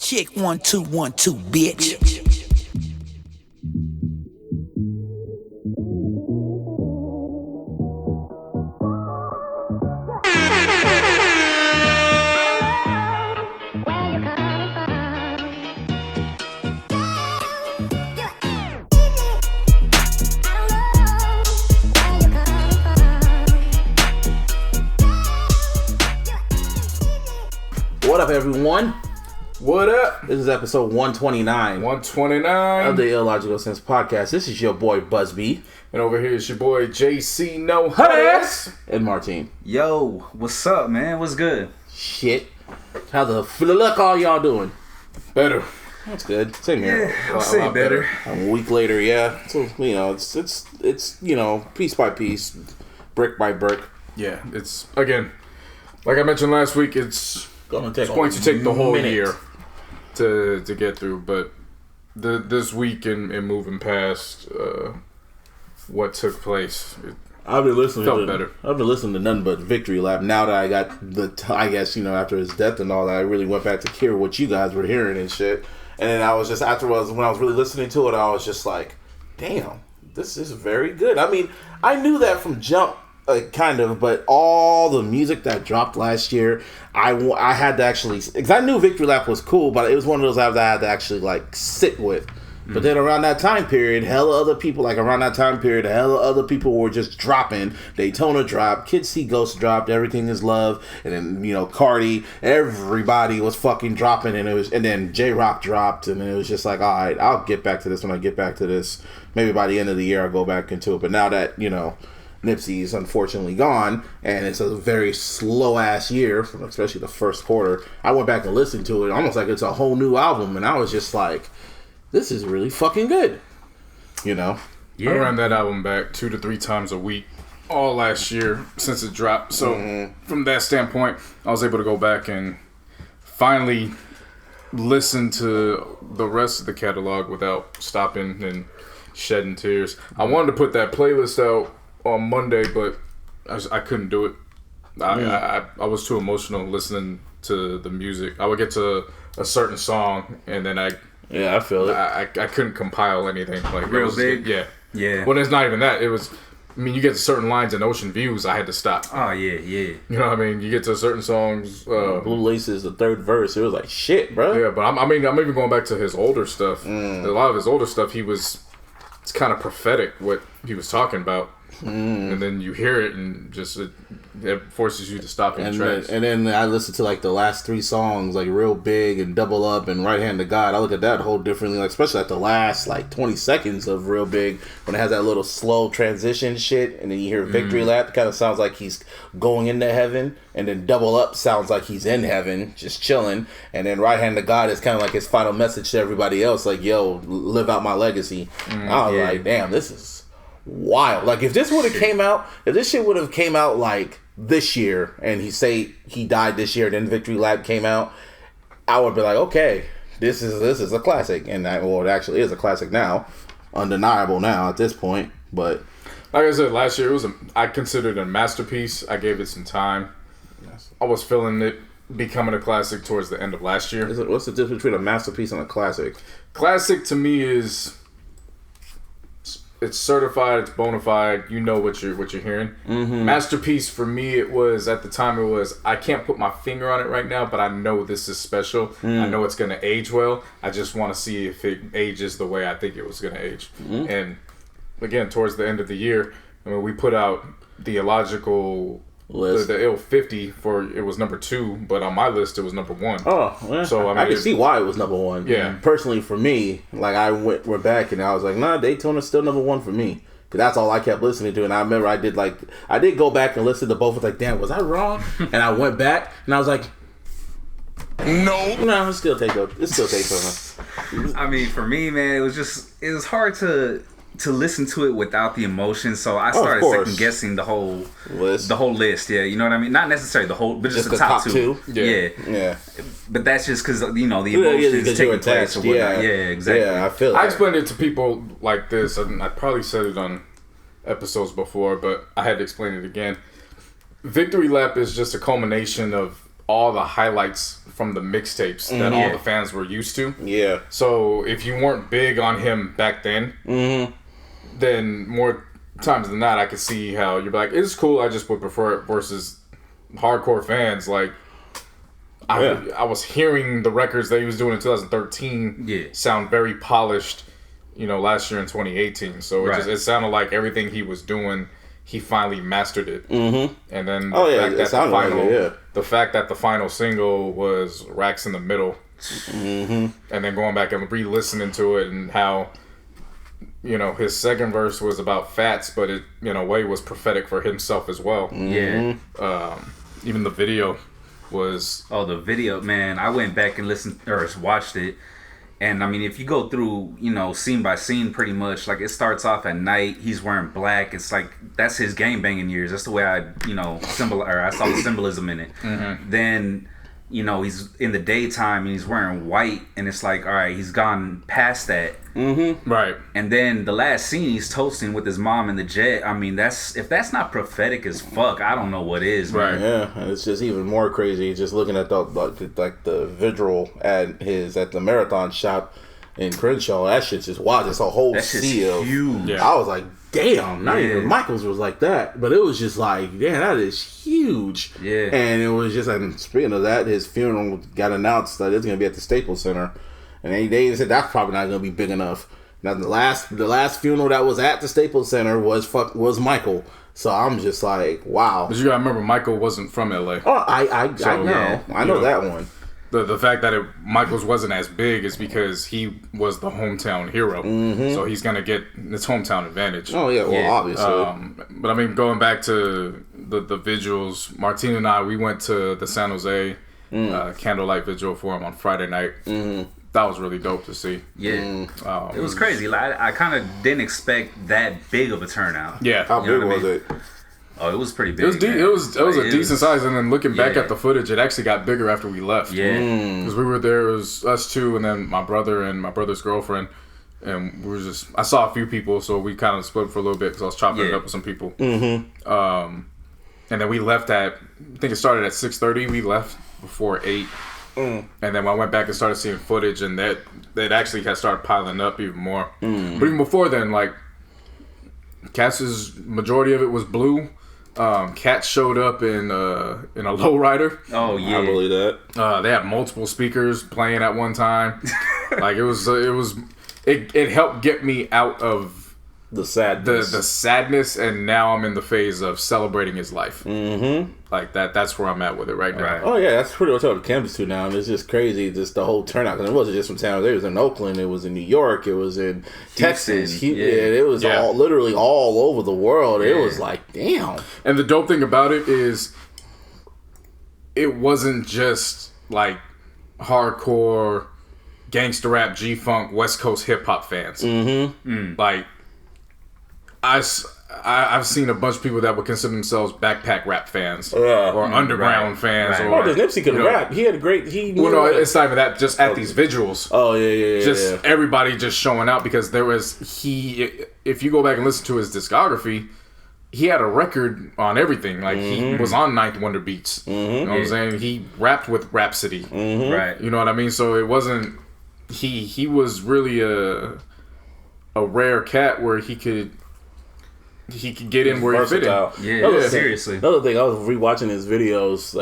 Check 1 2 1 2, bitch. What up, everyone? What up? This is episode 129. 129 of the iLLogical Sense podcast. This is your boy Busby. And over here is your boy JC No Huss. And Martine. Yo, what's up, man? What's good? Shit. How the fuck all y'all doing? Better. That's good. Same here. Yeah, I'll say better. A week later, yeah. So, you know, it's you know, piece by piece, brick by brick. Yeah, it's, again, like I mentioned last week, it's going to take the whole year to get through, but this week and moving past what took place, I've been listening better. I've been listening to nothing but Victory Lap. Now that I got I guess, you know, after his death and all that, I really went back to hear what you guys were hearing and shit. And then I was just, afterwards, when I was really listening to it, I was just like, damn, this is very good. I mean, I knew that from jump, kind of, but all the music that dropped last year, I had to actually, because I knew Victory Lap was cool, but it was one of those albums I had to actually, like, sit with. But then around that time period, hella other people were just dropping. Daytona dropped, Kids See Ghosts dropped, Everything Is Love, and then, you know, Cardi, everybody was fucking dropping, and then J-Rock dropped, and it was just like, alright, I'll get back to this when I get back to this. Maybe by the end of the year I'll go back into it. But now that, you know, Nipsey's unfortunately gone, and it's a very slow-ass year, especially the first quarter, I went back and listened to it, almost like it's a whole new album, and I was just like, this is really fucking good, you know? Yeah. I ran that album back 2 to 3 times a week all last year since it dropped. So from that standpoint, I was able to go back and finally listen to the rest of the catalog without stopping and shedding tears. I wanted to put that playlist out on Monday, but I couldn't do it. I was too emotional listening to the music. I would get to a certain song and then I feel it. I couldn't compile anything like real big. Yeah. Well, it's not even that. It was. I mean, you get to certain lines in Ocean Views, I had to stop. Oh yeah. You know what I mean? You get to certain songs. Blue Laces, the third verse. It was like shit, bro. Yeah, but I'm even going back to his older stuff. A lot of his older stuff, it's kind of prophetic what he was talking about. And then you hear it and just it forces you to stop in tracks. And then I listened to like the last 3 songs, like Real Big and Double Up and Right Hand to God. I look at that whole differently, like especially at the last like 20 seconds of Real Big when it has that little slow transition shit, and then you hear Victory Lap. It kind of sounds like he's going into heaven, and then Double Up sounds like he's in heaven, just chilling. And then Right Hand to God is kind of like his final message to everybody else, like, yo, live out my legacy. I was like, damn, this is wild. Like if this would have came out, if this shit would have came out like this year, and he died this year, then Victory Lap came out, I would be like, okay, this is a classic, and it actually is a classic now, undeniable now at this point. But like I said, last year I considered it a masterpiece. I gave it some time. I was feeling it becoming a classic towards the end of last year. What's the difference between a masterpiece and a classic? Classic to me is, it's certified, it's bona fide, you know what you're hearing. Masterpiece for me, it was, at the time, I can't put my finger on it right now, but I know this is special. I know it's going to age well. I just want to see if it ages the way I think it was going to age. And again, towards the end of the year, I mean, we put out the iLLogical list. The ill 50 it was number 2, but on my list it was number 1. Oh, yeah. So I can see why it was number 1. Yeah. Personally, for me, like I went back and I was like, nah, Daytona's still number 1 for me, because that's all I kept listening to. And I remember I did go back and listen to both. I was like, damn, was I wrong? And I went back and I was like, no, it's still Daytona. I mean, for me, man, it was hard to listen to it without the emotion, so I started second guessing the whole list. Yeah, you know what I mean. Not necessarily the whole, but just the top two. Yeah. But that's just because, you know, the emotions taking place or whatnot. Yeah, exactly. Yeah, I feel. I explained it to people like this, and I probably said it on episodes before, but I had to explain it again. Victory Lap is just a culmination of all the highlights from the mixtapes that all the fans were used to. Yeah. So if you weren't big on him back then, then more times than not, I could see how you'd be like, it's cool, I just would prefer it, versus hardcore fans. Like, I was hearing the records that he was doing in 2013 sound very polished, last year in 2018. So it sounded like everything he was doing, he finally mastered it. And then the fact that the final single was Racks in the Middle, and then going back and re-listening to it, and how his second verse was about fats, but it in a way was prophetic for himself as well. Even the video was... Oh, the video, man. I went back and watched it. And, I mean, if you go through, scene by scene pretty much, like, it starts off at night. He's wearing black. It's like, that's his gangbanging years. That's the way I saw the symbolism in it. Then... he's in the daytime and he's wearing white, and it's like, all right, he's gone past that. Right. And then the last scene, he's toasting with his mom in the jet. I mean, if that's not prophetic as fuck, I don't know what is, man. Right. Yeah, and it's just even more crazy just looking at the visual at the marathon shop in Crenshaw. That shit's just wild. It's a whole sea of... huge. Yeah. I was like, damn, not even Michael's was like that. But it was just like, damn, that is huge. Yeah. And it was just, and speaking of that, his funeral got announced that it's going to be at the Staples Center. And they said that's probably not going to be big enough. Now, the last funeral that was at the Staples Center was Michael. So I'm just like, wow. But you got to remember, Michael wasn't from LA. Oh, I know. I know that one. The fact that Michael's wasn't as big is because he was the hometown hero. So he's going to get his hometown advantage. Oh, yeah. Well, obviously. But, I mean, going back to the vigils, Martina and I, we went to the San Jose candlelight vigil for him on Friday night. That was really dope to see. Yeah. It was crazy. Like, I kind of didn't expect that big of a turnout. Yeah. How big was it? Oh, it was pretty big. It was a decent size, and then looking back at the footage, it actually got bigger after we left. Yeah, because we were there. It was us two, and then my brother and my brother's girlfriend, and we were just... I saw a few people, so we kind of split for a little bit because I was chopping it up with some people. And then we left at... I think it started at 6:30. We left before 8. And then I went back and started seeing footage, and that actually had started piling up even more. But even before then, like, Cass's majority of it was blue. Cat showed up in a lowrider. Oh yeah, I believe that. They had multiple speakers playing at one time. Like it helped get me out of the sadness. The sadness, and now I'm in the phase of celebrating his life. Like that's where I'm at with it right now. Right. Oh yeah, that's pretty much all the campus to now. And it's just crazy, just the whole turnout. And it wasn't just from San Jose. It was in Oakland. It was in New York. It was in Texas. It was literally all over the world. It was like, damn. And the dope thing about it is, it wasn't just like hardcore gangster rap, G-funk, West Coast hip hop fans. Like, I've seen a bunch of people that would consider themselves backpack rap fans or underground fans. Or, because Nipsey could rap. He had a great... it's not even that. Just at these vigils. Oh, yeah. Just everybody just showing out, because there was... If you go back and listen to his discography, he had a record on everything. Like, he was on Ninth Wonder beats. You know what I'm saying? He rapped with Rhapsody. Right. You know what I mean? So it wasn't... He was really a rare cat where he could get in where he fit in. Yeah, seriously. Another thing, I was rewatching his videos,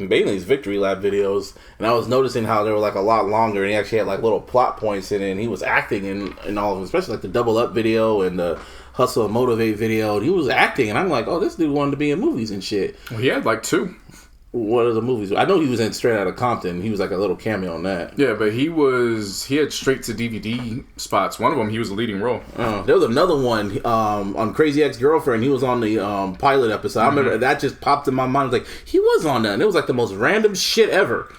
mainly his Victory Lap videos, and I was noticing how they were like a lot longer, and he actually had like little plot points in it, and he was acting in all of them, especially like the Double Up video and the Hustle and Motivate video. And he was acting, and I'm like, oh, this dude wanted to be in movies and shit. Well, he had like 2. What are the movies? I know he was in Straight Outta Compton. He was like a little cameo on that. Yeah, but he had straight to DVD spots. One of them, he was a leading role. There was another one on Crazy Ex-Girlfriend. He was on the pilot episode. I remember that just popped in my mind. I was like, he was on that. And it was like the most random shit ever.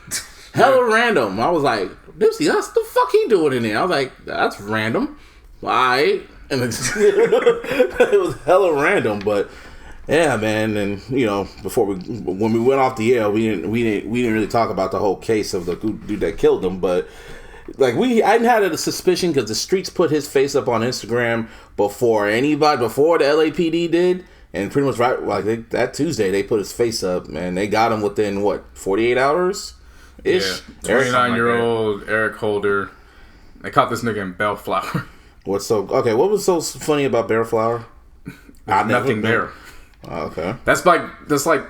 Hella random. I was like, Nipsey, that's the fuck he doing in there? I was like, that's random. All right. And it was hella random, but... Yeah, man, and when we went off the air, we didn't really talk about the whole case of the dude that killed him, but like I had a suspicion because the streets put his face up on Instagram before the LAPD did, And pretty much that Tuesday, they put his face up, man. They got him within, 48 hours? Ish? Yeah, 29-year-old Eric Holder. They caught this nigga in Bellflower. What was so funny about Bellflower? Nothing there. Oh, okay. That's like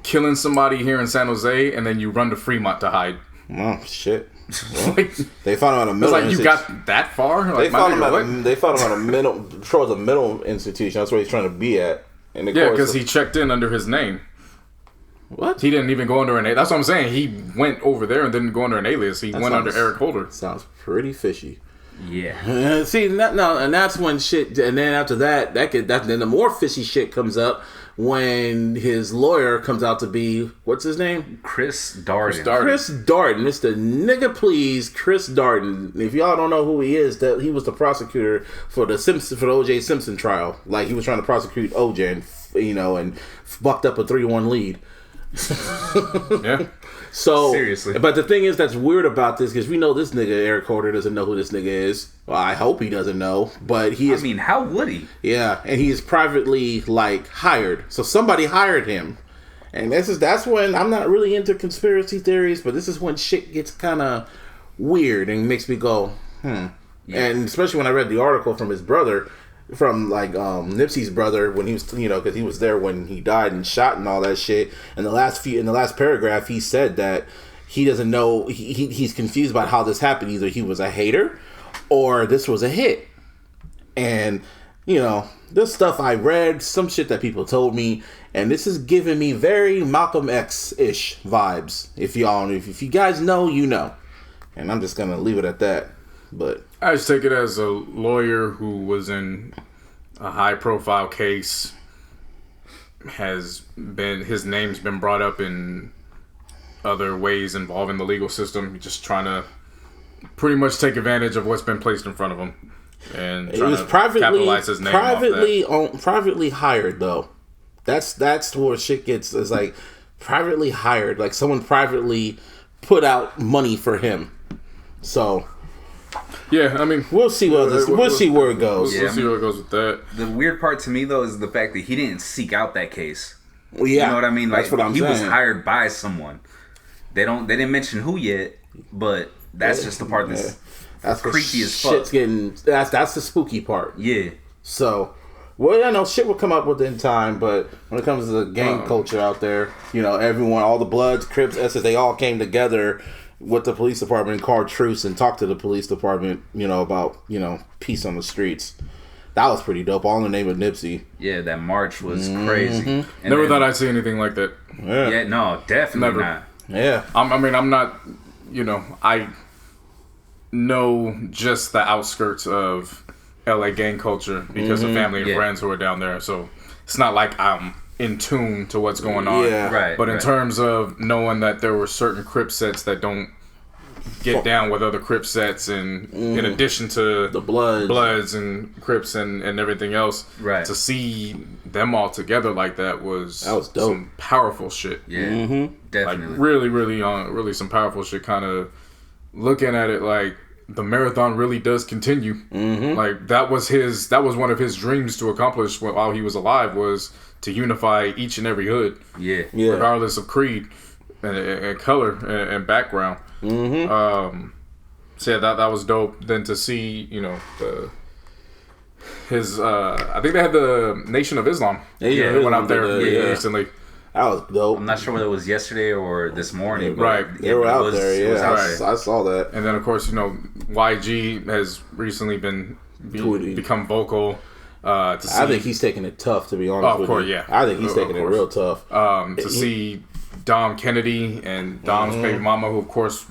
killing somebody here in San Jose, and then you run to Fremont to hide. Oh, shit. Well, Like, they found him at a mental it's like you got that far? Like, they found him at a mental institution. That's where he's trying to be at. And because he checked in under his name. What? He didn't even go under an alias. That's what I'm saying. He went over there and didn't go under an alias. He went under Eric Holder. Sounds pretty fishy. Yeah. See, and that's when shit. And then after that, then the more fishy shit comes up when his lawyer comes out to be, what's his name? Chris Darden. Chris Darden. It's the nigga please Chris Darden. If y'all don't know who he is, that he was the prosecutor for the O.J. Simpson trial. Like, he was trying to prosecute O.J. and fucked up a 3-1 lead. Yeah. So seriously, but the thing is that's weird about this, because we know this nigga Eric Holder doesn't know who this nigga is. Well, I hope he doesn't know, but he is. I mean, how would he? Yeah, and he is privately hired. So somebody hired him, and that's when I'm not really into conspiracy theories, but this is when shit gets kind of weird and makes me go, Yeah. And especially when I read the article from his brother. From Nipsey's brother, when he was because he was there when he died and shot and all that shit. In the last paragraph, he said that he doesn't know. He's confused about how this happened. Either he was a hater, or this was a hit. And this stuff I read, some shit that people told me, and this is giving me very Malcolm X-ish vibes. If you guys know, you know. And I'm just gonna leave it at that. But I just take it as a lawyer who was in a high-profile case, his name's been brought up in other ways involving the legal system, just trying to pretty much take advantage of what's been placed in front of him and trying to capitalize his name privately hired, though. That's where shit gets. It's like privately hired, like someone privately put out money for him. So. Yeah, I mean, we'll see where it goes. We'll see where it goes with that. The weird part to me, though, is the fact that he didn't seek out that case. Well, yeah, you know what I mean? Like, that's what I'm saying. saying. He was hired by someone. They didn't mention who yet, but that's just the part that's creepy as fuck. That's the spooky part. Yeah. So, well, I know shit will come up within time, but when it comes to the gang culture out there, everyone, all the Bloods, Crips, S's, they all came together with the police department and called truce and talked to the police department, about, peace on the streets. That was pretty dope, all in the name of Nipsey. Yeah, that march was crazy. Never thought I'd see anything like that. Yeah, no, definitely not. Yeah. I'm not, I know just the outskirts of LA gang culture because of family and friends who are down there. So it's not like I'm in tune to what's going on. Yeah. Right. But in terms of knowing that there were certain Crip sets that don't get down with other Crip sets, and in addition to the Bloods and Crips and everything else, right, to see them all together like that was dope. Some powerful shit. Yeah, definitely. Like really some powerful shit. Kind of looking at it like the marathon really does continue. Like that was one of his dreams to accomplish while he was alive, was to unify each and every hood, regardless of creed and color and background. So yeah, that was dope. Then to see, I think they had the Nation of Islam. Went out there recently. That was dope. I'm not sure whether it was yesterday or this morning. Right. They were out there, I saw that. And then, of course, YG has recently become vocal. I think he's taking it tough, to be honest with you. Of course, yeah. I think he's taking it real tough. To see Dom Kennedy and Dom's baby mama, who, of course,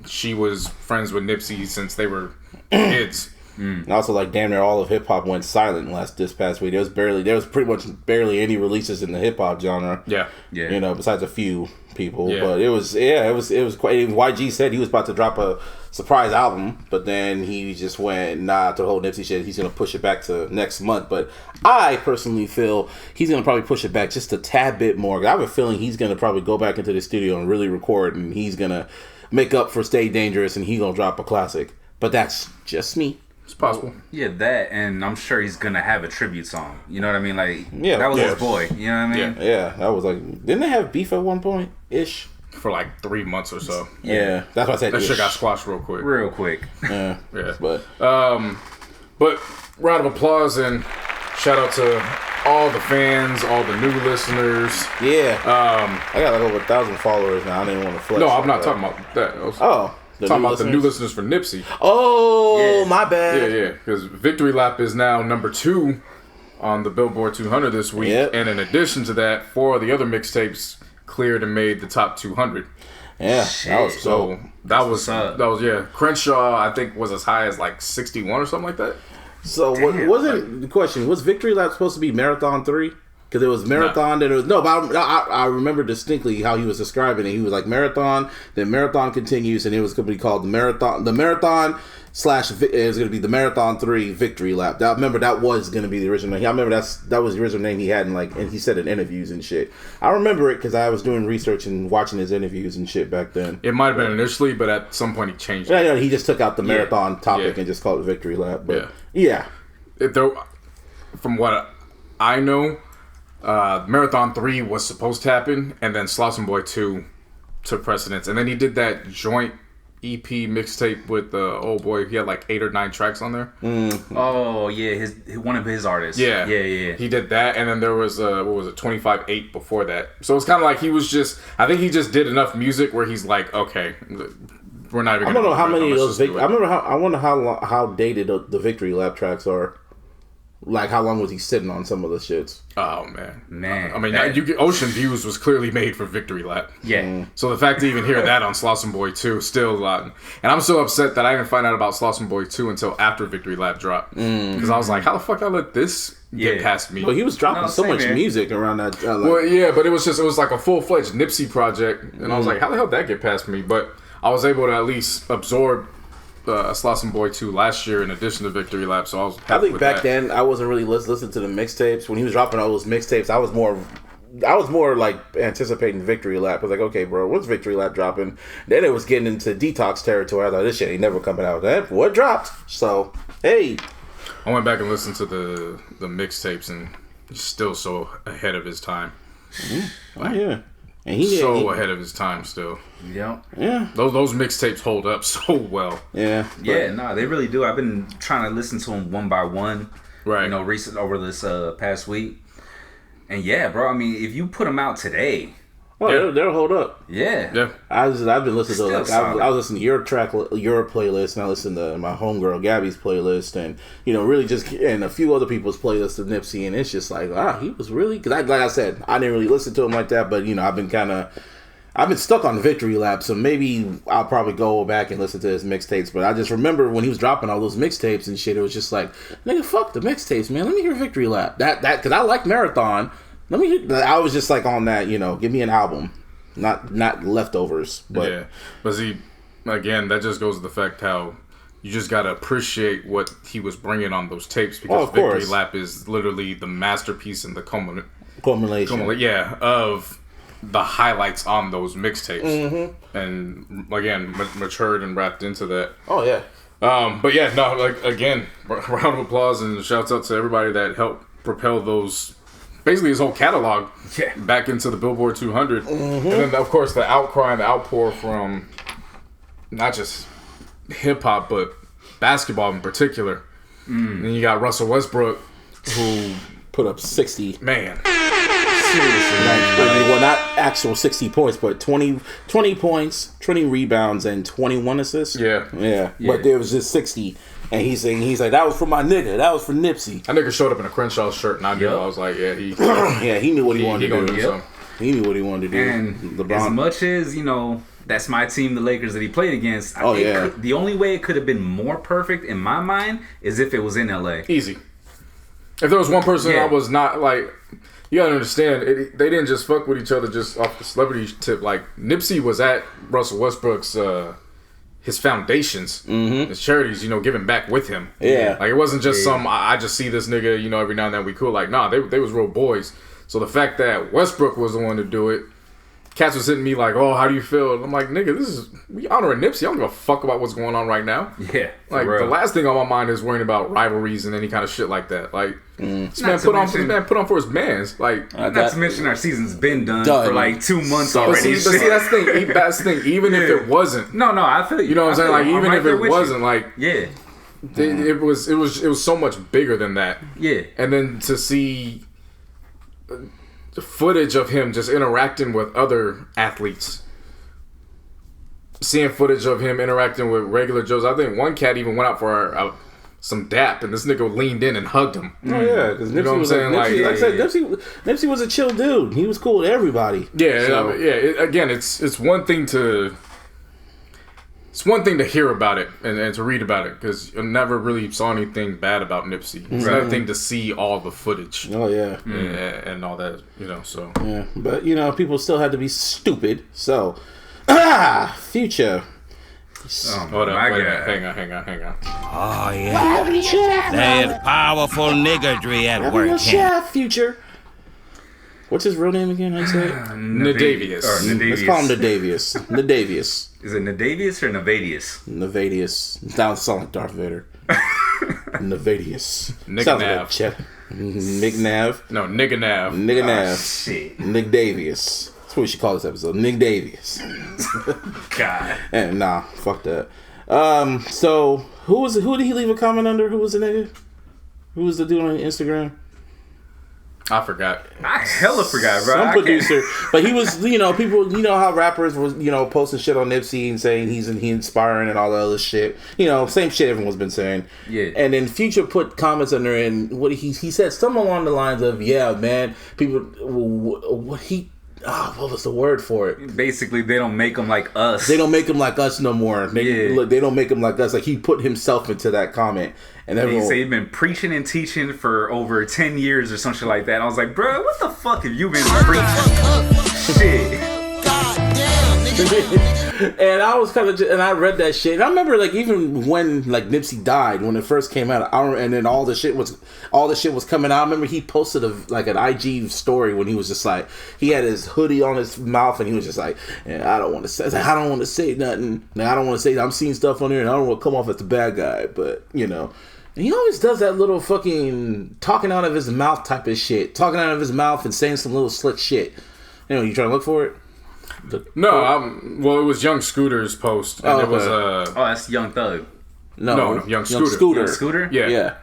she was friends with Nipsey since they were kids. And also, damn near all of hip hop went silent this past week. There was pretty much barely any releases in the hip hop genre. Yeah. Besides a few people. Yeah. But it was quite. YG said he was about to drop a surprise album, but then he just went to the whole Nipsey shit. He's gonna push it back to next month. But I personally feel he's gonna probably push it back just a tad bit more. I have a feeling he's gonna probably go back into the studio and really record, and he's gonna make up for Stay Dangerous, and he's gonna drop a classic. But that's just me. It's possible. Yeah, that, and I'm sure he's gonna have a tribute song. You know what I mean? Like, that was his boy. You know what I mean? Yeah, that was like, didn't they have beef at one point ish? For like 3 months or so. Yeah, that's what I said. That shit got squashed real quick. Yeah. But round of applause and shout out to all the fans, all the new listeners. Yeah. I got like over 1,000 followers now. I didn't want to flex. No, I'm not talking about that. Talking about the new listeners for Nipsey. Oh, my bad. Yeah. Because Victory Lap is now number 2 on the Billboard 200 this week. Yep. And in addition to that, 4 of the other mixtapes cleared and made the top 200. Yeah, that was so. That was Crenshaw, I think, was as high as like 61 or something like that. So the question? Was Victory Lap supposed to be Marathon 3? Because it was Marathon, then it was... No, but I remember distinctly how he was describing it. He was like, Marathon, then Marathon continues, and it was going to be called the Marathon / it was going to be the Marathon 3 Victory Lap. I remember that was going to be the original name. I remember that was the original name he had, and he said in interviews and shit. I remember it because I was doing research and watching his interviews and shit back then. It might have been initially, but at some point he changed it. Yeah, he just took out the Marathon topic and just called it Victory Lap. But from what I know... Marathon 3 was supposed to happen, and then Slauson Boy 2 took precedence. And then he did that joint EP mixtape with the old boy. He had like 8 or 9 tracks on there. Oh, yeah, one of his artists. Yeah. He did that, and then there was, 25/8 before that. So it's kind of like he was just, I think he just did enough music where he's like, okay, we're not even I don't know how many of those, I wonder how dated the Victory Lap tracks are. Like, how long was he sitting on some of the shits? Oh, man. I mean, Ocean Views was clearly made for Victory Lap. Yeah. So the fact to even hear that on Slauson Boy 2, still a lot. And I'm so upset that I didn't find out about Slauson Boy 2 until after Victory Lap dropped. Because I was like, how the fuck I let this get past me? But he was dropping so much music around that. But it was like a full-fledged Nipsey project. And I was like, how the hell did that get past me? But I was able to at least absorb Slauson Boy 2 last year in addition to Victory Lap, so I was happy. I think back then I wasn't really listening to the mixtapes. When he was dropping all those mixtapes, I was more like anticipating Victory Lap. I was like, okay, bro, what's Victory Lap dropping? Then it was getting into Detox territory. I thought, this shit ain't never coming out. What dropped? So, hey. I went back and listened to the mixtapes, and he's still so ahead of his time. Oh, yeah. And ahead of his time still. Yeah. Those mixtapes hold up so well. Yeah. They really do. I've been trying to listen to them one by one. Right. Recent over this past week. And yeah, bro. I mean, if you put them out today, they'll hold up. Yeah. I've been listening to I was listening to your playlist, and I listened to my homegirl Gabby's playlist, and really just and a few other people's playlists of Nipsey, and it's just like, he was really, because like I said, I didn't really listen to him like that, but I've been stuck on Victory Lap, so maybe I'll probably go back and listen to his mixtapes. But I just remember when he was dropping all those mixtapes and shit, it was just like, nigga, fuck the mixtapes, man. Let me hear Victory Lap. That because I like Marathon. I was just like on that, give me an album, not leftovers. But see, again, that just goes to the fact how you just gotta appreciate what he was bringing on those tapes, because Victory Lap is literally the masterpiece and the culmination, of the highlights on those mixtapes, and again, matured and wrapped into that. Oh yeah. But yeah, no, like again, round of applause and shouts out to everybody that helped propel those. Basically, his whole catalog back into the Billboard 200. And then, of course, the outcry and the outpour from not just hip-hop, but basketball in particular. And then you got Russell Westbrook, who put up 60. Man. Seriously. Well, not actual 60 points, but 20 points, 20 rebounds, and 21 assists. Yeah. But there was just 60. And he's like, that was for my nigga. That was for Nipsey. That nigga showed up in a Crenshaw shirt, and I knew. I was like, he knew what he wanted to do. He knew what he wanted to do. And LeBron. As much as, that's my team, the Lakers, that he played against. The only way it could have been more perfect in my mind is if it was in LA. Easy. If there was one person I was not, like, you gotta understand, they didn't just fuck with each other just off the celebrity tip. Like, Nipsey was at Russell Westbrook's his foundations, his charities, giving back with him. Yeah. Like, it wasn't just I just see this nigga, every now and then we cool. Like, nah, they was real boys. So the fact that Westbrook was the one to do it, cats was hitting me like, "Oh, how do you feel?" I'm like, "Nigga, we honoring Nipsey. I don't give a fuck about what's going on right now." Yeah, like the last thing on my mind is worrying about rivalries and any kind of shit like that. Like, this man put on for his mans. Like, not to mention our season's been done for like 2 months already. But see, that's the thing. Even if it wasn't, no, I feel you. You know what I'm saying? Like, even if it wasn't, like, yeah. It was so much bigger than that. Yeah. And then to see footage of him just interacting with other athletes, seeing footage of him interacting with regular Joes. I think one cat even went out for some dap, and this nigga leaned in and hugged him. Oh yeah, because Nipsey was saying, like I said, Nipsey was a chill dude. He was cool with everybody. Yeah, so. Again, it's one thing to. It's one thing to hear about it and to read about it, because I never really saw anything bad about Nipsey. It's another thing to see all the footage. Oh, yeah. And all that, so. Yeah, but, people still had to be stupid, so. Future. Hold up, hang on. Oh, yeah. There's powerful niggery at work. Future. What's his real name again? I say Nadavius. Let's call him Nadavius. Nadavius. Is it Nadavius or Navadius? Navadius. Sounds like Darth Vader. Navadius. Nigga Nav. Nick Nav. No, Nigga Nav. Nigga Nav. Shit. Nick Davius. That's what we should call this episode. Nick Davius. God. And nah, fuck that. So who did he leave a comment under? Who was the nigga? Who was the dude on Instagram? I forgot. I hella forgot, bro. Some producer, but he was, people, how rappers was, posting shit on Nipsey and saying he's inspiring and all that other shit. Same shit everyone's been saying. Yeah. And then Future put comments under, and what he said something along the lines of, "Yeah, man, people, what was the word for it? Basically, they don't make them like us. They don't make them like us no more. They don't make them like us." Like, he put himself into that comment. And everyone, he said he'd been preaching and teaching for over 10 years or some shit like that. I was like, bro, what the fuck have you been preaching? Shit. And I was and I read that shit. And I remember, like, even when, like, Nipsey died, when it first came out, and then all the shit was coming out. I remember he posted an IG story when he was just like, he had his hoodie on his mouth, and he was just like, I don't want to say nothing. I don't want to say I'm seeing stuff on here, and I don't want to come off as the bad guy, but And he always does that little fucking talking out of his mouth type of shit. Talking out of his mouth and saying some little slick shit. You trying to look for it? Well, it was Young Scooter's post. And it was that's Young Thug. No, Young Scooter. Young Scooter? Yeah.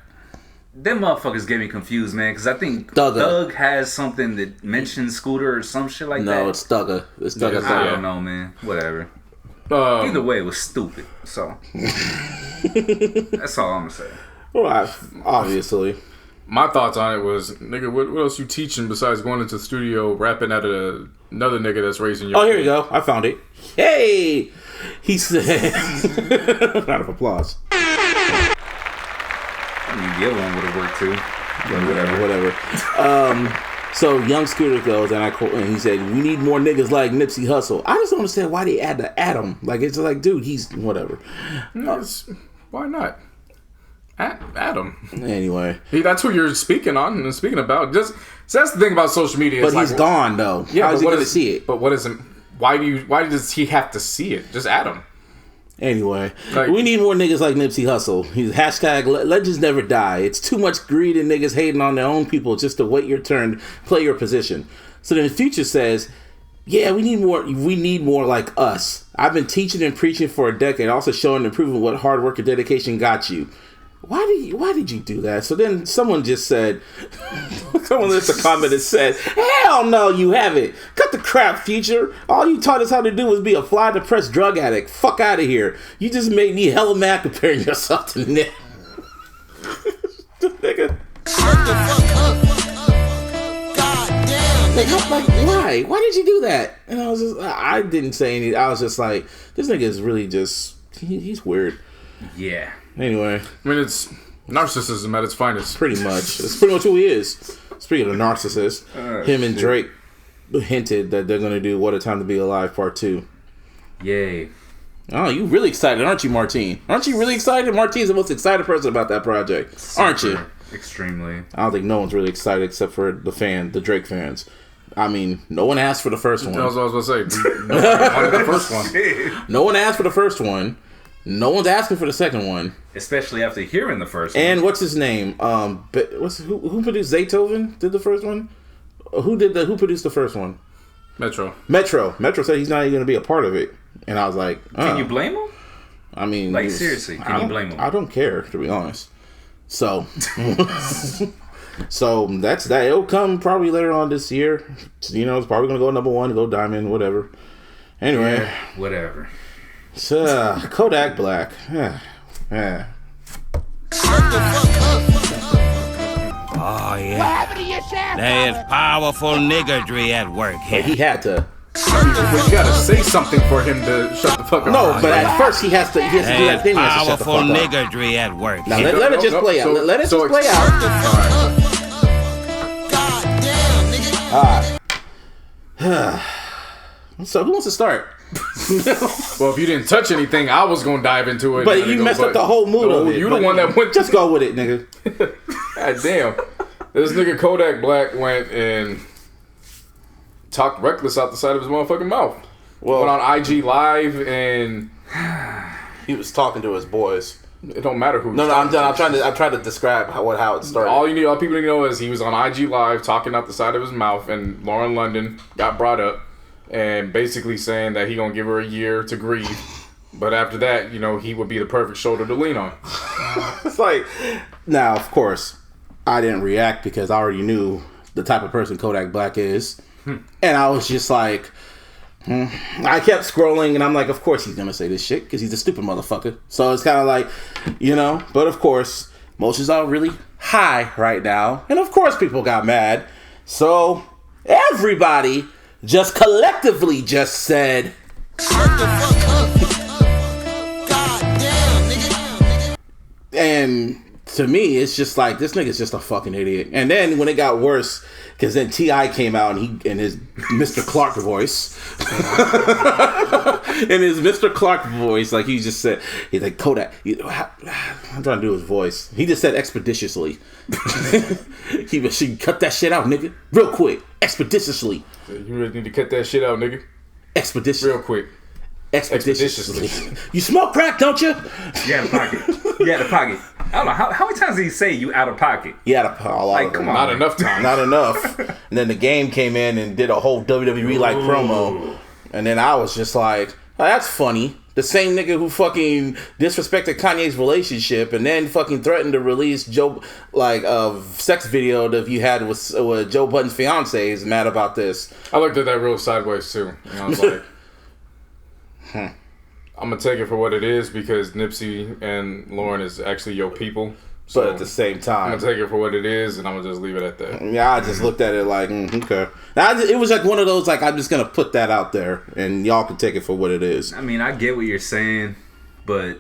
Them motherfuckers get me confused, man, because I think Thug has something that mentions Scooter or some shit like that. No, it's Thugger. It's Thugger. I don't know, man. Whatever. Either way, it was stupid. So that's all I'm gonna say. Well, obviously. My thoughts on it was, nigga, what else you teaching besides going into the studio rapping at another nigga that's raising your kid? Here you go. I found it. Hey! He said... Round of applause. I mean, the other one would have worked too. But whatever. So Young Scooter goes, and I quote, and he said, "We need more niggas like Nipsey Hussle." I just don't understand why they add the Adam. Like, it's like, dude, he's whatever. Why not? Adam. Anyway, that's who you're speaking on and speaking about. So that's the thing about social media. But he's gone though. Yeah, how's he going to see it? But what is it? Why does he have to see it? Just Adam. Anyway, we need more niggas like Nipsey Hussle. He's hashtag legends never die. It's too much greed and niggas hating on their own people just to wait your turn, play your position. So then Future says, "Yeah, we need more like us. I've been teaching and preaching for a decade, also showing and proving what hard work and dedication got you. Why did you do that?" So then someone just said, someone left a comment that said, "Hell no, you haven't. Cut the crap, Future. All you taught us how to do was be a fly depressed drug addict. Fuck out of here. You just made me hella mad comparing yourself to Nick." Nigga. Shut the fuck up. Like, why? Why did you do that? And I didn't say anything. I was just like, this nigga is really just, he's weird. Yeah. I Anyway. mean, it's narcissism at its finest. Pretty much. It's pretty much who he is. Speaking of narcissist, him and Drake hinted that they're going to do What a Time to Be Alive Part 2. Yay. Oh, you really excited, aren't you, Martine? Aren't you really excited? Martine's the most excited person about that project. Aren't you? Extremely. I don't think no one's really excited except for the Drake fans. I mean, no one asked for the first one. That's what I was going to say. No one wanted the first one. No one asked for the first one. No one's asking for the second one. Especially after hearing the first one. And what's his name? Who produced Zaytoven? Did the first one? Who produced the first one? Metro said he's not even going to be a part of it. And I was like, Can you blame him? I mean, like, seriously, can you blame him? I don't care, to be honest. So, so that's that. It'll come probably later on this year. You know, it's probably going to go number 1, go diamond, whatever. Anyway. Yeah, whatever. So, Kodak Black. Yeah. Oh, yeah. There's powerful niggardry at work here. He had to. But you gotta say something for him to shut the fuck up. No, but at first he has to do that thing. Powerful niggardry at work. Now let it just play out. Let it just play out. Alright. So who wants to start? Well, if you didn't touch anything, I was gonna dive into it. But you messed up the whole mood of it. You the one that went. Just go with it, nigga. God damn. This nigga Kodak Black went and talked reckless out the side of his motherfucking mouth. Well, went on IG Live and he was talking to his boys. It don't matter who. No, I'm done. I'm trying to describe how it started. All people need to know is he was on IG Live talking out the side of his mouth, and Lauren London got brought up and basically saying that he gonna give her a year to grieve, but after that, you know, he would be the perfect shoulder to lean on. It's like, now of course, I didn't react because I already knew the type of person Kodak Black is, and I was just like. I kept scrolling and I'm like, of course he's gonna say this shit because he's a stupid motherfucker. So it's kind of like, you know, but of course emotions are really high right now, and of course people got mad. So everybody just collectively just said, and to me it's just like, this nigga's just a fucking idiot. And then when it got worse, because then T.I. came out and he in his Mr. Clark voice, like he just said, he's like, Kodak, I'm trying to do his voice. He just said expeditiously. She cut that shit out, nigga, real quick, expeditiously. You really need to cut that shit out, nigga. Expeditiously, real quick. Expeditiously. You smoke crack, don't you? You out of pocket. You out of pocket. I don't know how many times did he say you out of pocket? Yeah, like, come on, not enough time. Not enough. And then the Game came in and did a whole WWE like promo, and then I was just like, oh, that's funny. The same nigga who fucking disrespected Kanye's relationship and then fucking threatened to release Joe sex video that you had with Joe Budden's fiance is mad about this. I looked at that real sideways too. And I was like, I'm gonna take it for what it is because Nipsey and Lauren is actually your people. So but at the same time, I'm gonna take it for what it is, and I'm gonna just leave it at that. Yeah, I just looked at it like, okay. It was like one of those, like, I'm just gonna put that out there, and y'all can take it for what it is. I mean, I get what you're saying, but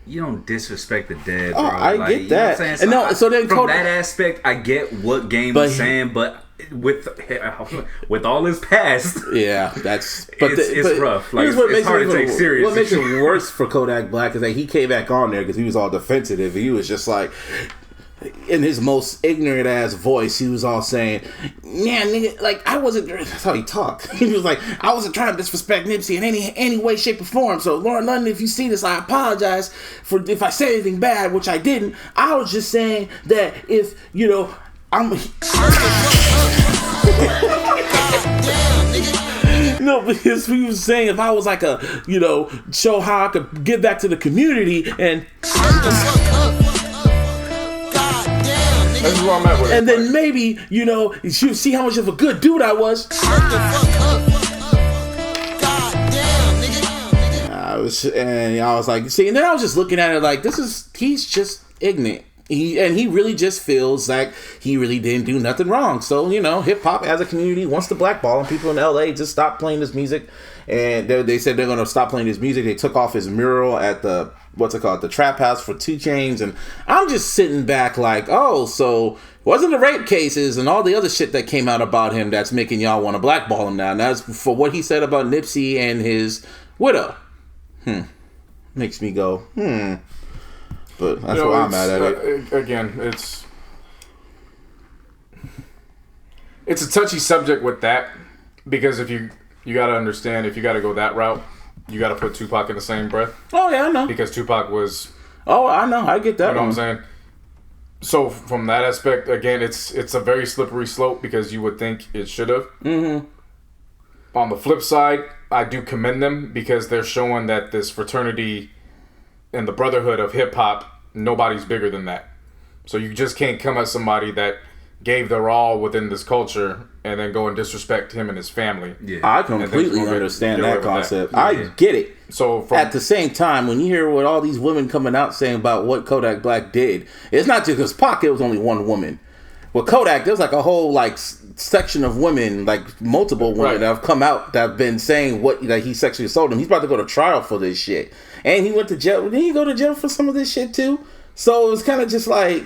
you don't disrespect the dead, bro. I get that. You know what I'm saying? So then from that aspect, I get what Game was saying, but with all his past, yeah, that's it's rough. Like, it's hard to take serious. What makes it worse for Kodak Black is that he came back on there because he was all defensive. He was just like, in his most ignorant ass voice, he was all saying, "Yeah, nigga, like I wasn't." That's how he talked. He was like, "I wasn't trying to disrespect Nipsey in any way, shape, or form." So, Lauren London, if you see this, I apologize for if I said anything bad, which I didn't. I was just saying that if I'm. No, because he was saying if I was like a, show how I could give back to the community and. That's where I'm at with it. And then maybe, you see how much of a good dude I was. I was like, see, and then I was just looking at it like, he's just ignorant. He really just feels like he really didn't do nothing wrong. So, hip hop as a community wants to blackball, and people in LA just stop playing this music. And they said they're going to stop playing his music. They took off his mural at the Trap House for 2 Chainz. And I'm just sitting back like, oh, so wasn't the rape cases and all the other shit that came out about him that's making y'all want to blackball him now? And that's for what he said about Nipsey and his widow. Makes me go, But that's why I'm mad at it. Again, it's it's a touchy subject with that, because if you got to understand, if you got to go that route, you got to put Tupac in the same breath. Oh yeah, I know. Because Tupac was. Oh, I know. I get that. You know what I'm saying? So from that aspect, again, it's a very slippery slope, because you would think it should have. Mm-hmm. On the flip side, I do commend them, because they're showing that this fraternity and the brotherhood of hip hop, nobody's bigger than that. So you just can't come at somebody that gave their all within this culture and then go and disrespect him and his family. Yeah. I completely understand that concept. That. I get it. So at the same time, when you hear what all these women coming out saying about what Kodak Black did, it's not just because Pac, it was only one woman. With Kodak, there's like a whole like section of women, like multiple women that have come out that have been saying what like he sexually assaulted them. He's about to go to trial for this shit, and he went to jail. Didn't he go to jail for some of this shit too? So it was kind of just like,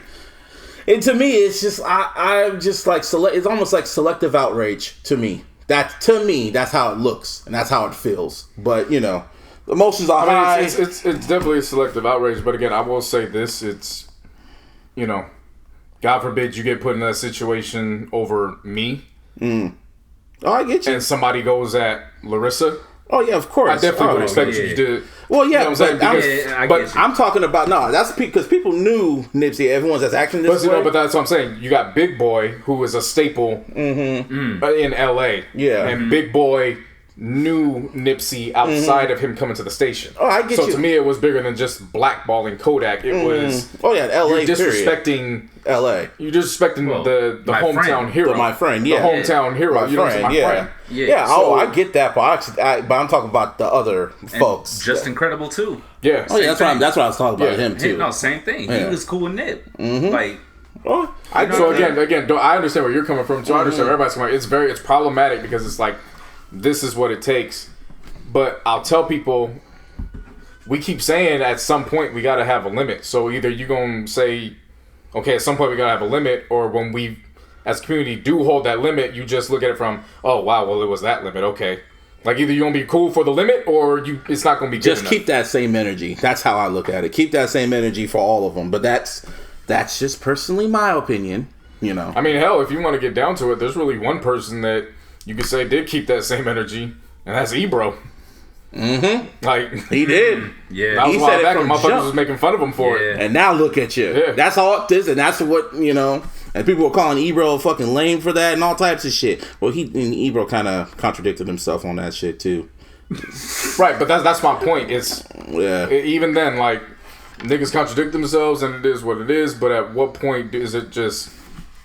and to me, it's just I'm just like it's almost like selective outrage to me. To me, that's how it looks and that's how it feels. But you know, emotions are high. It's definitely a selective outrage. But again, I will say this: it's, you know, God forbid you get put in that situation over me. Mm. Oh, I get you. And somebody goes at Larissa. Oh yeah, of course. I definitely would expect you to. Well, yeah, you know what I'm saying? But I'm talking about that's because people knew Nipsey. Everyone's that's acting this way. But that's what I'm saying. You got Big Boy, who is a staple in L.A. Yeah, and Big Boy knew Nipsey outside of him coming to the station. Oh, I get you. So to me, it was bigger than just blackballing Kodak. It was L.A. You're disrespecting L.A. You're disrespecting the hometown hero. My friend, yeah, the hometown hero. My friend. Yeah. So, I get that, but I'm talking about the other folks. Just Incredible too. Yeah. Oh yeah, that's what I was talking about him too. No, same thing. Yeah. He was cool with Nip. Mm-hmm. Like. Well, I understand where you're coming from. So I understand where everybody's coming from. It's problematic because it's like, this is what it takes. But I'll tell people, we keep saying at some point we got to have a limit. So either you're going to say, okay, at some point we got to have a limit, or when we as a community do hold that limit, you just look at it from, oh wow, well it was that limit, okay. Like either you're going to be cool for the limit or it's not going to be good enough. Keep that same energy. That's how I look at it. Keep that same energy for all of them. But that's just personally my opinion, you know. I mean, hell, if you want to get down to it, there's really one person that you could say did keep that same energy, and that's Ebro. Mm-hmm. Like he did. Yeah. That was he a while said back it and motherfuckers was making fun of him for it. And now look at you. Yeah. That's all it is, and that's what, you know. And people were calling Ebro fucking lame for that and all types of shit. Well, Ebro kind of contradicted himself on that shit too. Right, but that's my point. It's even then, like, niggas contradict themselves and it is what it is, but at what point is it just,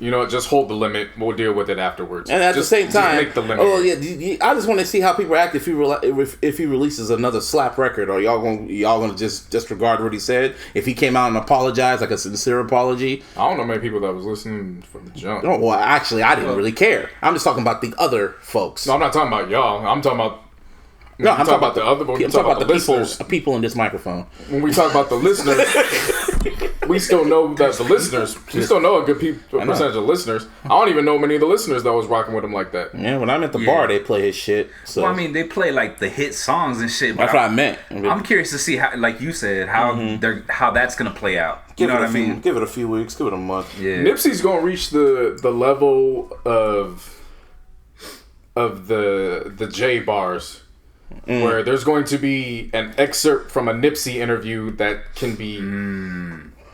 you know, just hold the limit, we'll deal with it afterwards. And at the same time, make the limit. Oh yeah, I just want to see how people act if he releases another slap record, or y'all gonna just disregard what he said if he came out and apologized, like a sincere apology. I don't know many people that was listening from the jump. Oh, well, actually, I didn't really care. I'm just talking about the other folks. No, I'm not talking about y'all. I'm talking about. No, I'm talking about the other. I'm talking about the listeners. People in this microphone. When we talk about the listeners, we still know that the listeners. We still know a good percentage of listeners. I don't even know many of the listeners that was rocking with him like that. Yeah, when I'm at the bar, they play his shit. So. Well, I mean, they play like the hit songs and shit. But that's what I meant. I'm curious to see how, like you said, how that's gonna play out. You know what I mean? Give it a few weeks. Give it a month. Yeah. Nipsey's gonna reach the level of the J bars. Where there's going to be an excerpt from a Nipsey interview that can be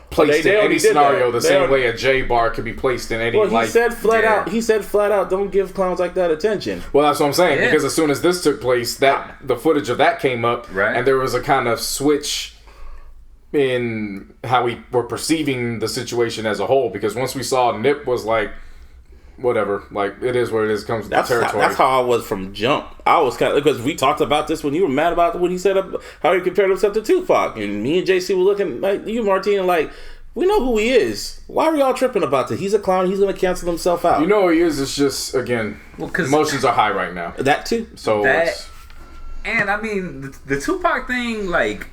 placed in any scenario the same way a J bar could be placed in any. Well, he said flat out, don't give clowns like that attention. Well, that's what I'm saying, because as soon as this took place, the footage of that came up, and there was a kind of switch in how we were perceiving the situation as a whole. Because once we saw Nip was like, whatever, like it is what it is. It comes with the territory. That's how I was from jump. I was kind of, because we talked about this when you were mad about what he said, how he compared himself to Tupac, and me and JC were looking like you, Martina, like we know who he is. Why are y'all tripping about this? He's a clown. He's gonna cancel himself out. You know who he is. It's just again, emotions are high right now. That too. So and I mean the Tupac thing, like.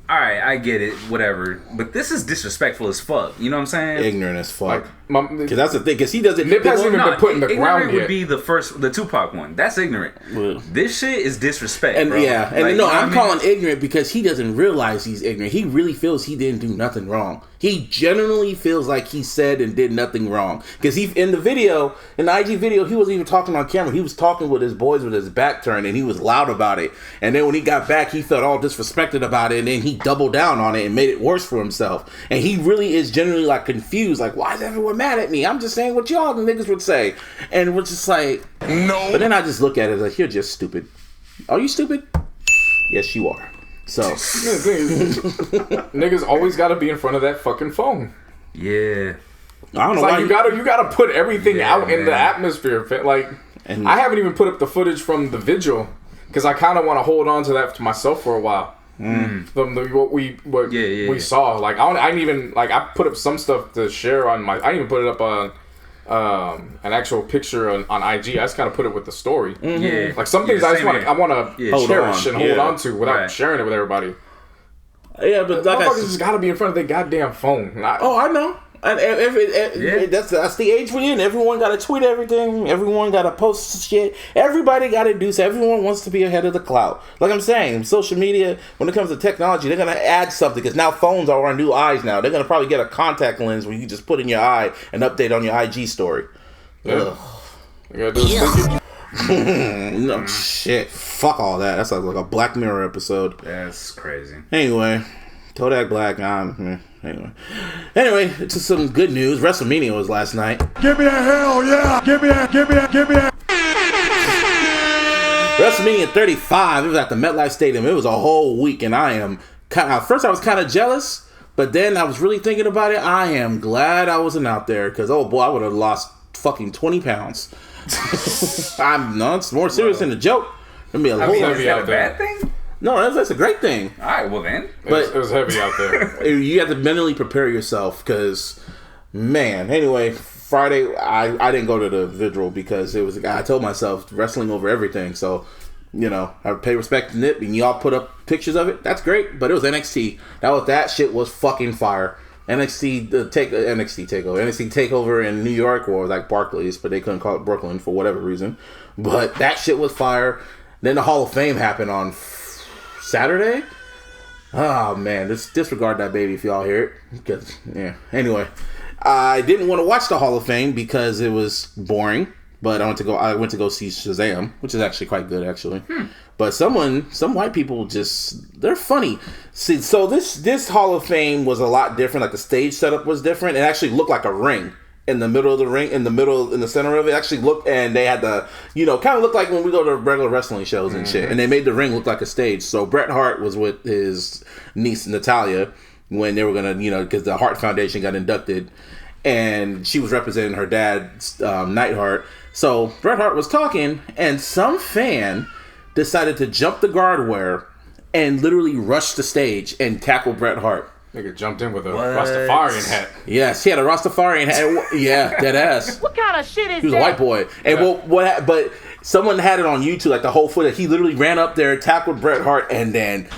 Alright, I get it, whatever. But this is disrespectful as fuck. You know what I'm saying? Ignorant as fuck. Because that's the thing. Because he doesn't. Nip hasn't even been put in the ground yet. Would be the Tupac one. That's ignorant. Well, this shit is disrespect, and bro. Yeah, and no, I'm calling ignorant because he doesn't realize he's ignorant. He really feels he didn't do nothing wrong. He genuinely feels like he said and did nothing wrong. Because he in the video, in the IG video, he wasn't even talking on camera. He was talking with his boys with his back turned, and he was loud about it. And then when he got back, he felt all disrespected about it, and then he doubled down on it and made it worse for himself. And he really is genuinely like confused, like, why is everyone mad at me? I'm just saying what y'all the niggas would say. And we're just like, no. But then I just look at it like, you're just stupid. Are you stupid? Yes, you are. So niggas always got to be in front of that fucking phone. Yeah. I don't know why you gotta put everything out in the atmosphere. Like, and I haven't even put up the footage from the vigil because I kind of want to hold on to that to myself for a while. What we saw. Like, I didn't even like. I put up some stuff to share on my. I didn't even put it up on an actual picture on IG. I just kind of put it with the story. Yeah. Like some things I want to cherish and hold on to without sharing it with everybody. Yeah, but like motherfuckers just gotta be in front of their goddamn phone. I know. That's the age we're in. Everyone got to tweet everything. Everyone got to post shit. Everybody got to do so. Everyone wants to be ahead of the cloud. Like I'm saying, social media, when it comes to technology, they're going to add something because now phones are our new eyes now. They're going to probably get a contact lens where you just put in your eye and update on your IG story. Yeah. You gotta do no shit. Fuck all that. That's like a Black Mirror episode. That's crazy. Anyway, Kodak Black on. Anyway, to some good news. WrestleMania was last night. Give me a hell yeah! Give me a. WrestleMania 35. It was at the MetLife Stadium. It was a whole week, and I am first I was kind of jealous, but then I was really thinking about it. I am glad I wasn't out there because oh boy, I would have lost fucking 20 pounds. It's more serious than a joke. Is that a bad thing? No, that's a great thing. All right, well then. But it was heavy out there. You have to mentally prepare yourself because, man. Anyway, Friday I didn't go to the vigil because it was I told myself wrestling over everything. So, I pay respect to Nip and y'all put up pictures of it. That's great. But it was NXT. That shit was fucking fire. NXT takeover in New York or like Barclays, but they couldn't call it Brooklyn for whatever reason. But that shit was fire. Then the Hall of Fame happened on Saturday. Oh man, disregard that baby if y'all hear it. Anyway, I didn't want to watch the Hall of Fame because it was boring. But I went to go see Shazam, which is actually quite good actually. But some white people they're funny. See, so this Hall of Fame was a lot different. Like the stage setup was different. It actually looked like a ring. In the middle of the ring, in the center of it, actually looked, and they had the, kind of looked like when we go to regular wrestling shows and shit, and they made the ring look like a stage. So Bret Hart was with his niece Natalia when they were gonna, because the Hart Foundation got inducted, and she was representing her dad, Neidhart. So Bret Hart was talking, and some fan decided to jump the guardrail and literally rush the stage and tackle Bret Hart. Nigga jumped in with a Rastafarian hat. Yes, he had a Rastafarian hat. Yeah, dead ass. What kind of shit is that? He was a white boy. And but someone had it on YouTube, like the whole footage. He literally ran up there, tackled Bret Hart, and then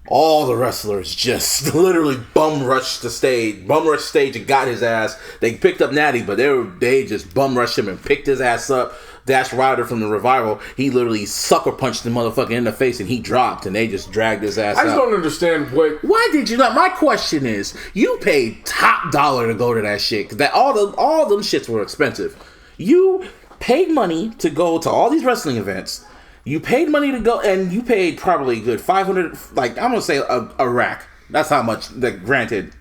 all the wrestlers just literally bum rushed stage and got his ass. They picked up Natty, but they just bum rushed him and picked his ass up. Dash Ryder from the Revival, he literally sucker punched the motherfucker in the face and he dropped and they just dragged his ass out. I just don't understand why did you not? My question is, you paid top dollar to go to that shit because all them shits were expensive. You paid money to go to all these wrestling events. You paid money to go, and you paid probably a good 500. Like I'm gonna say a rack. That's how much. Granted.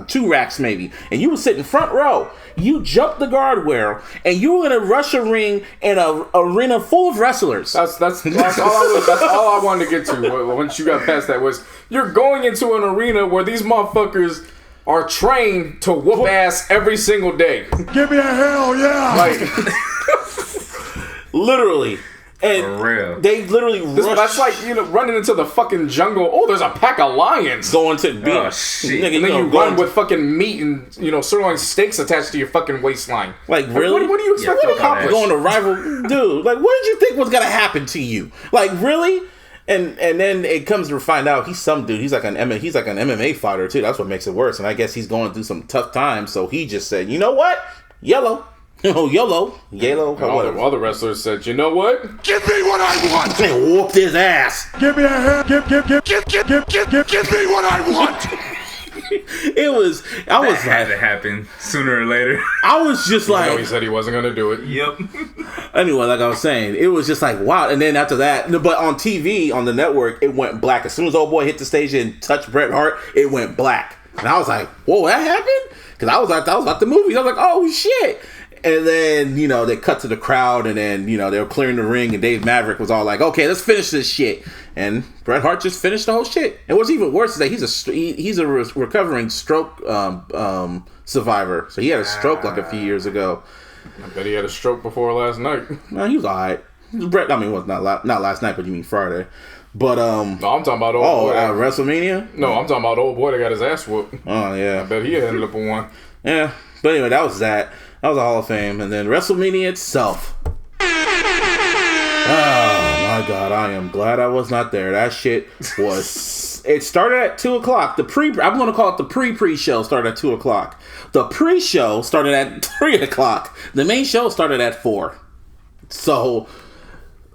2 racks maybe, and you were sitting front row. You jumped the guardrail, and you were gonna rush a ring in a arena full of wrestlers. That's all I wanted to get to. Once you got past that, was you're going into an arena where these motherfuckers are trained to whoop ass every single day. Give me a hell yeah! Like literally. And for real. They literally that's like, running into the fucking jungle. Oh, there's a pack of lions. Going to beat. Oh, shit. Nigga, and then you run with fucking meat and, sirloin steaks attached to your fucking waistline. Like, really? What do you expect to accomplish? Going to rival... Dude, like, what did you think was going to happen to you? Like, really? And then it comes to find out he's some dude. He's like an MMA fighter, too. That's what makes it worse. And I guess he's going through some tough times. So he just said, you know what? Yellow. Oh, YOLO. All the wrestlers said, you know what? Give me what I want. They whooped his ass. Give me a hand. Give me what I want. That had to happen sooner or later. I was just like, he said he wasn't gonna do it. Yep. Anyway, like I was saying, it was just like, wow. And then after that, but on TV, on the network, it went black. As soon as old boy hit the stage and touched Bret Hart, it went black. And I was like, whoa, that happened? Because I was like the movie. I was like, oh shit. And then, they cut to the crowd, and then, they were clearing the ring, and Dave Maverick was all like, okay, let's finish this shit. And Bret Hart just finished the whole shit. And what's even worse is that he's a recovering stroke survivor. So he had a stroke like a few years ago. I bet he had a stroke before last night. No, he was all right. Bret, not last night, but you mean Friday. But, no, I'm talking about old boy. WrestleMania? No, I'm talking about old boy that got his ass whooped. Oh, yeah. I bet he ended up with one. Yeah. But anyway, that was that. That was a Hall of Fame. And then WrestleMania itself. Oh, my God. I am glad I was not there. That shit was... It started at 2 o'clock. I'm going to call it the pre-show started at 2 o'clock. The pre-show started at 3 o'clock. The main show started at 4. So...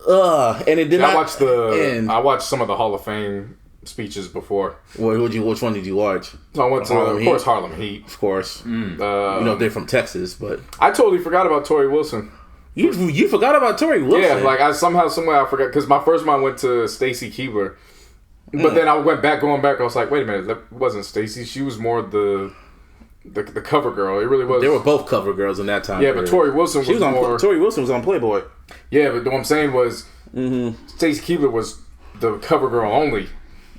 and it did not... I watched some of the Hall of Fame speeches before. Which one did you watch? So I went to, of course, Harlem Heat. Of course. They're from Texas, but... I totally forgot about Torrie Wilson. You forgot about Torrie Wilson? Yeah, like I somewhere I forgot, because my first one went to Stacy Keibler. But then I going back, I was like, wait a minute, that wasn't Stacy. She was more the cover girl. It really was. They were both cover girls in that time. Yeah, but Torrie Wilson was more... Torrie Wilson was on Playboy. Yeah, but what I'm saying was, Stacy Keibler was the cover girl only.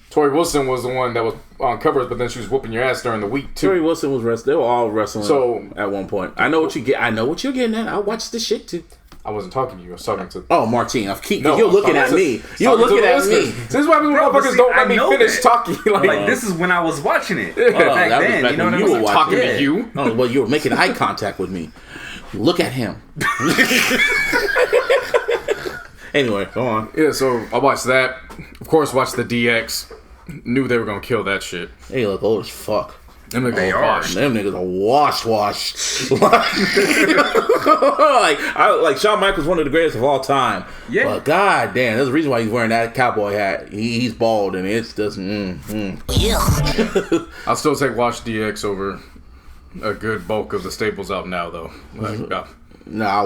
Torrie Wilson was the one that was on covers, but then she was whooping your ass during the week too. Torrie Wilson was wrestling. They were all wrestling at one point. I know what you're getting at. I watched the shit too. I wasn't talking to you. I was talking to... Oh, Martine. You're looking at me. You're looking at me. This is why motherfuckers don't let me finish talking. Like, this is when I was watching it. Back then. You know what I mean? Talking to you. Oh, well, you were making eye contact with me. Look at him. Anyway, go on. Yeah, so I watched that. Of course, watched the DX. Knew they were gonna kill that shit. They look old as fuck. Them niggas are washed. Them niggas are washed. like Shawn Michaels, one of the greatest of all time. Yeah. But god damn, there's a reason why he's wearing that cowboy hat. He's bald, and it's just I'll still take Watch DX over a good bulk of the staples out now, though. No, I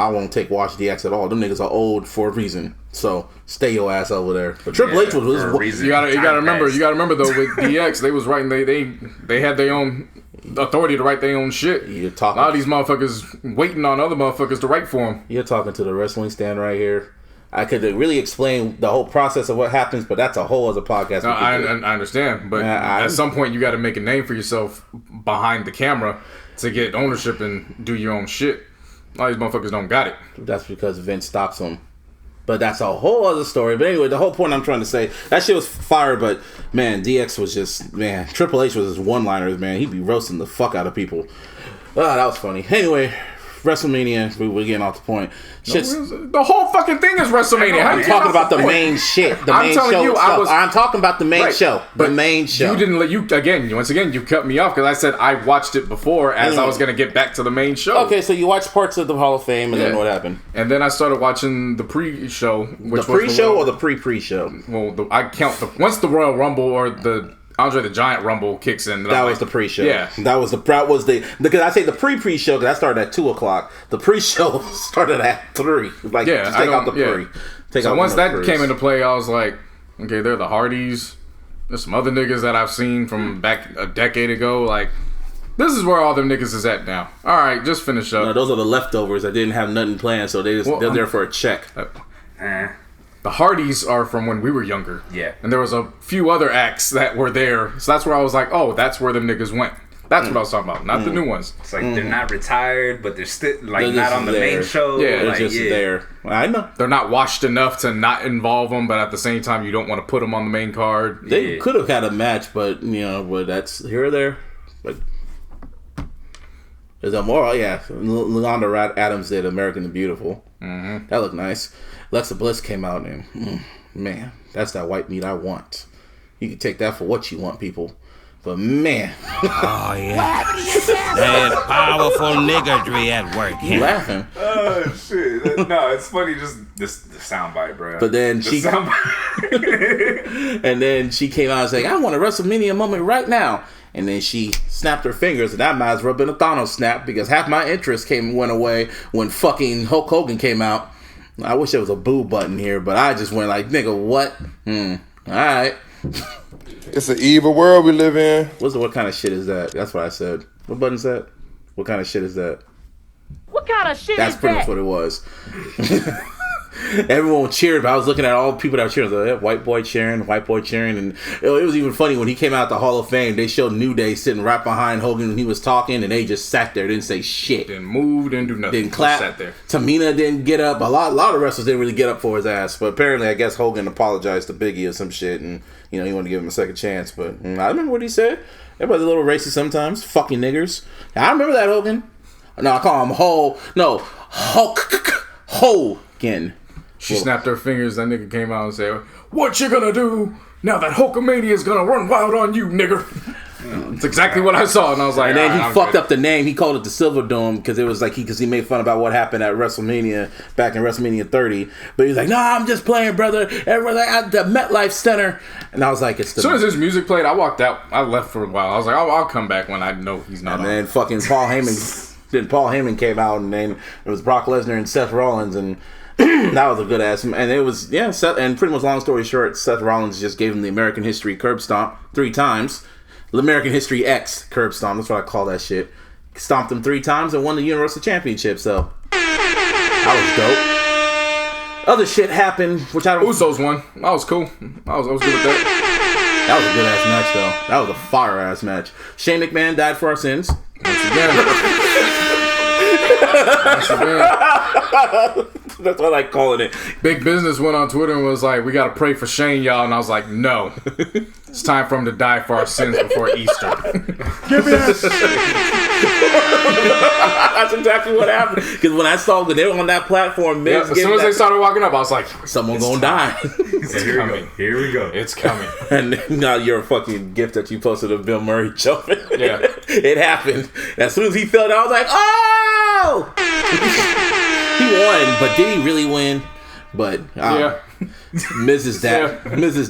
won't take Watch DX at all. Them niggas are old for a reason. So stay your ass over there. But Triple H was a reason. You gotta remember though, with DX, they was writing they had their own authority to write their own shit. You're talking. A lot of these motherfuckers waiting on other motherfuckers to write for them. You're talking to the wrestling stand right here. I could really explain the whole process of what happens, but that's a whole other podcast. No, I understand, but at some point you got to make a name for yourself behind the camera to get ownership and do your own shit. A lot of these motherfuckers don't got it. That's because Vince stops them. But that's a whole other story. But anyway, the whole point I'm trying to say, that shit was fire, but man, DX was just, man, Triple H was his one-liners, man. He'd be roasting the fuck out of people. That was funny. Anyway, WrestleMania, we're getting off the point. The whole fucking thing is WrestleMania. I'm talking about the main shit. I'm talking about the main show. The main show. You didn't let once again, you cut me off because I said I watched it before as I was going to get back to the main show. Okay, so you watched parts of the Hall of Fame, and then what happened? And then I started watching the pre-show. The pre-show or the pre-show? Well, I count once the Royal Rumble or the Andre the Giant Rumble kicks in. That was the pre-show. Yeah. Because I say the pre-show because that started at 2 o'clock. The pre-show started at 3. Just take out the pre. So once that came into play, I was like, okay, they're the Hardys. There's some other niggas that I've seen from back a decade ago. Like, this is where all them niggas is at now. All right, just finish up. No, those are the leftovers that didn't have nothing planned, so they're there for a check. The Hardys are from when we were younger. Yeah. And there was a few other acts that were there. So that's where I was like, oh, that's where them niggas went. That's what I was talking about, not the new ones. It's like they're not retired, but they're still not on the main show. Yeah, they're just there. I know. They're not washed enough to not involve them, but at the same time, you don't want to put them on the main card. They could have had a match, but but that's here or there. But there's a more, Yolanda Adams did American the Beautiful. Mm-hmm. That looked nice. Alexa Bliss came out and man, that's that white meat I want. You can take that for what you want, people. But man. Oh, yeah. That powerful niggardry at work. You laughing. Oh, shit. No, it's funny, just the soundbite, bro. But then and then she came out and said, I want a WrestleMania moment right now. And then she snapped her fingers, and that might as well have been a Thanos snap, because half my interest went away when fucking Hulk Hogan came out. I wish there was a boo button here, but I just went like, nigga, what? Alright. It's an evil world we live in. What kind of shit is that? That's what I said. What button's that? What kind of shit is that? What kind of shit That's is pretty that? much what it was. Everyone cheered, but I was looking at all the people that were cheering. I was like, white boy cheering. And it was even funny when he came out the Hall of Fame. They showed New Day sitting right behind Hogan when he was talking, and they just sat there, didn't say shit, Didn't move, didn't do nothing. didn't clap. Just sat there. Tamina didn't get up. A lot of wrestlers didn't really get up for his ass. But apparently, I guess Hogan apologized to Biggie or some shit, and he wanted to give him a second chance. But I remember what he said. Everybody's a little racist sometimes. Fucking niggers. I remember that, Hogan. No, I call him Hogan. She snapped her fingers. That nigga came out and said, "What you gonna do now that Hulkamania is gonna run wild on you, nigger?" It's exactly what I saw, and I was like, And then "Alright, he I'm fucked good." up the name. He called it the Silver Dome because it was like he made fun about what happened at WrestleMania back in WrestleMania 30. But he was like, "Nah, I'm just playing, brother. Everybody at the MetLife Center." And I was like, "It's the." As soon as his music played, I walked out. I left for a while. I was like, I'll come back when I know he's not And on. then fucking Paul Heyman. Then Paul Heyman came out, and then it was Brock Lesnar and Seth Rollins, and that was a good ass. And it was Seth. And pretty much, long story short, Seth Rollins just gave him the American History curb stomp 3 times. The American History X curb stomp. That's what I call that shit. Stomped him 3 times and won the Universal Championship. So that was dope. Other shit happened, which I don't. Usos won. That was cool. I was good with that. That was a good ass match, though. That was a fire ass match. Shane McMahon died for our sins. Once again. That's what I like calling it. Big Business went on Twitter and was like, "We gotta pray for Shane, y'all." And I was like, "No, it's time for him to die for our sins before Easter." Give me that. That's exactly what happened. Because when I saw that they were on that platform, Yeah, as soon as they started walking up, I was like, someone gonna die. "It's coming. Here we go. It's coming." And now your fucking gift that you posted of Bill Murray jumping. Yeah. It happened. As soon as he fell down, I was like, oh! He won, but did he really win? But Yeah. Mrs.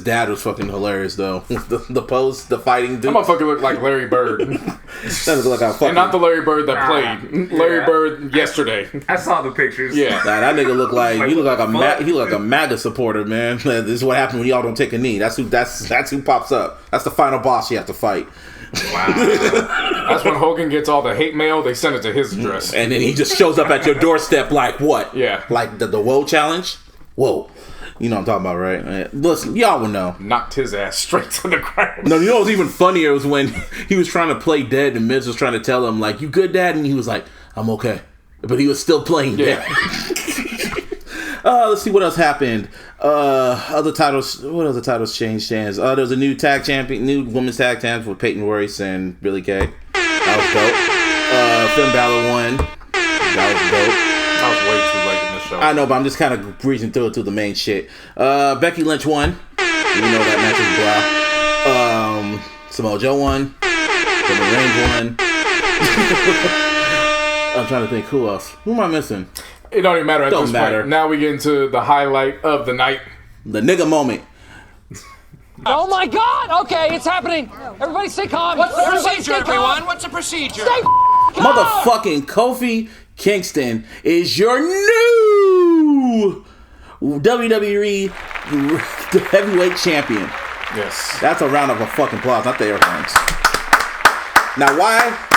Dad was fucking hilarious though. The pose, the fighting dude. That motherfucker looked like Larry Bird. That looked like a fucking. And not the Larry Bird that played. Larry Bird yesterday. I saw the pictures. Yeah. Nah, that nigga look like he look like he look like a MAGA supporter, man. This is what happens when y'all don't take a knee. That's who pops up. That's the final boss you have to fight. Wow. That's when Hogan gets all the hate mail. They send it to his address. And then he just shows up at your doorstep like what? Yeah. Like the Whoa challenge? Whoa. You know what I'm talking about, right? Listen, y'all would know. Knocked his ass straight to the ground. No, you know what was even funnier was when he was trying to play dead and Miz was trying to tell him, like, you good, Dad? And he was like, I'm okay. But he was still playing dead. Let's see what else happened. Other titles. What other titles changed hands? There was a new women's tag champion with Peyton Royce and Billie Kay. That was dope. Finn Balor won. That was dope. I was way too late in the show. I know, but I'm just kind of breezing through it to the main shit. Becky Lynch won. You know that match was blah. Samoa Joe won. Roman Reigns won. I'm trying to think who else. Who am I missing? It don't even matter at Don't this matter. point. Now we get into the highlight of the night. The nigga moment. Oh my God! Okay, it's happening. Everybody stay calm. What's the procedure, everyone? What's the procedure? Stay calm. Motherfucking Kofi Kingston is your new WWE heavyweight champion. Yes. That's a round of a fucking applause, not the air horns. Now, why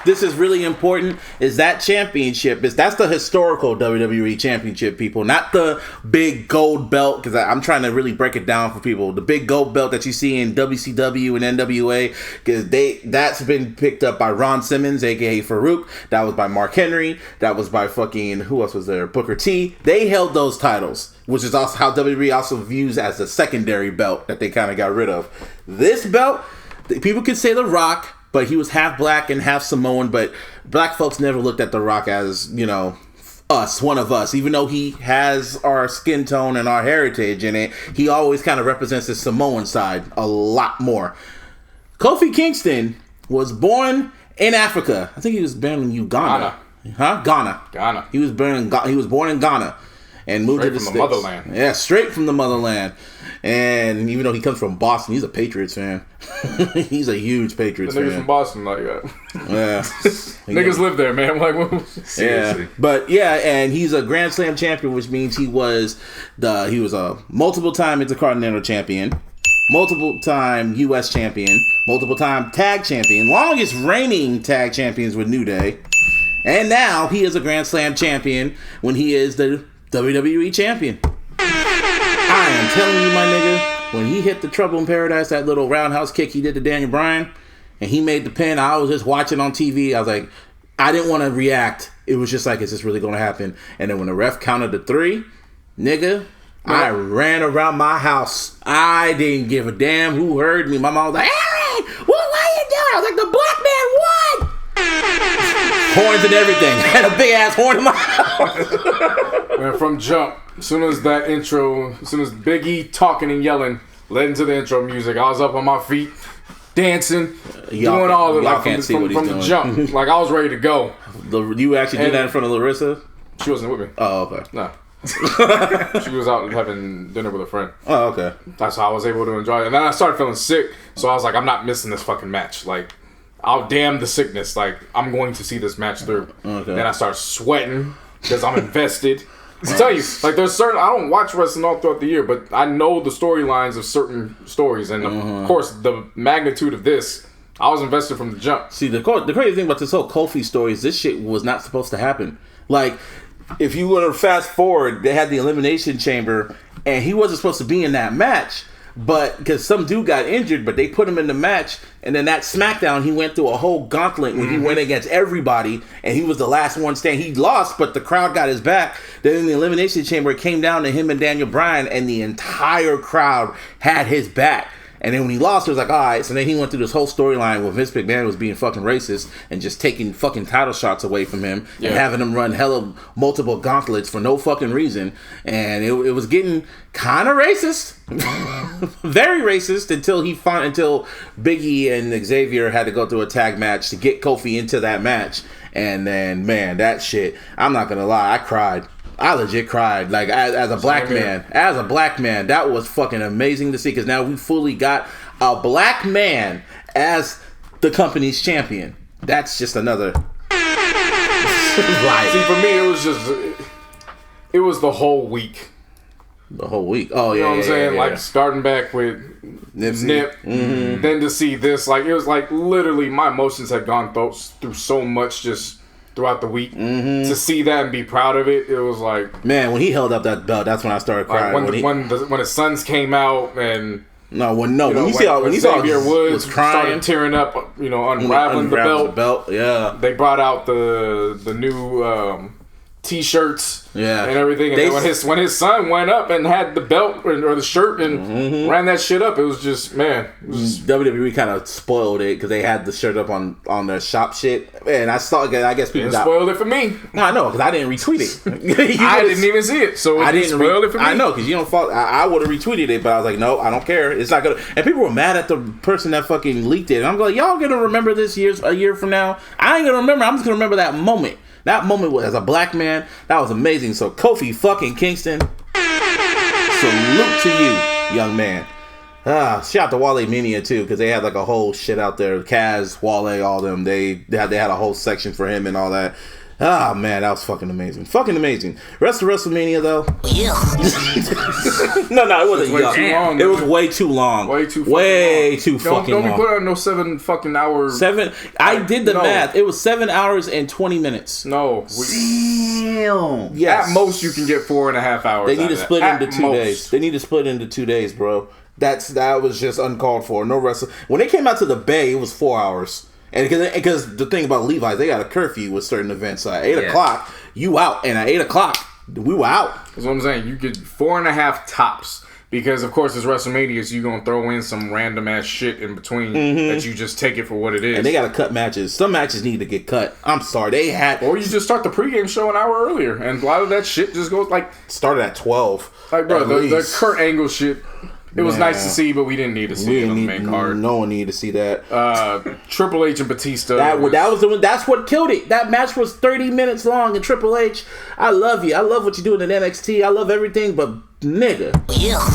this is really important is that championship that's the historical WWE championship, people, not the big gold belt, because I'm trying to really break it down for people. The big gold belt that you see in WCW and NWA, because that's been picked up by Ron Simmons, aka Farouk. That was by Mark Henry. That was by fucking, who else was there? Booker T. They held those titles, which is also how WWE also views as a secondary belt that they kind of got rid of. This belt, people could say The Rock, but he was half black and half Samoan, but black folks never looked at The Rock as, you know, us, one of us. Even though he has our skin tone and our heritage in it, he always kind of represents the Samoan side a lot more. Kofi Kingston was born in Africa. I think he was born in Uganda. Ghana. He was born in Ghana and moved to the States. Motherland. Yeah, straight from the motherland. And even though he comes from Boston, he's a Patriots fan. He's a huge Patriots fan. Niggas from Boston like that. Yeah. Niggas live there, man. Like, seriously. Yeah. But yeah, and he's a Grand Slam champion, which means he was a multiple-time Intercontinental champion, multiple-time U.S. champion, multiple-time tag champion, longest reigning tag champions with New Day. And now he is a Grand Slam champion when he is the WWE champion. I am telling you, my nigga, when he hit the Trouble in Paradise, that little roundhouse kick he did to Daniel Bryan, and he made the pin, I was just watching on TV. I was like, I didn't want to react. It was just like, is this really going to happen? And then when the ref counted to 3, nigga, I ran around my house. I didn't give a damn who heard me. My mom was like, Aaron, what are you doing? I was like, the black man won! Horns and everything. I had a big ass horn in my house. Man, from jump, as soon as Big E talking and yelling led into the intro music, I was up on my feet, dancing, doing all of it. Like from the jump. Like, I was ready to go. You actually did that in front of Larissa? She wasn't with me. Oh, okay. No. She was out having dinner with a friend. Oh, okay. That's how I was able to enjoy it. And then I started feeling sick, so I was like, I'm not missing this fucking match. Like, I'll damn the sickness. Like, I'm going to see this match through. Okay. Then I start sweating because I'm invested. I tell you, like, there's certain, I don't watch wrestling all throughout the year, but I know the storylines of certain stories, and of course, the magnitude of this, I was invested from the jump. See, the crazy thing about this whole Kofi story is this shit was not supposed to happen. Like, if you were to fast forward, they had the Elimination Chamber, and he wasn't supposed to be in that match. But because some dude got injured, but they put him in the match, and then that SmackDown, he went through a whole gauntlet when he went against everybody, and he was the last one standing. He lost, but the crowd got his back. Then in the Elimination Chamber, it came down to him and Daniel Bryan, and the entire crowd had his back. And then when he lost, it was like, all right. So then he went through this whole storyline where Vince McMahon was being fucking racist and just taking fucking title shots away from him and having him run hella multiple gauntlets for no fucking reason. And it was getting kind of racist, very racist until Big E and Xavier had to go through a tag match to get Kofi into that match. And then, man, that shit, I'm not gonna lie, I cried. I legit cried. Like, as a black man, that was fucking amazing to see, because now we fully got a black man as the company's champion. That's just another. See, for me, it was the whole week. The whole week. Oh, yeah. You know what I'm saying? Like, starting back with Nip, then to see this, like, it was like literally my emotions had gone through so much just throughout the week. To see that and be proud of it, it was like, man, when he held up that belt, that's when I started crying. Like when his sons came out and when Xavier Woods started tearing up, unraveling the belt. Yeah, they brought out the new T-shirts, and everything. And then when his son went up and had the belt or the shirt and ran that shit up, it was just, man. WWE kind of spoiled it because they had the shirt up on their shop shit. And I guess people spoiled it for me. No, I know, because I didn't retweet it. I didn't even see it, so I didn't spoil it for me. I know, because you don't follow. I would have retweeted it, but I was like, no, I don't care. It's not gonna. And people were mad at the person that fucking leaked it. And I'm like, y'all gonna remember this a year from now? I ain't gonna remember. I'm just gonna remember that moment. That moment was, as a black man, that was amazing. So Kofi fucking Kingston, salute to you, young man. Shout out to Wale Mania too, because they had like a whole shit out there. Kaz, Wale, all them. They had a whole section for him and all that. Ah, man, that was fucking amazing. Fucking amazing. Rest of WrestleMania, though. Yeah. no, it wasn't too long. It was way too long. Way too fucking long. Don't be put on no 7 fucking hours. I did the math. It was 7 hours and 20 minutes. No. Damn. Yes. At most, you can get 4.5 hours. They need to split into 2 days. They need to split into 2 days, bro. That was just uncalled for. No wrestling. When they came out to the Bay, it was 4 hours. And because the thing about Levi's, they got a curfew with certain events. So at 8 o'clock, you out. And at 8 o'clock, we were out. That's what I'm saying. You get 4.5 tops. Because, of course, it's WrestleMania, so you're going to throw in some random-ass shit in between that you just take it for what it is. And they got to cut matches. Some matches need to get cut. I'm sorry. Or you just start the pregame show an hour earlier. And a lot of that shit just goes, like... Started at 12. Like, bro, the Kurt Angle shit... It was nice to see, but we didn't need to see it on the main card. No one needed to see that. Triple H and Batista. That was the one. That's what killed it. That match was 30 minutes long, and Triple H, I love you. I love what you're doing in NXT. I love everything, but nigga,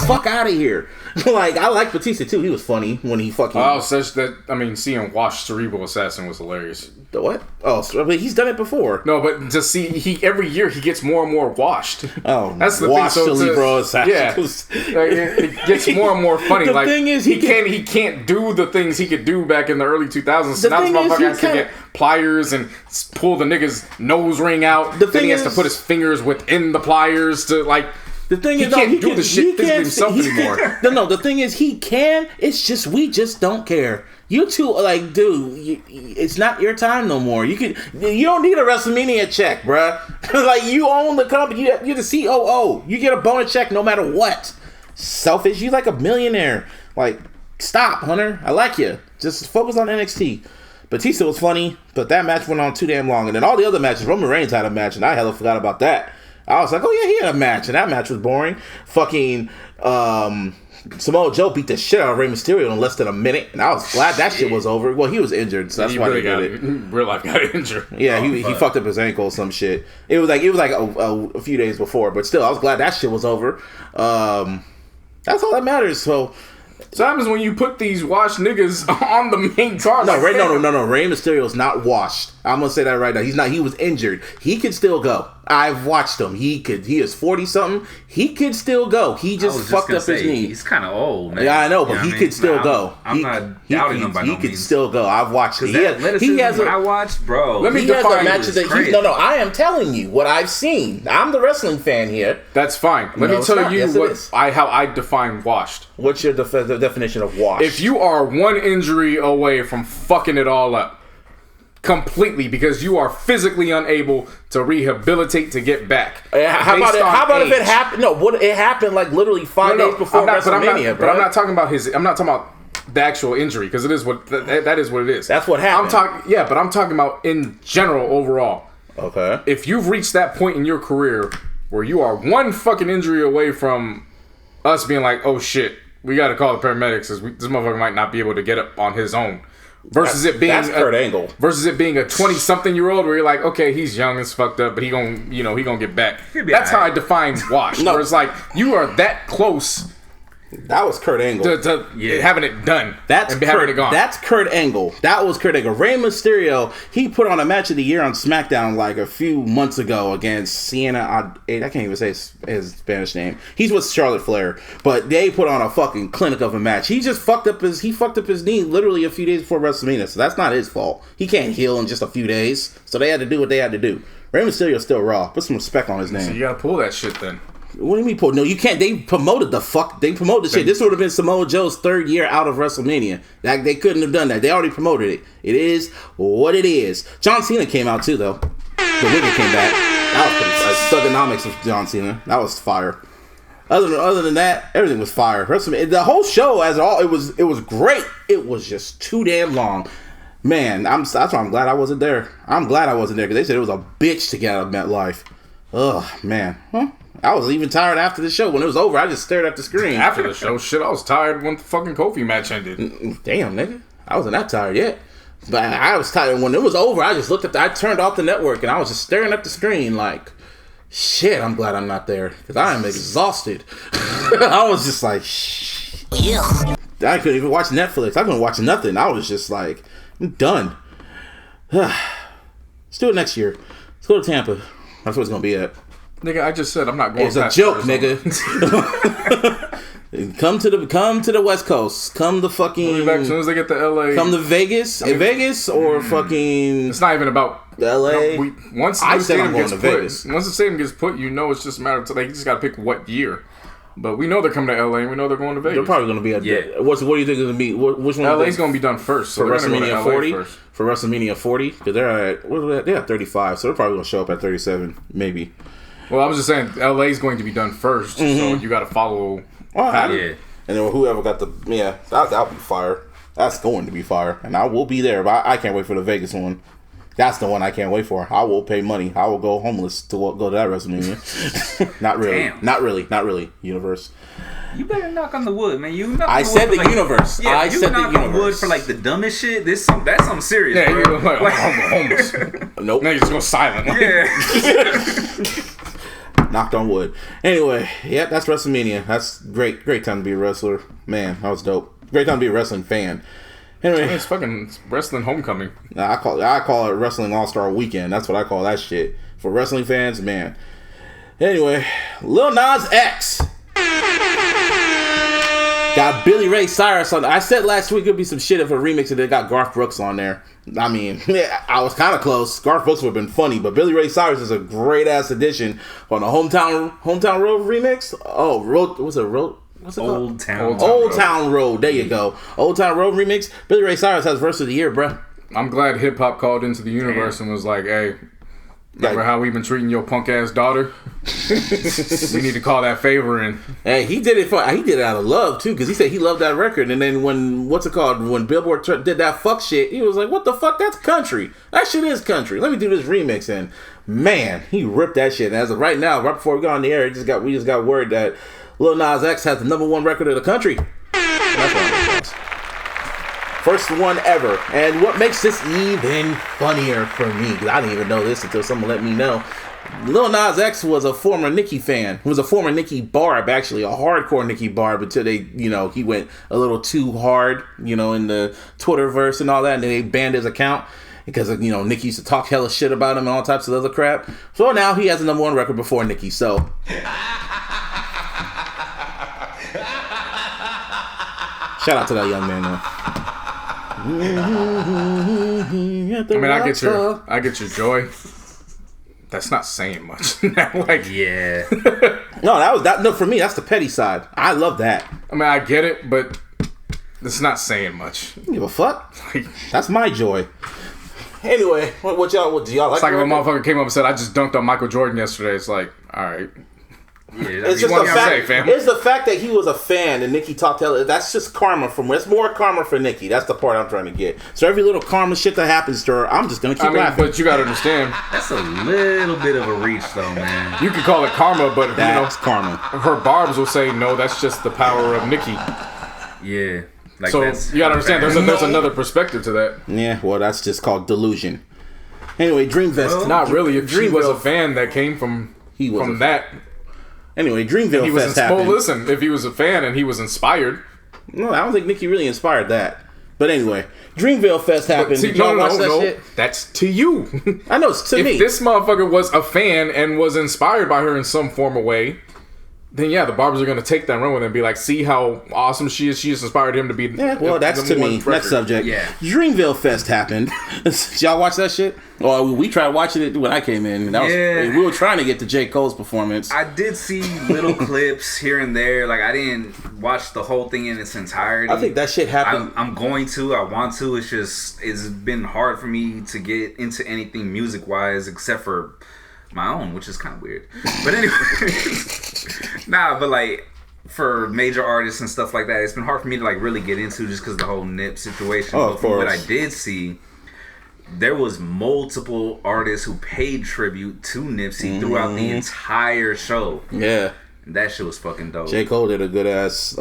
fuck out of here. Like, I like Batista too. He was funny when he fucking. Oh, such that. I mean, seeing Wash Cerebral Assassin was hilarious. The what? Oh, so, I mean, he's done it before. No, but to see every year he gets more and more washed. Oh, that's the Wash thing. So Cerebral Assassin. Yeah, like, it gets more and more funny. The like, thing is, he can't do the things he could do back in the early 2000s. So now this motherfucker has to get pliers and pull the nigga's nose ring out. Then he has to put his fingers within the pliers to like. The thing he is, can't do the shit himself anymore. No, the thing is, he can. It's just we just don't care. You two, like, dude, it's not your time no more. You don't need a WrestleMania check, bruh. Like, you own the company. You're the COO. You get a bonus check no matter what. Selfish. You like a millionaire. Like, stop, Hunter. I like you. Just focus on NXT. Batista was funny, but that match went on too damn long. And then all the other matches, Roman Reigns had a match, and I hella forgot about that. I was like, oh yeah, he had a match, and that match was boring. Fucking Samoa Joe beat the shit out of Rey Mysterio in less than a minute, and I was glad that shit was over. Well, he was injured, so that's why he did it. Real life got injured. Yeah, he fucked up his ankle or some shit. It was like a few days before, but still, I was glad that shit was over. That's all that matters. So what happens when you put these washed niggas on the main card? No. Rey Mysterio's not washed. I'm gonna say that right now. He's not. He was injured. He could still go. I've watched him. He is 40 something. He could still go. He just fucked up his knee. He's kind of old, man. Yeah, I know, but he could still go. I'm not doubting him by no means. He could still go. I've watched it. He has I watched, bro. Let me define matches that I am telling you what I've seen. I'm the wrestling fan here. That's fine. Let me tell you how I define washed. What's your definition of washed? If you are one injury away from fucking it all up completely because you are physically unable to rehabilitate to get back. How about if it happened? No, it happened like literally 5 days before WrestleMania, but I'm not talking about I'm not talking about the actual injury because it is what that is what it is. That's what happened. But I'm talking about in general overall. Okay. If you've reached that point in your career where you are one fucking injury away from us being like, oh shit, we got to call the paramedics because this motherfucker might not be able to get up on his own. Versus it being Kurt Angle. Versus it being a 20-something-year-old where you're like, okay, he's young and fucked up, but he gonna get back. That's how I define wash. Where it's like you are that close. That was Kurt Angle. To having it done. Having it gone. That's Kurt Angle. That was Kurt Angle. Rey Mysterio, he put on a match of the year on SmackDown like a few months ago against Sienna. I can't even say his Spanish name. He's with Charlotte Flair. But they put on a fucking clinic of a match. He just fucked up his knee literally a few days before WrestleMania. So that's not his fault. He can't heal in just a few days. So they had to do what they had to do. Rey Mysterio's still raw. Put some respect on his name. So you gotta pull that shit then. What do you mean pull? No, you can't. They promoted the fuck. They promoted the shit. This would have been Samoa Joe's third year out of WrestleMania. They couldn't have done that. They already promoted it. It is what it is. John Cena came out too, though. The Wicked came back. That was Thugonomics of John Cena. That was fire. Other than that, everything was fire. The whole show as all it was great. It was just too damn long. Man, that's why I'm glad I wasn't there. I'm glad I wasn't there because they said it was a bitch to get out of MetLife. Ugh, man. Huh? I was even tired after the show. When it was over, I just stared at the screen. After the show? Shit, I was tired when the fucking Kofi match ended. Damn, nigga. I wasn't that tired yet. But I was tired. When it was over, I just looked at I turned off the network and I was just staring at the screen like, shit, I'm glad I'm not there. Because I am exhausted. I was just like, shh. I couldn't even watch Netflix. I couldn't watch nothing. I was just like, I'm done. Let's do it next year. Let's go to Tampa. That's what it's going to be at. Nigga, I just said I'm not going. It's a joke, nigga. Come to the West Coast. Come to fucking. Back as soon as they get to LA. Come to Vegas. Vegas or fucking. It's not even about LA. Once the stadium gets put, you know it's just a matter of they just got to pick what year. But we know they're coming to LA and we know they're going to Vegas. They're probably going to be at What do you think is going to be? Which one? LA's going to be done first. So for WrestleMania 40? For WrestleMania 40? Because they're at 35, so they're probably going to show up at 37, maybe. Well, I was just saying, LA's going to be done first, so you got to follow. And then whoever got that'll be fire. That's going to be fire, and I will be there. But I can't wait for the Vegas one. That's the one I can't wait for. I will pay money. I will go homeless to go to that WrestleMania. Not really. Damn. Not really. Universe. You better knock on the wood, man. I said the universe. Yeah, I said the universe. You knock on wood for like the dumbest shit. That's something serious. Yeah, bro. you're like homeless. Nope. Now you just go silent. Yeah. Knocked on wood. Anyway, yeah, that's WrestleMania. That's great time to be a wrestler. Man, that was dope. Great time to be a wrestling fan. Anyway, it's fucking wrestling homecoming. I call it wrestling all-star weekend. That's what I call that shit. For wrestling fans, man. Anyway, Lil Nas X got Billy Ray Cyrus on. I said last week it would be some shit if a remix and they got Garth Brooks on there. I mean, I was kind of close. Garth Brooks would have been funny, but Billy Ray Cyrus is a great ass addition on the Hometown Road remix. Oh, what's it called? Old Town Road. There you go. Old Town Road remix. Billy Ray Cyrus has verse of the year, bruh. I'm glad hip hop called into the universe and was like, "Hey, remember how we've been treating your punk ass daughter? We need to call that favor in." Hey, he did it out of love too, because he said he loved that record. And then when Billboard did that fuck shit, he was like, "What the fuck? That's country. That shit is country. Let me do this remix." And man, he ripped that shit. And as of right now, right before we got on the air, we just got word that Lil Nas X has the #1 record of the country. That's what it was. First one ever. And what makes this even funnier for me, because I didn't even know this until someone let me know, Lil Nas X was a former Nicki fan. He was a former Nicki Barb, actually, a hardcore Nicki Barb, until he went a little too hard, in the Twitterverse and all that, and then they banned his account because, Nicki used to talk hella shit about him and all types of other crap. So now he has a #1 record before Nicki, so... Shout out to that young man, though. I mean, I get your joy. That's not saying much. Yeah. No, for me, that's the petty side. I love that. I mean, I get it, but it's not saying much. I don't give a fuck. That's my joy. Anyway, what do y'all like? It's like if a motherfucker came up and said, "I just dunked on Michael Jordan yesterday." It's like, all right. Yeah, it's just the fact that he was a fan and Nicki talked to him. That's just karma it's more karma for Nicki. That's the part I'm trying to get. So every little karma shit that happens to her, I'm just gonna keep laughing. But you gotta understand, that's a little bit of a reach, though, man. You could call it karma, but that's karma. Her barbs will say, "No, that's just the power of Nicki." Yeah. So you gotta understand, there's another perspective to that. Yeah, well, that's just called delusion. Anyway, Dreamville. Well, not really. If she was a fan that came from that. Anyway, Dreamville Fest happened. Well, listen, if he was a fan and he was inspired. No, I don't think Nicki really inspired that. But anyway, Dreamville Fest happened. Did y'all watch that shit? That's to you. I know, it's to me. If this motherfucker was a fan and was inspired by her in some form or way, then yeah, the Barbers are going to take that run with him and be like, see how awesome she is. She has inspired him to be. Yeah, well, that's to me. Next subject. Yeah. Dreamville Fest happened. Did y'all watch that shit? Well, we tried watching it when I came in. We were trying to get to J. Cole's performance. I did see little clips here and there. Like, I didn't watch the whole thing in its entirety. I think that shit happened. I'm going to. I want to. It's been hard for me to get into anything music-wise except for my own, which is kind of weird. But anyway. But like for major artists and stuff like that, it's been hard for me to like really get into just because of the whole Nip situation. Oh, of course. What I did see, there was multiple artists who paid tribute to Nipsey throughout the entire show. Yeah. That shit was fucking dope. J. Cole did a good ass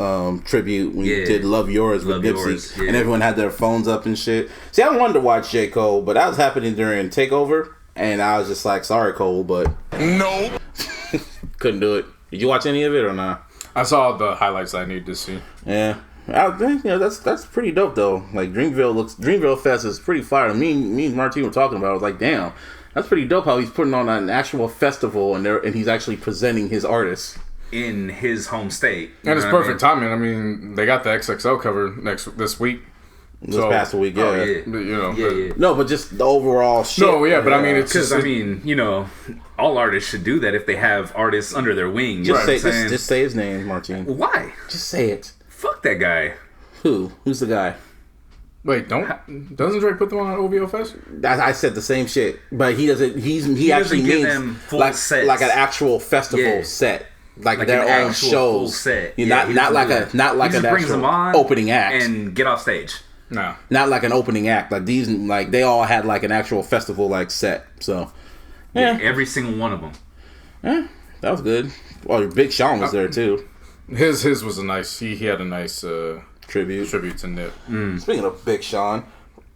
tribute when he did Love Yours with Nipsey. And everyone had their phones up and shit. See, I wanted to watch J. Cole, but that was happening during Takeover. And I was just like, sorry, Cole, but... No. Couldn't do it. Did you watch any of it or not? I saw the highlights I needed to see. Yeah. I think, that's pretty dope, though. Like, Dreamville Fest is pretty fire. Me and Martine were talking about it. I was like, damn, that's pretty dope how he's putting on an actual festival and he's actually presenting his artists. In his home state. And it's perfect timing. I mean, they got the XXL cover this week. This past week, yeah. Oh, yeah. But, No, but just the overall shit. No, yeah, but I mean, it's because all artists should do that if they have artists under their wing. Just say his name, Martine. Why? Just say it. Fuck that guy. Who's the guy? Wait, doesn't Drake put them on OVO Fest? I said the same shit, but he doesn't. He actually give means them full like an actual festival set. Like their own shows, set. Not like an actual opening act and get off stage. No, not like an opening act. Like these, like they all had like an actual festival like set. So yeah, every single one of them. Yeah, that was good. Well, Big Sean was there too. His was a nice. He had a nice tribute to Nip. Speaking of Big Sean,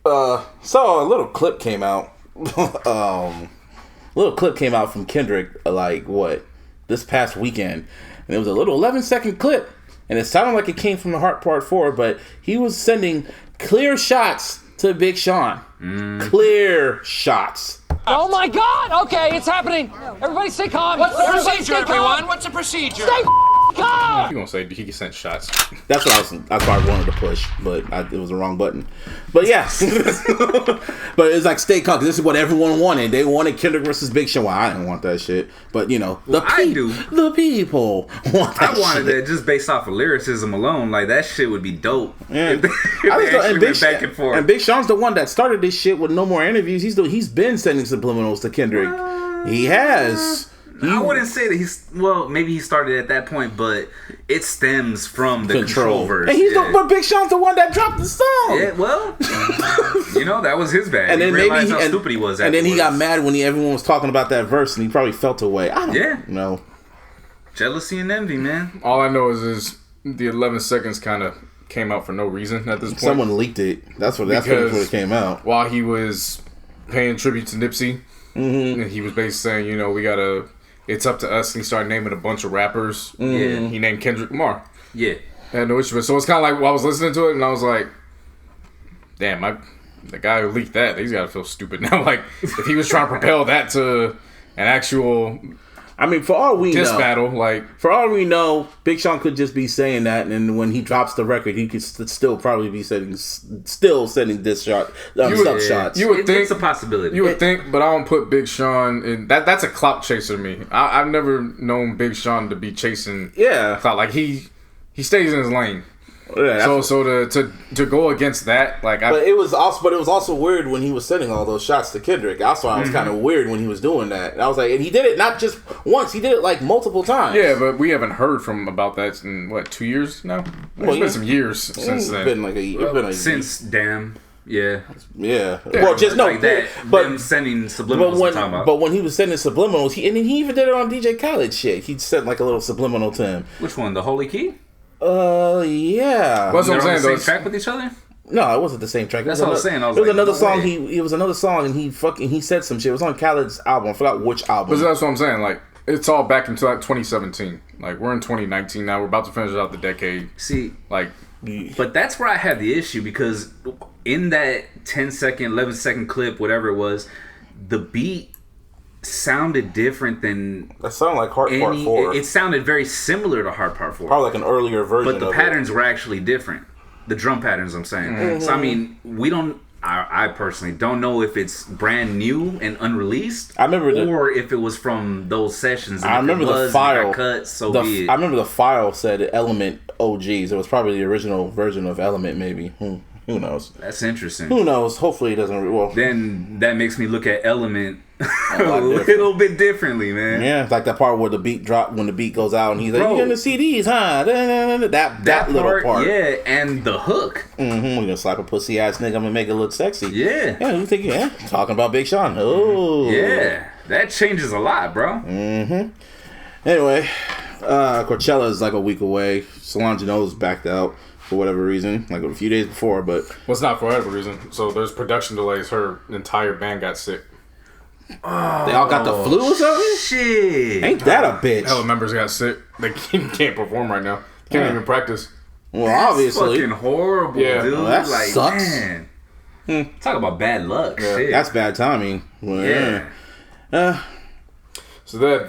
so a little clip came out. From Kendrick, this past weekend, and it was a little 11-second clip, and it sounded like it came from the Heart Part 4, but he was sending clear shots to Big Sean. Clear shots. Oh my God! Okay, it's happening. Everybody stay calm. What's the procedure, everyone? What's the procedure? Stay calm. You gonna say he sent shots? That's what I wanted to push, but it was the wrong button. But yeah, but it's like stay calm. 'Cause this is what everyone wanted. They wanted Kendrick versus Big Sean. Well, I didn't want that shit, but the people want that. I wanted that just based off of lyricism alone. Like that shit would be dope. Yeah. And Big Sean's the one that started this shit with no more interviews. He's been sending subliminals to Kendrick. He has. I wouldn't say that maybe he started at that point, but it stems from the Control verse. And but Big Sean's the one that dropped the song. Yeah, well, that was his bad. And then realized how stupid he was. And then he got mad when everyone was talking about that verse, and he probably felt away. I don't know. Jealousy and envy, man. All I know is the 11 seconds kind of came out for no reason at this point. Someone leaked it. That's when it came out. While he was paying tribute to Nipsey, and he was basically saying, it's up to us, and he started naming a bunch of rappers. Yeah. He named Kendrick Lamar. Yeah. And no issue. So it's kind of like, I was listening to it, and I was like, damn, the guy who leaked that, he's got to feel stupid now. Like, if he was trying to propel that to an actual... I mean, for all we know, Big Sean could just be saying that, and when he drops the record, he could still probably be sending diss shots. You would think it's a possibility. You would think, but I don't put Big Sean in that. That's a clout chaser to me. I've never known Big Sean to be chasing. Clout. Like he stays in his lane. Yeah, so to go against that, but it was also weird when he was sending all those shots to Kendrick. Also, I was kind of weird when he was doing that. And I was like, and he did it not just once; he did it like multiple times. Yeah, but we haven't heard about that in 2 years now. It's been some years since then. Since Damn. Yeah. Well, just no, like that. But sending subliminals. But when he was sending subliminals, he even did it on DJ Khaled shit. He sent like a little subliminal to him. Which one? The Holy Key? Yeah. What's what I'm saying? The same track with each other? No, it wasn't the same track. That's what I was saying. It was another song. It was another song, and he said some shit. It was on Khaled's album. I forgot which album. But that's what I'm saying. Like, it's all back into 2017. Like, we're in 2019 now. We're about to finish out the decade. See, like, but that's where I had the issue, because in that 10-second, 11-second clip, whatever it was, the beat sounded different than... That sounded like Heart Part 4. It sounded very similar to Heart Part 4. Probably like an earlier version. But the patterns were actually different. The drum patterns, I'm saying. Mm-hmm. So, I mean, I personally don't know if it's brand new and unreleased, or if it was from those sessions. And I remember the file. Cut, be it. I remember the file said Element OGs. It was probably the original version of Element, maybe. Who knows? That's interesting. Who knows? Hopefully it doesn't... Well, then that makes me look at Element a little bit differently, man. Yeah, it's like that part where the beat drop when the beat goes out and he's like, "You're in the CDs, huh?" That little part. Yeah, and the hook. We're gonna slap a pussy ass nigga. I'm gonna make it look sexy. Yeah. Yeah, you think? Yeah, talking about Big Sean. Oh. Yeah, that changes a lot, bro. Anyway, Coachella is like a week away. Solange Knowles backed out for whatever reason, like a few days before, but... Well, it's not for whatever reason. So there's production delays. Her entire band got sick. Oh, they all got the flu or something? Shit. Ain't that a bitch? Hella members got sick. They can't perform right now. Can't even practice. Well, obviously. Fucking horrible, dude. Well, that sucks. Man. Talk about bad luck. Yeah. Shit. That's bad timing. Well, so that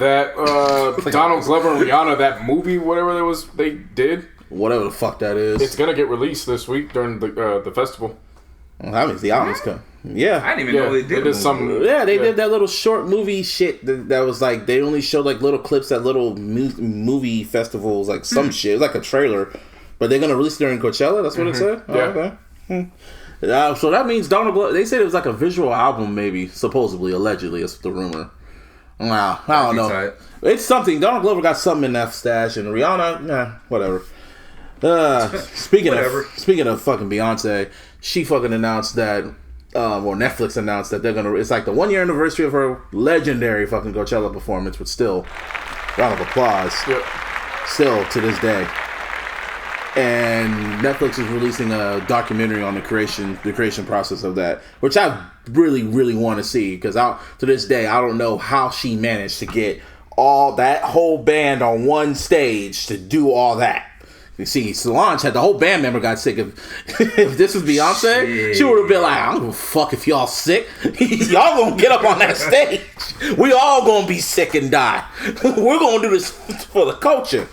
Donald Glover and Rihanna, that movie, whatever they did. Whatever the fuck that is. It's gonna get released this week during the festival. Well, that means the album's coming. Yeah. I didn't even know they did something. Yeah, they did that little short movie shit that was like, they only showed like little clips at little movie festivals, like some shit. It was like a trailer. But they're gonna release it during Coachella? That's what it said? Yeah. Oh, okay. So that means Donald Glover, they said it was like a visual album, maybe, supposedly, allegedly. That's the rumor. Wow. I don't know. Tight. It's something. Donald Glover got something in that stash, and Rihanna, whatever. Speaking of fucking Beyonce, she fucking announced that, or Netflix announced that they're gonna. It's like the 1 year anniversary of her legendary fucking Coachella performance, but still, round of applause. Yep. still to this day. And Netflix is releasing a documentary on the creation process of that, which I really, really want to see, because to this day I don't know how she managed to get all that whole band on one stage to do all that. You see, Solange had the whole band member got sick. If this was Beyonce, shit, she would have been like, I don't give a fuck if y'all sick. Y'all gonna get up on that stage. We all gonna be sick and die. We're gonna do this for the culture.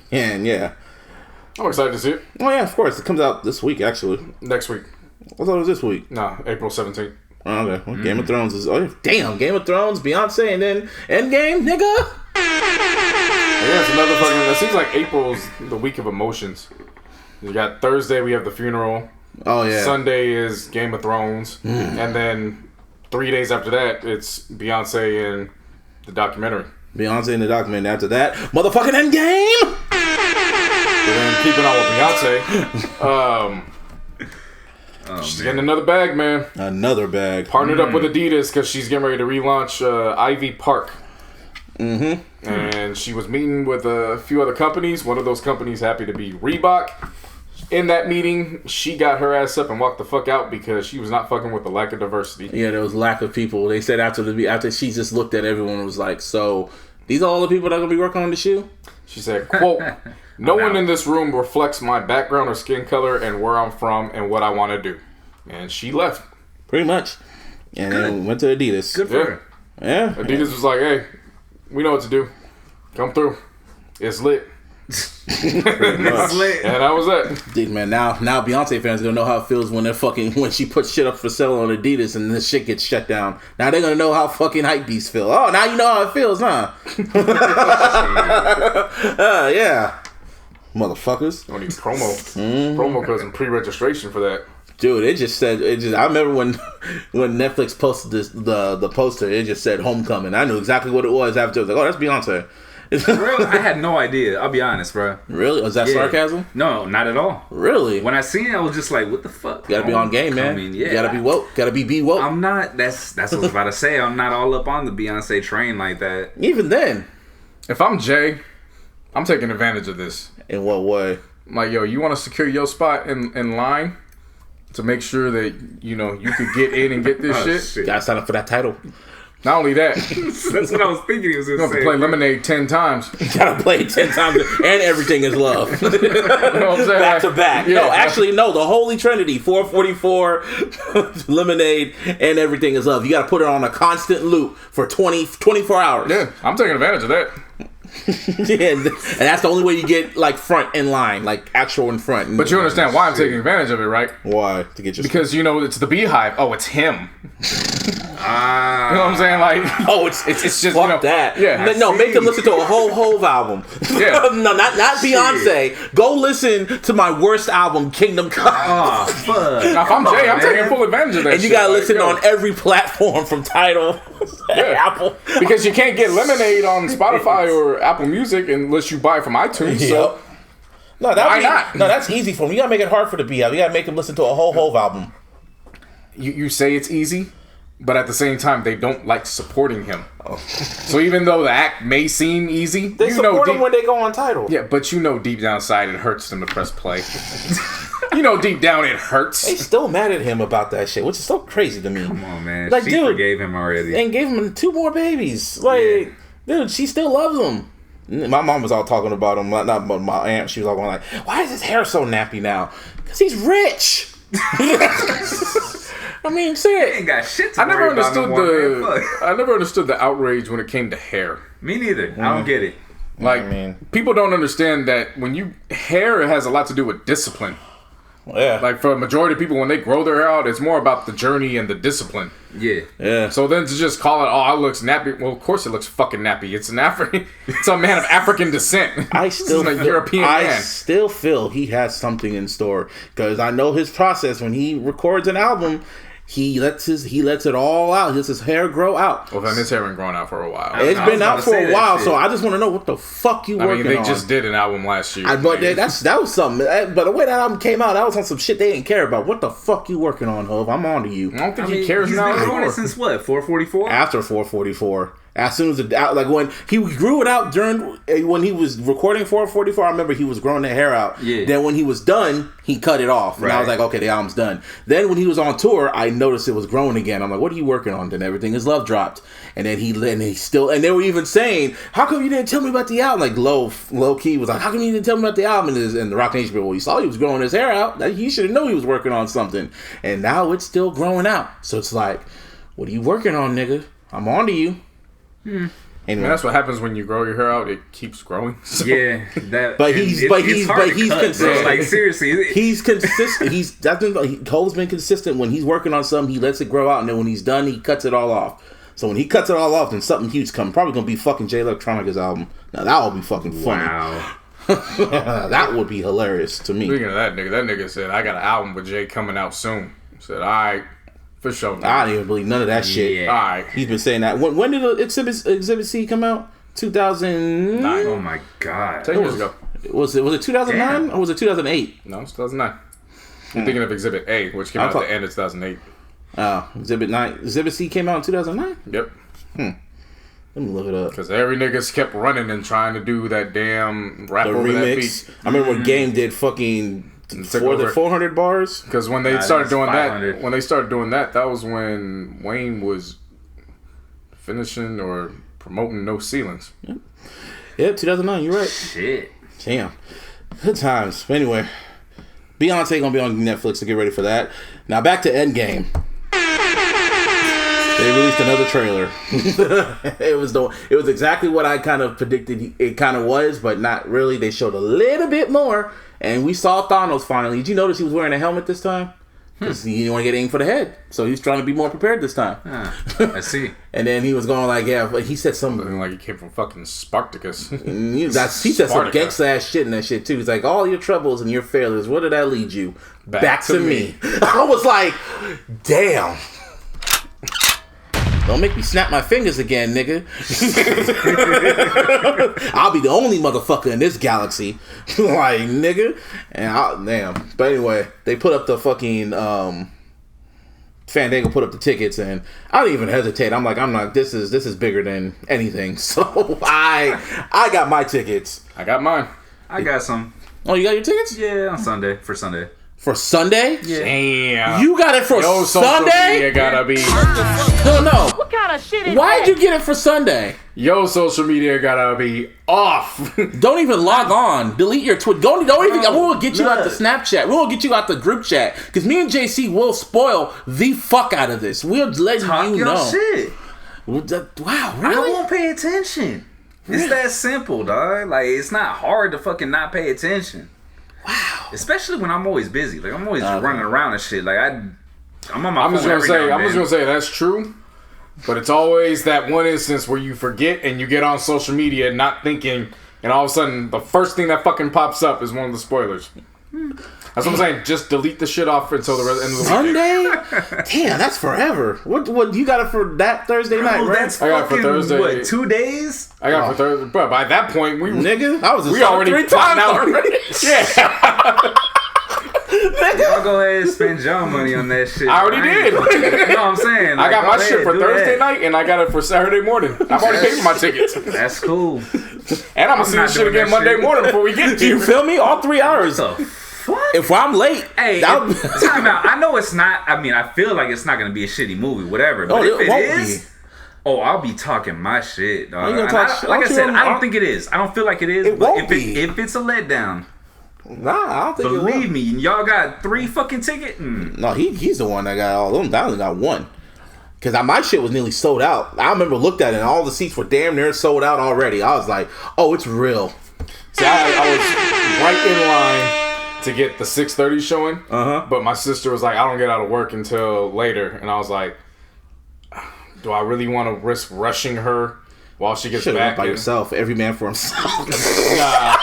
And yeah. I'm excited to see it. Oh yeah, of course. It comes out this week, actually. Next week. I thought it was this week. No, April 17th. Oh, okay. Well, Game of Thrones is... Oh, damn. Game of Thrones, Beyonce, and then Endgame, nigga. Yeah, it's another fucking... It seems like April's the week of emotions. You got Thursday, we have the funeral. Oh, yeah. Sunday is Game of Thrones. And then 3 days after that, it's Beyonce and the documentary. Beyonce and the documentary. After that, motherfucking Endgame. And then keeping on with Beyonce, she's getting another bag, man. Another bag. Partnered up with Adidas because she's getting ready to relaunch Ivy Park. Mm-hmm. And she was meeting with a few other companies. One of those companies happened to be Reebok. In that meeting, she got her ass up and walked the fuck out because she was not fucking with the lack of diversity. Yeah, there was lack of people. They said after she just looked at everyone and was like, so these are all the people that are going to be working on the shoe? She said, quote, no one in this room reflects my background or skin color and where I'm from and what I want to do. And she left. Pretty much. And then went to Adidas. Good for her. Yeah. Adidas was like, hey, we know what to do. Come through. It's lit. It's lit. And that was it. Dude, man, now Beyonce fans gonna know how it feels when she puts shit up for sale on Adidas and this shit gets shut down. Now they're gonna know how fucking hypebeasts feel. Oh, now you know how it feels, huh? Yeah. Motherfuckers. Don't need promo. Promo codes and pre-registration for that. Dude, I remember when Netflix posted the poster, it just said Homecoming. I knew exactly what it was after. I was like, oh, that's Beyonce. Really? I had no idea. I'll be honest, bro. Really? Was that sarcasm? No, not at all. Really? When I seen it, I was just like, what the fuck? You gotta be on game, man. Yeah. You gotta be woke. Gotta be woke. I'm not. That's what I was about to say. I'm not all up on the Beyonce train like that. Even then. If I'm Jay, I'm taking advantage of this. In what way? Like, yo, you want to secure your spot in line to make sure that, you know, you could get in and get this shit? Gotta sign up for that title. Not only that. That's what I was thinking he was going to say. You have to play Lemonade 10 times. You gotta play it 10 times and Everything Is Love. You know what I'm saying? Back to back. Yeah. No, actually, no. The Holy Trinity. 444, Lemonade, and Everything Is Love. You gotta put it on a constant loop for 24 hours. Yeah, I'm taking advantage of that. Yeah, and that's the only way you get like front in line, like actual in front. But you understand why I'm taking advantage of it, right? Why? To get your Because, you know, it's the Beehive. Oh, it's him. You know what I'm saying? Like, oh, it's just fuck, you know, that. Yeah. No, make them listen to a whole Hove album. Yeah. No, not Beyonce. Go listen to my worst album, Kingdom Come. Oh, fuck. Now, if I'm Jay, I'm taking full advantage of that. And you gotta listen on every platform from Tidal, Apple, because you can't get Lemonade on Spotify or Apple Music unless you buy it from iTunes. Yep. So no, why not? No, that's easy for them. You gotta make it hard for the Beehive. You gotta make them listen to a whole Hove album. You say it's easy, but at the same time, they don't like supporting him. Oh. So even though the act may seem easy, they support them when they go on Tidal. Yeah, but you know deep down inside it hurts them to press play. You know deep down it hurts. They still mad at him about that shit, which is so crazy to me. Come on, man. Like, she forgave him already. And gave him 2 more babies. Like, dude, she still loves him. My mom was all talking about him. Not my aunt. She was all going like, why is his hair so nappy now? Because he's rich. I mean, seriously. He ain't got shit to worry about no more, I never understood the outrage when it came to hair. Me neither. I don't get it. Like, people don't understand that hair has a lot to do with discipline. Yeah. Like, for a majority of people, when they grow their hair out, it's more about the journey and the discipline. Yeah. So then to just call it, it looks nappy. Well, of course it looks fucking nappy. It's an it's a man of African descent. I still feel, European man. I still feel he has something in store, because I know his process when he records an album. He lets it all out. He lets his hair grow out. Well, then his hair been growing out for a while. It's been out for a while, so I just want to know what the fuck you working on. They just did an album last year. But that was something. But the way that album came out, that was on some shit they didn't care about. What the fuck you working on, Hov? I'm on to you. I don't think he cares he's now. He's been doing it since what? 444? After 444. As soon as like when he grew it out when he was recording 444, I remember he was growing the hair out. Yeah. Then when he was done, he cut it off. Right. And I was like, okay, the album's done. Then when he was on tour, I noticed it was growing again. I'm like, what are you working on? Then everything is love dropped. And then and they were even saying, how come you didn't tell me about the album? Like low key was like, how come you didn't tell me about the album? And the Rock Nation people, well, you saw he was growing his hair out. He should have known he was working on something. And now it's still growing out. So it's like, what are you working on, nigga? I'm on to you. Anyway. Man, that's what happens when you grow your hair out. It keeps growing. So. Yeah, but he's consistent. Like seriously, he's consistent. Cole's been consistent. When he's working on something, he lets it grow out, and then when he's done, he cuts it all off. So when he cuts it all off, then something huge comes. Probably gonna be fucking Jay Electronica's album. Now that would be fucking funny. Wow. That would be hilarious to me. Speaking of that nigga said, I got an album with Jay coming out soon. Said, all right. For sure. I don't even believe none of that shit. Yeah. All right. He's been saying that. When did Exhibit C come out? 2009. Oh my god. 10 years ago. Was it 2009 or was it 2008? No, it's 2009. You're thinking of Exhibit A, which came out at the end of 2008. Exhibit C came out in 2009? Yep. Let me look it up. Because every niggas kept running and trying to do that damn rap over that beat. I remember when Game did fucking... For the 400 bars, because when they started doing that, that was when Wayne was finishing or promoting No Ceilings. Yep, 2009. You're right. Shit. Damn. Good times. Anyway, Beyonce gonna be on Netflix, so get ready for that. Now back to Endgame. They released another trailer. It was exactly what I kind of predicted it kind of was, but not really. They showed a little bit more. And we saw Thanos finally. Did you notice he was wearing a helmet this time? Because he didn't want to get aimed for the head. So he was trying to be more prepared this time. I see. And then he was going like, yeah, but he said something. Like he came from fucking Spartacus. He said some gangsta ass shit in that shit too. He's like, all your troubles and your failures, where did that lead you? Back to me. I was like, damn. Don't make me snap my fingers again, nigga. I'll be the only motherfucker in this galaxy. Like, nigga. And damn. But anyway, they put up the fucking Fandango put up the tickets, and I don't even hesitate. I'm like, this is bigger than anything. So I got my tickets. I got mine. I got some. Oh, you got your tickets? Yeah, on Sunday. For Sunday. For Sunday? Yeah. Damn. You got it for Sunday? Media gotta be. No. What kind of shit is Why'd that? you get it for Sunday? Yo, social media gotta be off. Don't even log on. Delete your Twitter. Don't even. We will get you out the Snapchat. We will get you out the group chat. Because me and JC will spoil the fuck out of this. We'll let you know. Shit. Wow, really? I won't pay attention. Really? It's that simple, dog. Like, it's not hard to fucking not pay attention. Wow. Especially when I'm always busy. Like, I'm always running around and shit. Like, I'm on my phone. I'm just gonna say that's true. But it's always that one instance where you forget and you get on social media not thinking, and all of a sudden the first thing that fucking pops up is one of the spoilers. That's what I'm saying. Just delete the shit off until the end of the Sunday? Damn, that's forever. What you got it for that Thursday night, right? That's I got it for Thursday. What, 2 days? I got it for Thursday. But by that point, we already 3 times already. Yeah. Y'all go ahead and spend y'all money on that shit. I already did. You know what I'm saying? Like, I got my shit for Thursday night, and I got it for Saturday morning. I've already paid for my tickets. That's cool. And I'm gonna see this shit again Monday morning before we get to you. Feel me? All 3 hours. What? If I'm late, hey, time out. I know it's not. I mean, I feel like it's not gonna be a shitty movie, whatever. But if it is, I'll be talking my shit, dog. Like I said, I don't think it is. I don't feel like it is. It won't be. If it's a letdown. Nah, I don't think it will. Believe me, y'all got 3 fucking tickets? No, he's the one that got all of them. I only got 1. Because my shit was nearly sold out. I remember looked at it and all the seats were damn near sold out already. I was like, oh, it's real. See, I was right in line to get the 6:30 showing. But my sister was like, I don't get out of work until later. And I was like, do I really want to risk rushing her while she gets back? By yourself. Every man for himself. Nah.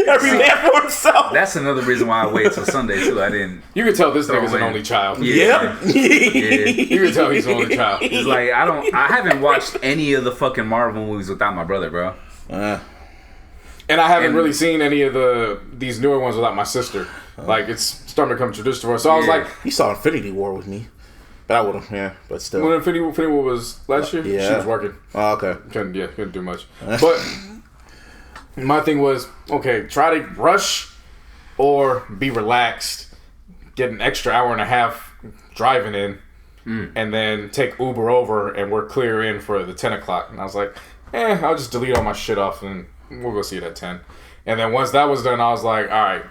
Every man for himself. That's another reason why I wait till Sunday too. I didn't. You can tell this nigga's an only child. Yeah. You can tell he's an only child. He's like, I haven't watched any of the fucking Marvel movies without my brother, bro. And I haven't really seen any of these newer ones without my sister. Like, it's starting to become tradition for us. So I was like, you saw Infinity War with me. But I would have, yeah. But still. When Infinity War was last year, yeah. she was working. Oh, okay. Couldn't do much. But my thing was, okay, try to rush or be relaxed, get an extra hour and a half driving in, and then take Uber over, and we're clear in for the 10 o'clock. And I was like, I'll just delete all my shit off, and we'll go see it at 10. And then once that was done, I was like, all right,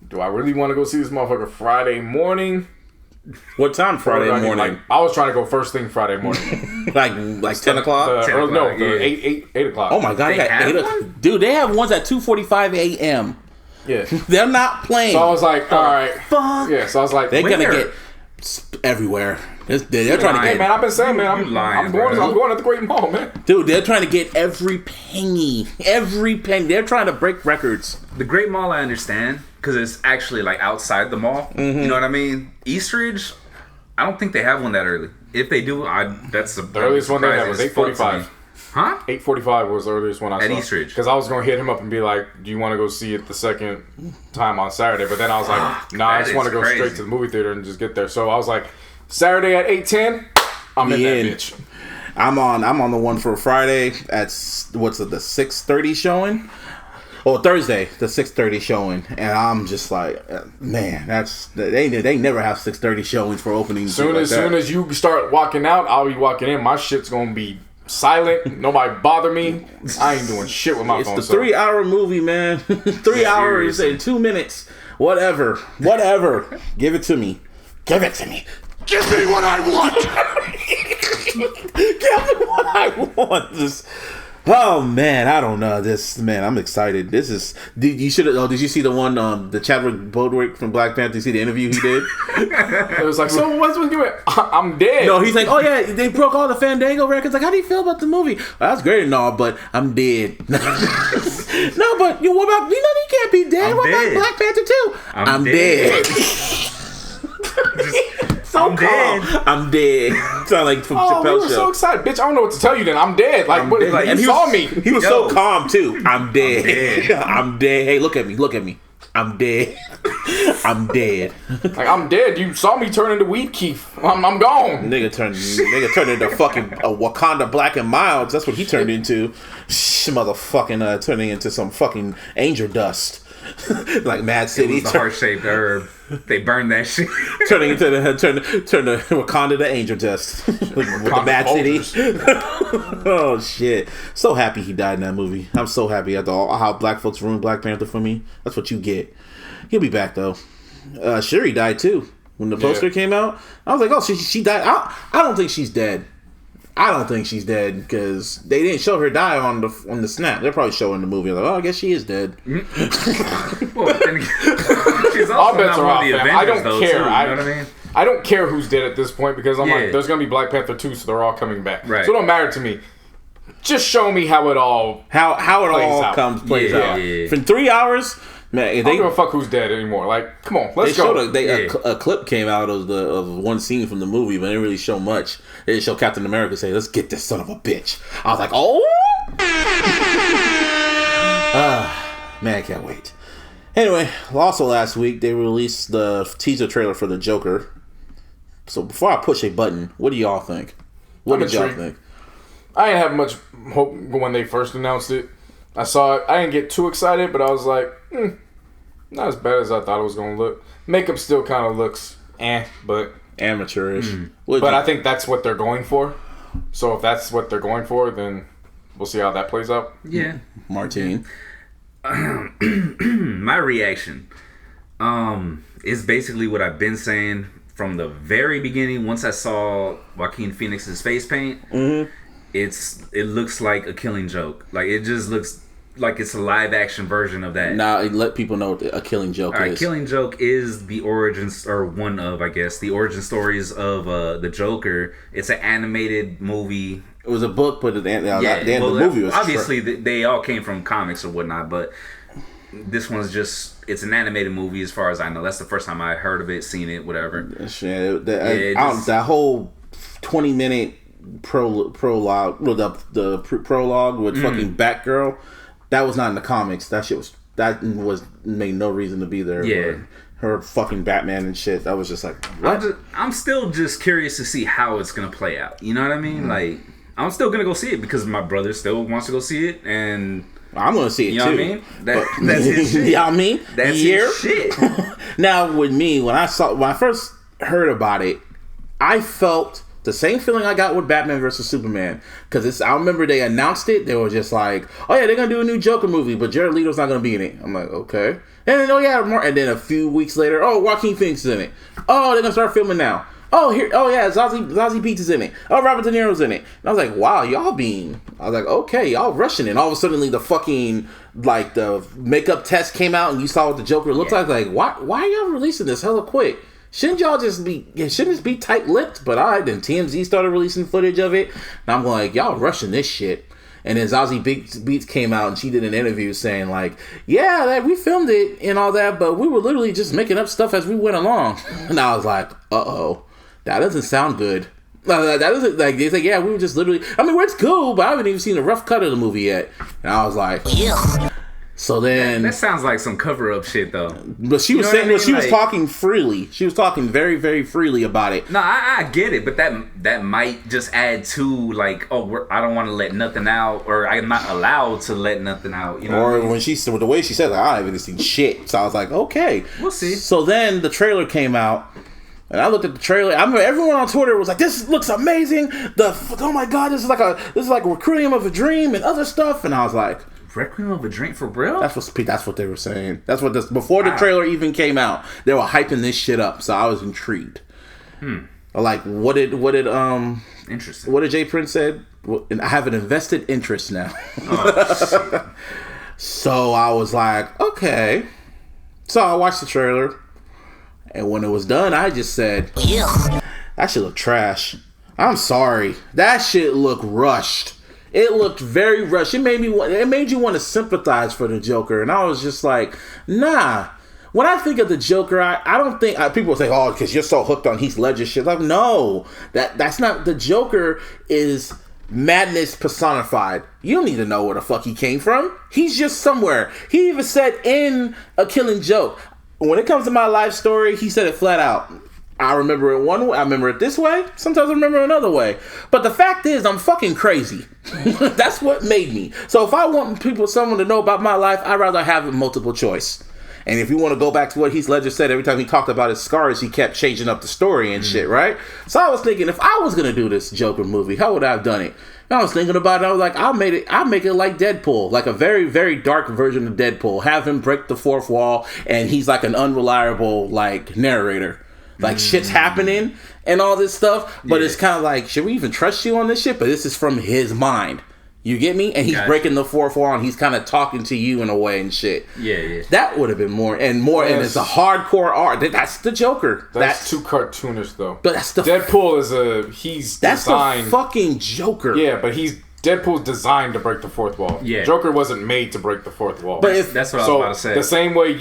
do I really want to go see this motherfucker Friday morning? What time Friday morning? Like, I was trying to go first thing Friday morning. like 10 o'clock? 10 o'clock, No, yeah. 8 o'clock. Oh my God. They have one? Dude, they have ones at 2:45 a.m. Yeah. They're not playing. So I was like, all right. Fuck. Yeah, so I was like, They're going to Where? get everywhere. They're trying to hey get... man, I've been saying, man, I'm bro. going at the Great Mall, man. Dude, they're trying to get every penny. Every penny. They're trying to break records. The Great Mall, I understand, because it's actually like outside the mall. Mm-hmm. You know what I mean? Eastridge, I don't think they have one that early. If they do, that's The earliest one they had was 8:45. Huh? 8:45 was the earliest one I saw. At Eastridge. Because I was going to hit him up and be like, do you want to go see it the second time on Saturday? But then I was like, nah, I That just want to is go crazy. straight to the movie theater and just get there. So I was like, Saturday at 8:10, I'm in that bitch. I'm on the one for Friday at the 6:30 showing. Oh, Thursday, the 6:30 showing, and I'm just like, man, they never have 6:30 showings for openings. Soon as you start walking out, I'll be walking in. My shit's gonna be silent. Nobody bother me. I ain't doing shit with my phone. It's the 3-hour movie, man. 3 hours and 2 minutes. Whatever. Give it to me. Give me what I want. Give me what I want. Oh man, I don't know this. Man, I'm excited. This is. Did you see the one? The Chadwick Boseman from Black Panther. You see the interview he did? It was like, so what's going on? I'm dead. No, he's like, oh yeah, they broke all the Fandango records. Like, how do you feel about the movie? Well, that's great and all, but I'm dead. No, but what about you can't be dead. I'm what dead. about Black Panther 2? I'm dead. So I'm calm. dead. I'm dead. Sound like from Oh, we Chappelle's were show. so excited, bitch. I don't know what to tell you. Then I'm dead. Like, what, Dead. like And you he saw was, me. He was Yo. so calm too. I'm dead. dead. I'm dead. Hey, look at me. I'm dead. I'm dead. Like, I'm dead. You saw me turn into Weed Keef. I'm gone. Nigga turned into fucking Wakanda Black and Mild. That's what he turned into. Motherfucking turning into some fucking angel dust. Like Mad It City. was the heart-shaped herb. They burned that shit. Turning into turn the Wakanda to angel dust. With the Mad City. Oh shit. So happy he died in that movie. I'm so happy after all how black folks ruined Black Panther for me. That's what you get. He'll be back though. Shuri died too. When the poster came out, I was like, oh, she died. I don't think she's dead. I don't think she's dead because they didn't show her die on the snap. They're probably showing the movie. Like, oh, I guess she is dead. Well, then, she's All also bets not are one off, of the fam. Avengers, I don't though, care. too, you know what I mean? I don't care who's dead at this point because I'm Yeah. like, there's gonna be Black Panther 2, so they're all coming back. Right. So it don't matter to me. Just show me how it all How it Plays all out. plays Yeah, out. yeah. For 3 hours, man. I don't give a fuck who's dead anymore. Like, come on, let's They go. showed a clip came out of one scene from the movie, but they didn't really show much. They just show Captain America say, "Let's get this son of a bitch." I was like, "Oh, man, I can't wait." Anyway, also last week they released the teaser trailer for the Joker. So before I push a button, what do y'all think? What I'm did y'all intrigued. think? I didn't have much hope when they first announced it. I saw it. I didn't get too excited, but I was like, not as bad as I thought it was going to look. Makeup still kind of looks but Amateurish. but I think that's what they're going for. So if that's what they're going for, then we'll see how that plays out. Yeah. Martine. My reaction is basically what I've been saying from the very beginning. Once I saw Joaquin Phoenix's face paint, it looks like a Killing Joke. Like, it just looks like it's a live action version of that. Now let people know what a Killing Joke is. Killing Joke is the origins, or one of, I guess, the origin stories of the Joker. It's an animated movie. It was a book, but the movie was obviously they all came from comics or whatnot, but this one's just, it's an animated movie as far as I know. That's the first time I heard of it, seen it, whatever. That whole 20-minute prologue, the prologue with fucking Batgirl, that was not in the comics. That shit was made no reason to be there. Yeah. her fucking Batman and shit. That was just like, what? I'm still just curious to see how it's gonna play out. You know what I mean? Like, I'm still gonna go see it because my brother still wants to go see it, and I'm gonna see it you know too. What I mean? That's his shit. You know what I mean? That's his shit. Now with me, when I first heard about it, I felt the same feeling I got with Batman vs Superman, because I remember they announced it. They were just like, "Oh yeah, they're gonna do a new Joker movie, but Jared Leto's not gonna be in it." I'm like, okay. And then and then a few weeks later, oh, Joaquin Phoenix is in it. Oh, they're gonna start filming now. Oh yeah, Zazie Beetz is in it. Oh, Robert De Niro's in it. And I was like, wow, I was like, okay, y'all rushing it. And all of a sudden, the fucking, like, the makeup test came out and you saw what the Joker looked like. Like, why are y'all releasing this hella quick? Shouldn't this be tight-lipped? But alright, then TMZ started releasing footage of it. And I'm like, y'all rushing this shit. And then Zazie Beetz came out and she did an interview saying like, yeah, we filmed it and all that, but we were literally just making up stuff as we went along. And I was like, uh-oh. That doesn't sound good. That doesn't, like, they say, yeah, we were just literally, I mean, it's cool, but I haven't even seen a rough cut of the movie yet. And I was like, yeah. So then... That sounds like some cover-up shit, though. But she was saying, she was talking freely. She was talking very, very freely about it. No, I get it, but that might just add to, like, I don't want to let nothing out, or I'm not allowed to let nothing out, you know? Or when the way she said, like, I haven't seen shit. So I was like, okay. We'll see. So then the trailer came out. And I looked at the trailer. I remember everyone on Twitter was like, "This looks amazing! Oh my god, this is like a Requiem of a Dream and other stuff." And I was like, "Requiem of a Dream for real?" That's what they were saying. That's what before the trailer even came out, they were hyping this shit up. So I was intrigued. Like, what did interesting? What did Jay Prince said? I have an invested interest now. Oh, so I was like, okay. So I watched the trailer. And when it was done, I just said, ugh, that shit look trash. I'm sorry. That shit looked rushed. It looked very rushed. It made you want to sympathize for the Joker. And I was just like, nah. When I think of the Joker, I don't think... people say, oh, because you're so hooked on Heath Ledger shit. Like, no. That's not... The Joker is madness personified. You don't need to know where the fuck he came from. He's just somewhere. He even said in A Killing Joke... When it comes to my life story, he said it flat out. I remember it one way. I remember it this way. Sometimes I remember it another way. But the fact is, I'm fucking crazy. That's what made me. So if I want someone to know about my life, I'd rather have a multiple choice. And if you want to go back to what Heath Ledger said, every time he talked about his scars, he kept changing up the story and shit, right? So I was thinking, if I was going to do this Joker movie, how would I have done it? And I was thinking about it. I was like, I'll make it like Deadpool, like a very, very dark version of Deadpool. Have him break the fourth wall, and he's like an unreliable, like, narrator. Like, shit's happening and all this stuff, but it's kind of like, should we even trust you on this shit? But this is from his mind. You get me? And he's breaking the fourth wall, and he's kind of talking to you in a way and shit. Yeah. That would have been more, and it's a hardcore art. That's the Joker. That's too cartoonish, though. But that's the... Deadpool that's the fucking Joker. Yeah, but Deadpool's designed to break the fourth wall. Yeah. Joker wasn't made to break the fourth wall. But that's what I was about to say. The same way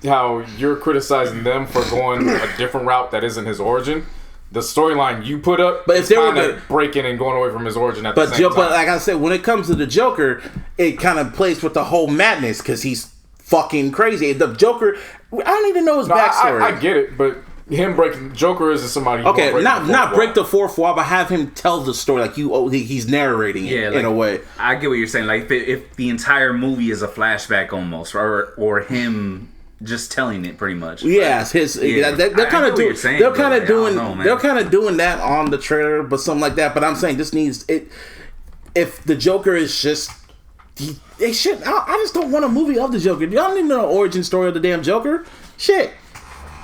how you're criticizing them for going a different route that isn't his origin, the storyline you put up, but if they were breaking and going away from his origin at the same time. But like I said, when it comes to the Joker, it kind of plays with the whole madness because he's fucking crazy. The Joker, I don't even know his backstory. I get it, but him breaking Joker is somebody. Okay, not break the fourth wall, but have him tell the story like he's narrating it in a way. I get what you're saying. Like if the entire movie is a flashback almost, or him just telling it pretty much. Yes, they're kind of doing that on the trailer, but something like that. But I'm saying this needs it. If the Joker is just, they should. I just don't want a movie of the Joker. Y'all need to know the origin story of the damn Joker. Shit.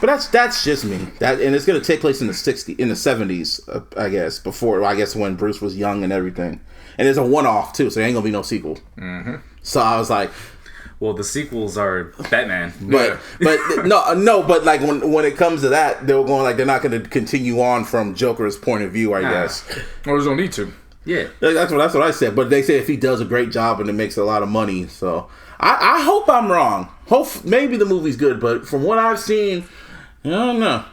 But that's just me. And it's gonna take place in the 70s, I guess. When Bruce was young and everything. And it's a one-off too, so there ain't gonna be no sequel. Mm-hmm. So I was like. Well, the sequels are Batman, but but like when it comes to that, they were going like they're not going to continue on from Joker's point of view, I guess. Or there's no need to. Yeah, that's what I said. But they say if he does a great job and it makes a lot of money, so I hope I'm wrong. Maybe the movie's good, but from what I've seen, I don't know.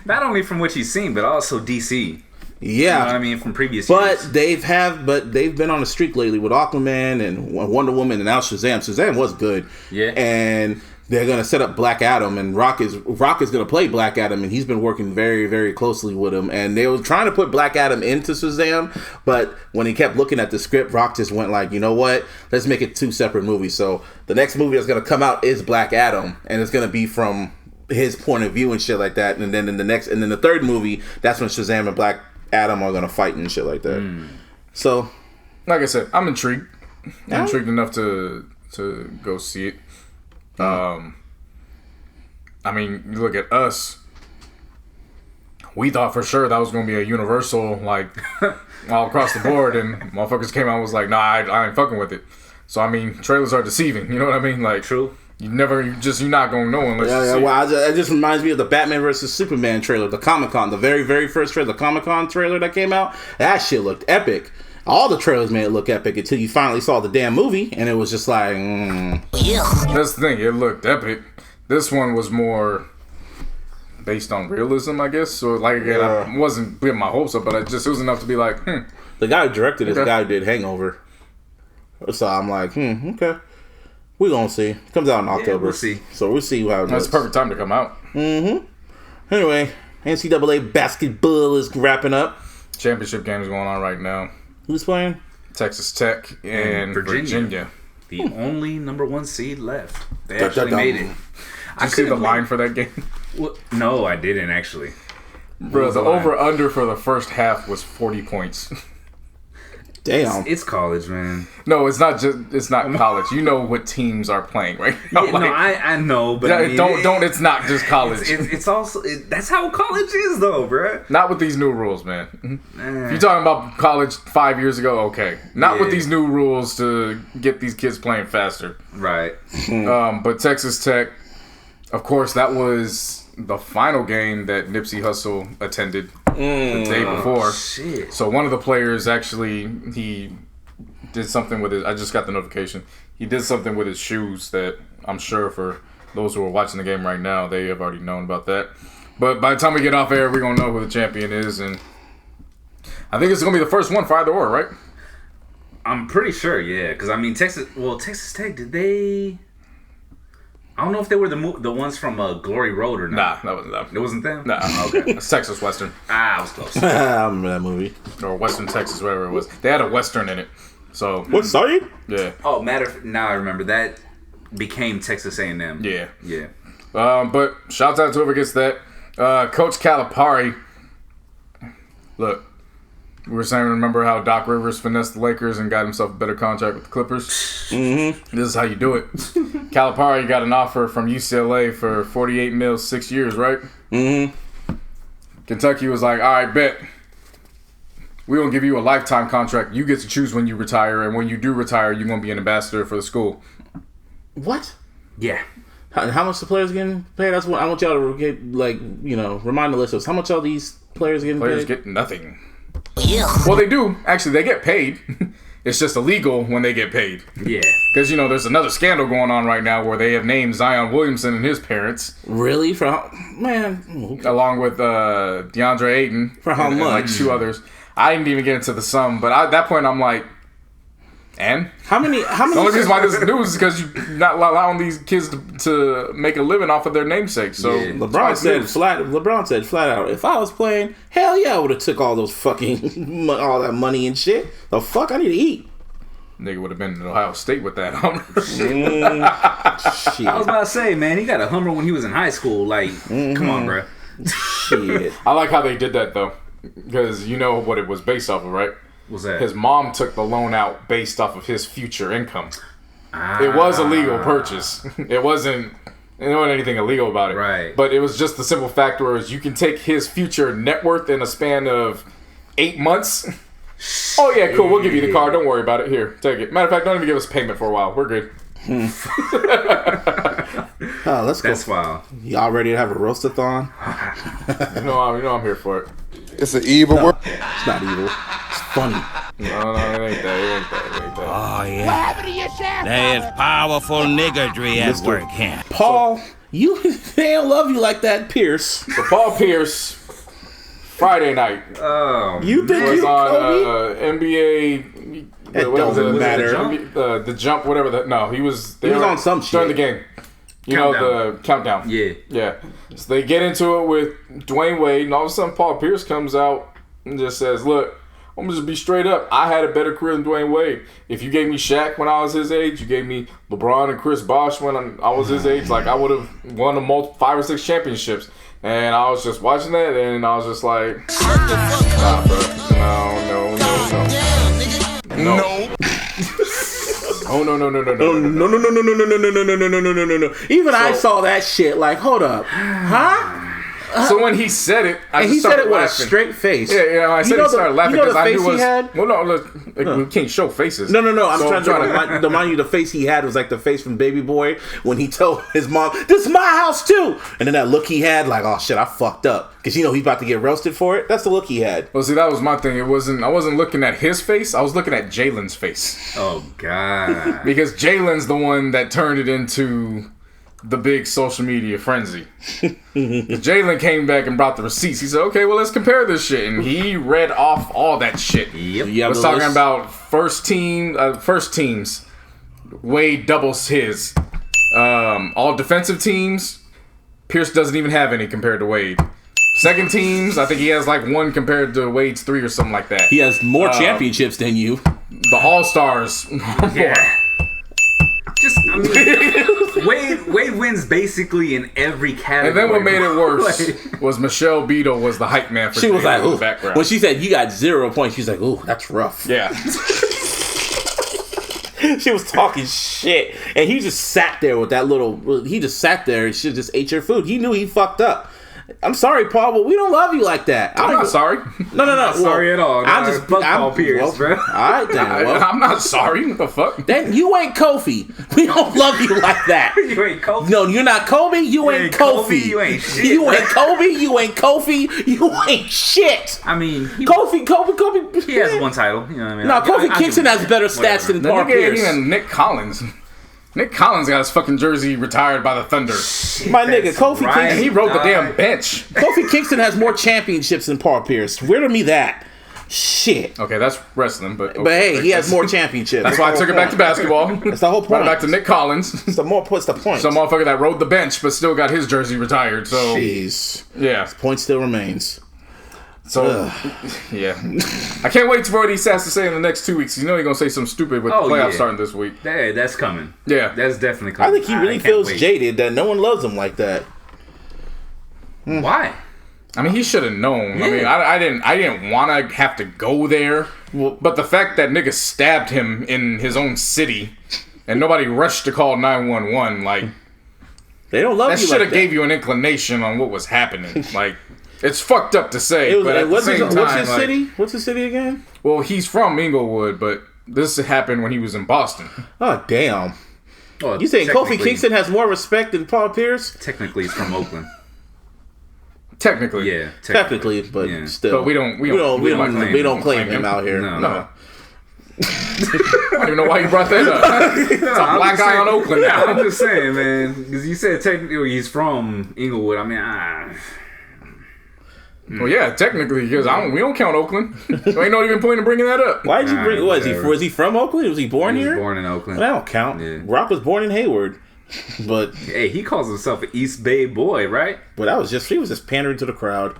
Not only from what you've seen, but also DC. Yeah, you know what I mean, from previous years. But they've been on a streak lately with Aquaman and Wonder Woman and now Shazam. Shazam was good. Yeah. And they're gonna set up Black Adam, and Rock is gonna play Black Adam, and he's been working very, very closely with him. And they were trying to put Black Adam into Shazam, but when he kept looking at the script, Rock just went like, you know what? Let's make it 2 separate movies. So the next movie that's gonna come out is Black Adam, and it's gonna be from his point of view and shit like that. And then the third movie, that's when Shazam and Black Adam are gonna fight and shit like that. So, like I said, I'm intrigued. I'm intrigued enough to go see it. I mean, you look at us. We thought for sure that was going to be a universal, like, all across the board, and motherfuckers came out and was like, nah, I ain't fucking with it. So, I mean, trailers are deceiving, you know what I mean? Like, true. You're not going to know unless you see it. It just reminds me of the Batman vs. Superman trailer, the Comic-Con, the very, very first trailer, the Comic-Con trailer that came out. That shit looked epic. All the trailers made it look epic until you finally saw the damn movie, and it was just like, That's the thing, it looked epic. This one was more based on realism, I guess. So, like, again, I wasn't getting my hopes up, but it was enough to be like, The guy who directed this guy who did Hangover. So I'm like, okay. We're going to see. It comes out in October. We'll see. So we'll see how it That's goes. the perfect time to come out. Anyway, NCAA basketball is wrapping up. Championship game is going on right now. Who's playing? Texas Tech and Virginia. The only number 1 seed left. They actually made it. Did you see the line for that game? Well, no, I didn't actually. Bro, the over-under for the first half was 40 points. Damn. It's college, man. No, it's not college. You know what teams are playing right now. Yeah, no, I know, but I mean, it's not just college. It's also that's how college is, though, bruh. Not with these new rules, man. If you're talking about college 5 years ago, okay. Not with these new rules to get these kids playing faster. Right. But Texas Tech, of course, that was the final game that Nipsey Hussle attended the day before. Shit. So one of the players actually, he did something with his, I just got the notification. He did something with his shoes that I'm sure for those who are watching the game right now, they have already known about that. But by the time we get off air, we're going to know who the champion is. And I think it's going to be the first one for either or, right? I'm pretty sure, yeah. Because, I mean, Texas Tech, did they... I don't know if they were the ones from Glory Road or not. Nah, that wasn't them. It wasn't them? Nah. Okay. It's Texas Western. I was close. I remember that movie. Or Western Texas, whatever it was. They had a Western in it. So What, sorry? Yeah. Oh, now I remember. That became Texas A&M. Yeah. Yeah. But shouts out to whoever gets that. Coach Calipari. Look, we were saying, remember how Doc Rivers finessed the Lakers and got himself a better contract with the Clippers? Mm-hmm. This is how you do it. Calipari got an offer from UCLA for $48 million, 6 years, right? Mm-hmm. Kentucky was like, all right, bet. We're going to give you a lifetime contract. You get to choose when you retire, and when you do retire, you're going to be an ambassador for the school. What? Yeah. How much the players getting paid? That's what I want y'all to get, remind the listeners. How much all these players getting paid? Players get nothing. Yeah. Well, they do. Actually, they get paid. It's just illegal when they get paid. Yeah. Because, there's another scandal going on right now where they have named Zion Williamson and his parents. Really? Man. Along with DeAndre Ayton. For how much? And like 2 others. I didn't even get into the sum, but at that point I'm like, and? How many? The only reason why this is news is because you're not allowing these kids to make a living off of their namesake. So yeah. LeBron said flat out, if I was playing, hell yeah, I would have took all those fucking all that money and shit. The fuck, I need to eat. Nigga would have been in Ohio State with that Hummer. Shit. I was about to say, man, he got a Hummer when he was in high school. Like, come on, bro. Shit. I like how they did that though, because you know what it was based off of, right? What's that? His mom took the loan out based off of his future income. It was a legal purchase. It wasn't anything illegal about it. Right. But it was just the simple fact where you can take his future net worth in a span of 8 months. Oh yeah, cool. We'll give you the car. Don't worry about it. Here, take it. Matter of fact, don't even give us payment for a while. We're good. Let's go. That's wild. Y'all ready to have a roast-a-thon? You know I'm here for it. It's an evil word. It's not evil. It's funny. No, it ain't that. Oh, yeah. What happened to your shaft? There's powerful niggardry at work here. Paul, they don't love you like that, Pierce. So Paul Pierce, Friday night. Oh, you think was you on NBA. It doesn't matter. The jump, whatever. No, he was. He was on some shit during the game. You know, the countdown. Yeah. So they get into it with Dwayne Wade, and all of a sudden Paul Pierce comes out and just says, look, I'm going to just be straight up. I had a better career than Dwayne Wade. If you gave me Shaq when I was his age, you gave me LeBron and Chris Bosh when I was his age, like I would have won 5 or 6 championships. And I was just watching that, and I was just like, nah, bro. No. No. Even I saw that shit. Like, hold up, huh? So when he said it, he said it with a straight face. Yeah, I said he started laughing because I knew it was. Well, no, look, we can't show faces. No. I'm trying to remind you, the face he had was like the face from Baby Boy when he told his mom, "This is my house too," and then that look he had, like, "Oh shit, I fucked up," because he's about to get roasted for it. That's the look he had. Well, see, that was my thing. I wasn't looking at his face. I was looking at Jalen's face. Oh God! Because Jalen's the one that turned it into the big social media frenzy. Jalen came back and brought the receipts. He said, okay, well, let's compare this shit. And he read off all that shit. Yep. Was talking about first teams. Wade doubles his. All defensive teams, Pierce doesn't even have any compared to Wade. Second teams, I think he has like 1 compared to Wade's 3 or something like that. He has more championships than you. The All-Stars. Yeah. Wade wins basically in every category. And then what made it worse was Michelle Beadle was the hype man for she was like, in the background. When she said you got 0 points, she's like, ooh, that's rough. Yeah. She was talking shit, and he just sat there with that little. He just sat there and she just ate your food. He knew he fucked up. I'm sorry, Paul, but we don't love you like that. I'm not sorry. No. Not sorry at all. I'm just Paul Pierce, bro. All right, then. I'm not sorry. What the fuck? Then you ain't Kofi. We don't love you like that. You ain't Kofi. No, you're not Kobe. You ain't Kofi. You ain't shit. You ain't Kobe. You ain't Kofi. You ain't shit. I mean, Kofi. He has 1 title. You know what I mean? No, Kofi Kingston has better stats than Paul Pierce. Even Nick Collins. Nick Collins got his fucking jersey retired by the Thunder. My nigga, Kofi Kingston. He rode the damn bench. Kofi Kingston has more championships than Paul Pierce. Riddle me that. Shit. Okay, that's wrestling, but hey, he has more championships. That's why I took it back to basketball. That's the whole point. Back to Nick Collins. What's the point? Some motherfucker that rode the bench but still got his jersey retired. So jeez. Yeah. His point still remains. So, yeah. I can't wait for what he has to say in the next 2 weeks. You know he's going to say something stupid with the playoffs starting this week. Hey, that's coming. Yeah. That's definitely coming. I think he really feels jaded that no one loves him like that. Why? I mean, he should have known. Yeah. I mean, I didn't want to have to go there. But the fact that niggas stabbed him in his own city and nobody rushed to call 911, like... They don't love you like that. That should have gave you an inclination on what was happening. Like... It's fucked up to say, but at the same time, what's his city? What's his city again? Well, he's from Inglewood, but this happened when he was in Boston. Oh, damn. Well, you saying Kofi Kingston has more respect than Paul Pierce? Technically, he's from Oakland. Technically, yeah. Technically, but still, but we don't claim him out here. No. I don't even know why you brought that up. It's a black guy on Oakland now. I'm just saying, man, because you said technically he's from Inglewood. I mean, Well, yeah, technically, because we don't count Oakland. So ain't no even point in bringing that up. Why did you bring? Was he from Oakland? Was he born here? He was born in Oakland. Well, that don't count. Yeah. Rock was born in Hayward, but hey, he calls himself an East Bay boy, right? But he was just pandering to the crowd.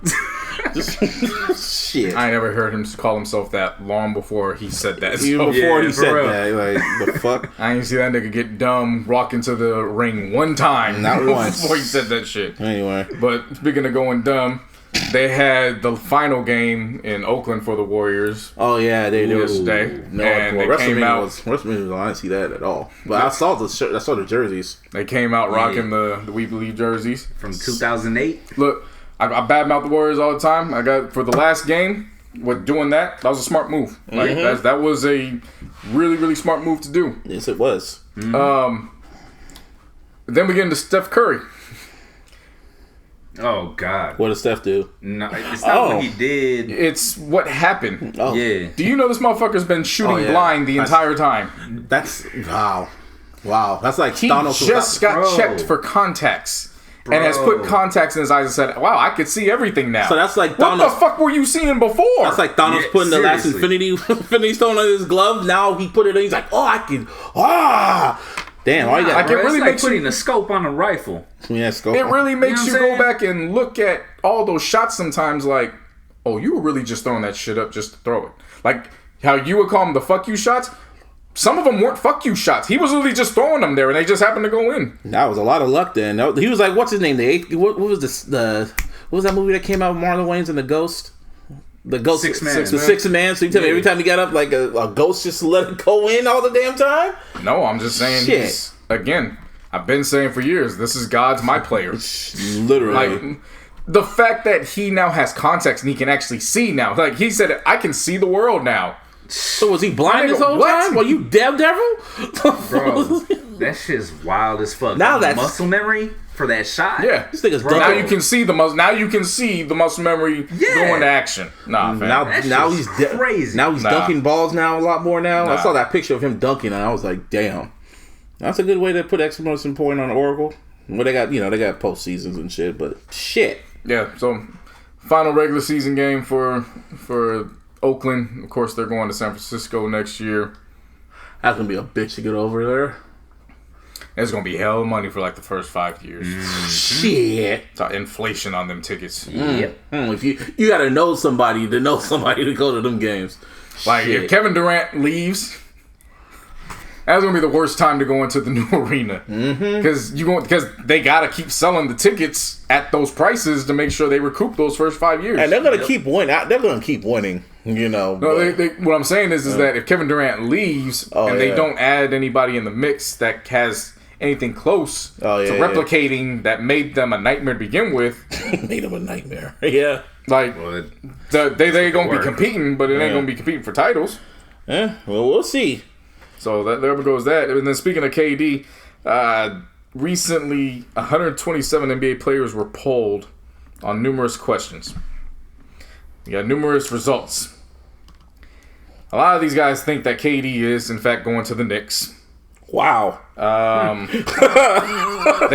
Shit. I never heard him call himself that long before he said that. Even before he said that, like the fuck. I didn't see that nigga get dumb walk into the ring one time. Not once before he said that shit. Anyway, but speaking of going dumb. They had the final game in Oakland for the Warriors. Oh yeah, they did yesterday. No, and they came out. WrestleMania, I didn't see that at all. But I saw the jerseys. They came out rocking the We Believe jerseys from 2008. Look, I badmouth the Warriors all the time. I got for the last game with doing that. That was a smart move. Like that was a really really smart move to do. Yes, it was. Then we get into Steph Curry. Oh God! What did Steph do? No, it's not what he did. It's what happened. Oh. Yeah. Do you know this motherfucker's been shooting blind the entire time? That's wow. That's like he just got checked for contacts. And has put contacts in his eyes and said, "Wow, I could see everything now." So that's like what the fuck were you seeing before? That's like Thanos putting the last Infinity Stone on his glove. Now he put it in. He's like, "Oh, I can Damn, all you got. Like it really makes putting a scope on a rifle. Yeah, scope. It really makes you go back and look at all those shots sometimes. Like, oh, you were really just throwing that shit up just to throw it. Like how you would call them the fuck you shots. Some of them weren't fuck you shots. He was literally just throwing them there, and they just happened to go in. That was a lot of luck then. He was like, what's his name? What was what was that movie that came out with Marlon Wayans and the Ghost? The Ghost. Sixth Man. The Sixth Man. So you tell me every time he got up, like a ghost just let it go in all the damn time? No, I'm just saying. Shit. Again, I've been saying for years, this is God's my player. Literally. Like, the fact that he now has context and he can actually see now. Like, he said, I can see the world now. So was he blind this whole time? Well, you damn devil? Bro, that shit's wild as fuck. Now that's muscle memory for that shot. Yeah, this nigga's now you can see the muscle. Now you can see the muscle memory going to action. Nah, fam. Now he's crazy. Now he's dunking balls now a lot more now. I saw that picture of him dunking and I was like, damn, that's a good way to put exclamation point on Oracle. Well, they got they got postseasons and shit, but shit. Yeah. So final regular season game for Oakland. Of course, they're going to San Francisco next year. That's gonna be a bitch to get over there. It's gonna be hell of money for like the first 5 years. Shit. Inflation on them tickets. Yep. If you gotta know somebody to go to them games. Like if Kevin Durant leaves, that's gonna be the worst time to go into the new arena. Because they gotta keep selling the tickets at those prices to make sure they recoup those first 5 years. And they're gonna keep winning. They're gonna keep winning. No, what I'm saying is that if Kevin Durant leaves and they don't add anybody in the mix that has anything close to replicating that made them a nightmare to begin with, made them a nightmare. Yeah, like they gonna be competing, but it ain't gonna be competing for titles. Yeah, well, we'll see. So there goes that. And then speaking of KD, recently 127 NBA players were polled on numerous questions. You got numerous results. A lot of these guys think that KD is, in fact, going to the Knicks. Wow. They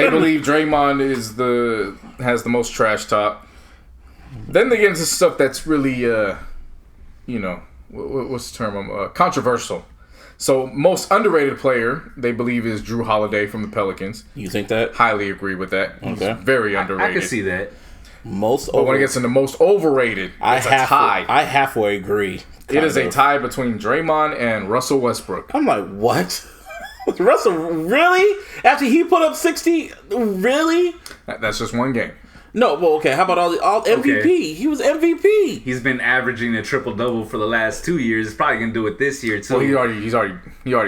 believe Draymond has the most trash talk. Then they get into stuff that's really, what's the term? Controversial. So, most underrated player, they believe, is Drew Holiday from the Pelicans. You think that? Highly agree with that. Okay. He's very underrated. I can see that. But when it gets into most overrated, it's a tie. I halfway agree. It is a tie between Draymond and Russell Westbrook. I'm like, what? Russell, really? After he put up 60, really? That's just one game. No, well, okay. How about all MVP? Okay. He was MVP. He's been averaging a triple double for the last 2 years. He's probably gonna do it this year too. Well, he already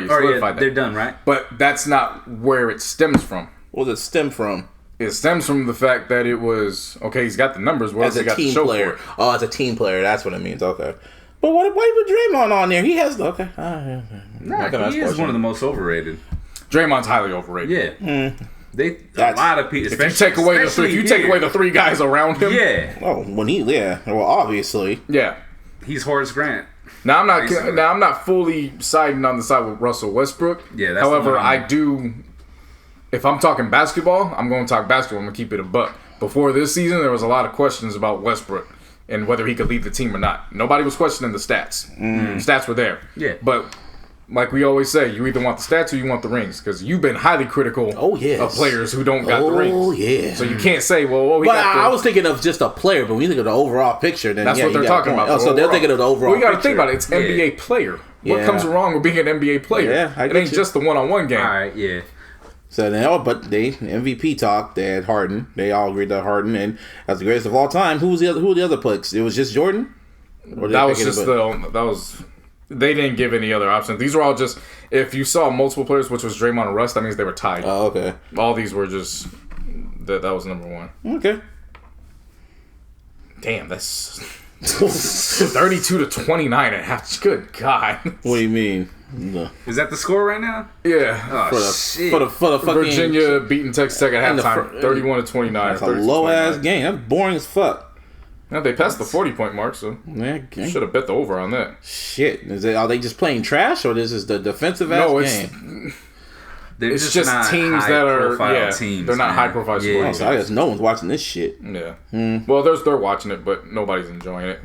solidified that. They're done, right? But that's not where it stems from. What does it stem from? It stems from the fact that it was he's got the numbers. What else he got to show player. for it? Oh, as a team player, that's what it means. Okay. But why put Draymond on there? He has he is one of the most overrated. Draymond's highly overrated. Yeah. A lot of people. If you take away the three guys around him. Yeah. Oh, well, obviously. Yeah. He's Horace Grant. Now I'm not fully siding on the side with Russell Westbrook. Yeah. However, I do. If I'm talking basketball, I'm going to talk basketball. I'm going to keep it a buck. Before this season, there was a lot of questions about Westbrook and whether he could lead the team or not. Nobody was questioning the stats. The stats were there. Yeah. But like we always say, you either want the stats or you want the rings, because you've been highly critical of players who don't got the rings. Oh, yeah. So you can't say, I was thinking of just a player, but when you think of the overall picture, then that's what they're talking about. So they're thinking of the overall picture. Well, you got to think about it. It's NBA player. What comes wrong with being an NBA player? Yeah, it ain't just the one-on-one game. All right, yeah. So but they MVP talk. They had Harden. They all agreed that Harden and that's the greatest of all time. Who were the other picks? It was just Jordan. They didn't give any other options. These were all just if you saw multiple players, which was Draymond and Russ, that means they were tied. Oh, okay. All these were just that was number one. Okay. Damn, that's 32-29 at half. Good God. What do you mean? No. Is that the score right now? Yeah. For the fucking Virginia beating Texas Tech at halftime, 31-29. That's a low ass game. That's boring as fuck. No, they passed the 40-point mark, so should have bet the over on that. Shit, are they just playing trash, or this is the defensive game? It's just teams that are teams, they're not high profile sports. So I guess no one's watching this shit. Yeah. Well, they're watching it, but nobody's enjoying it.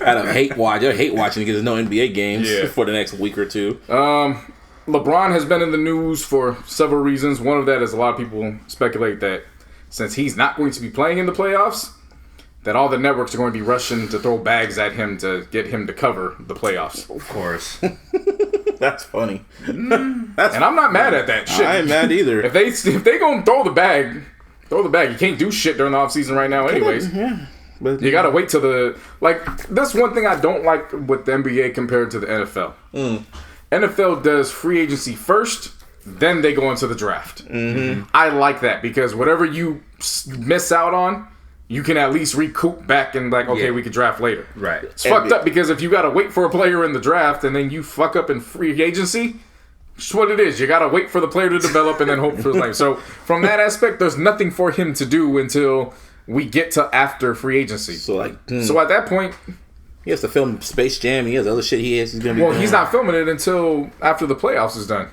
Out of hate watching it because there's no NBA games for the next week or two. LeBron has been in the news for several reasons. One of that is a lot of people speculate that since he's not going to be playing in the playoffs, that all the networks are going to be rushing to throw bags at him to get him to cover the playoffs. Of course. That's funny. And I'm not mad at that shit. I ain't mad either. If they gonna throw the bag. You can't do shit during the offseason right now anyways. Yeah. But You gotta wait till that's one thing I don't like with the NBA compared to the NFL. NFL does free agency first, then they go into the draft. I like that because whatever you miss out on, you can at least recoup back and we could draft later. Right. It's fucked up because if you gotta wait for a player in the draft and then you fuck up in free agency, it's what it is. You gotta wait for the player to develop and then hope for life. So from that aspect, there's nothing for him to do until we get to after free agency. So at that point, he has to film Space Jam. He has other shit he's gonna be doing. he's not filming it until after the playoffs is done.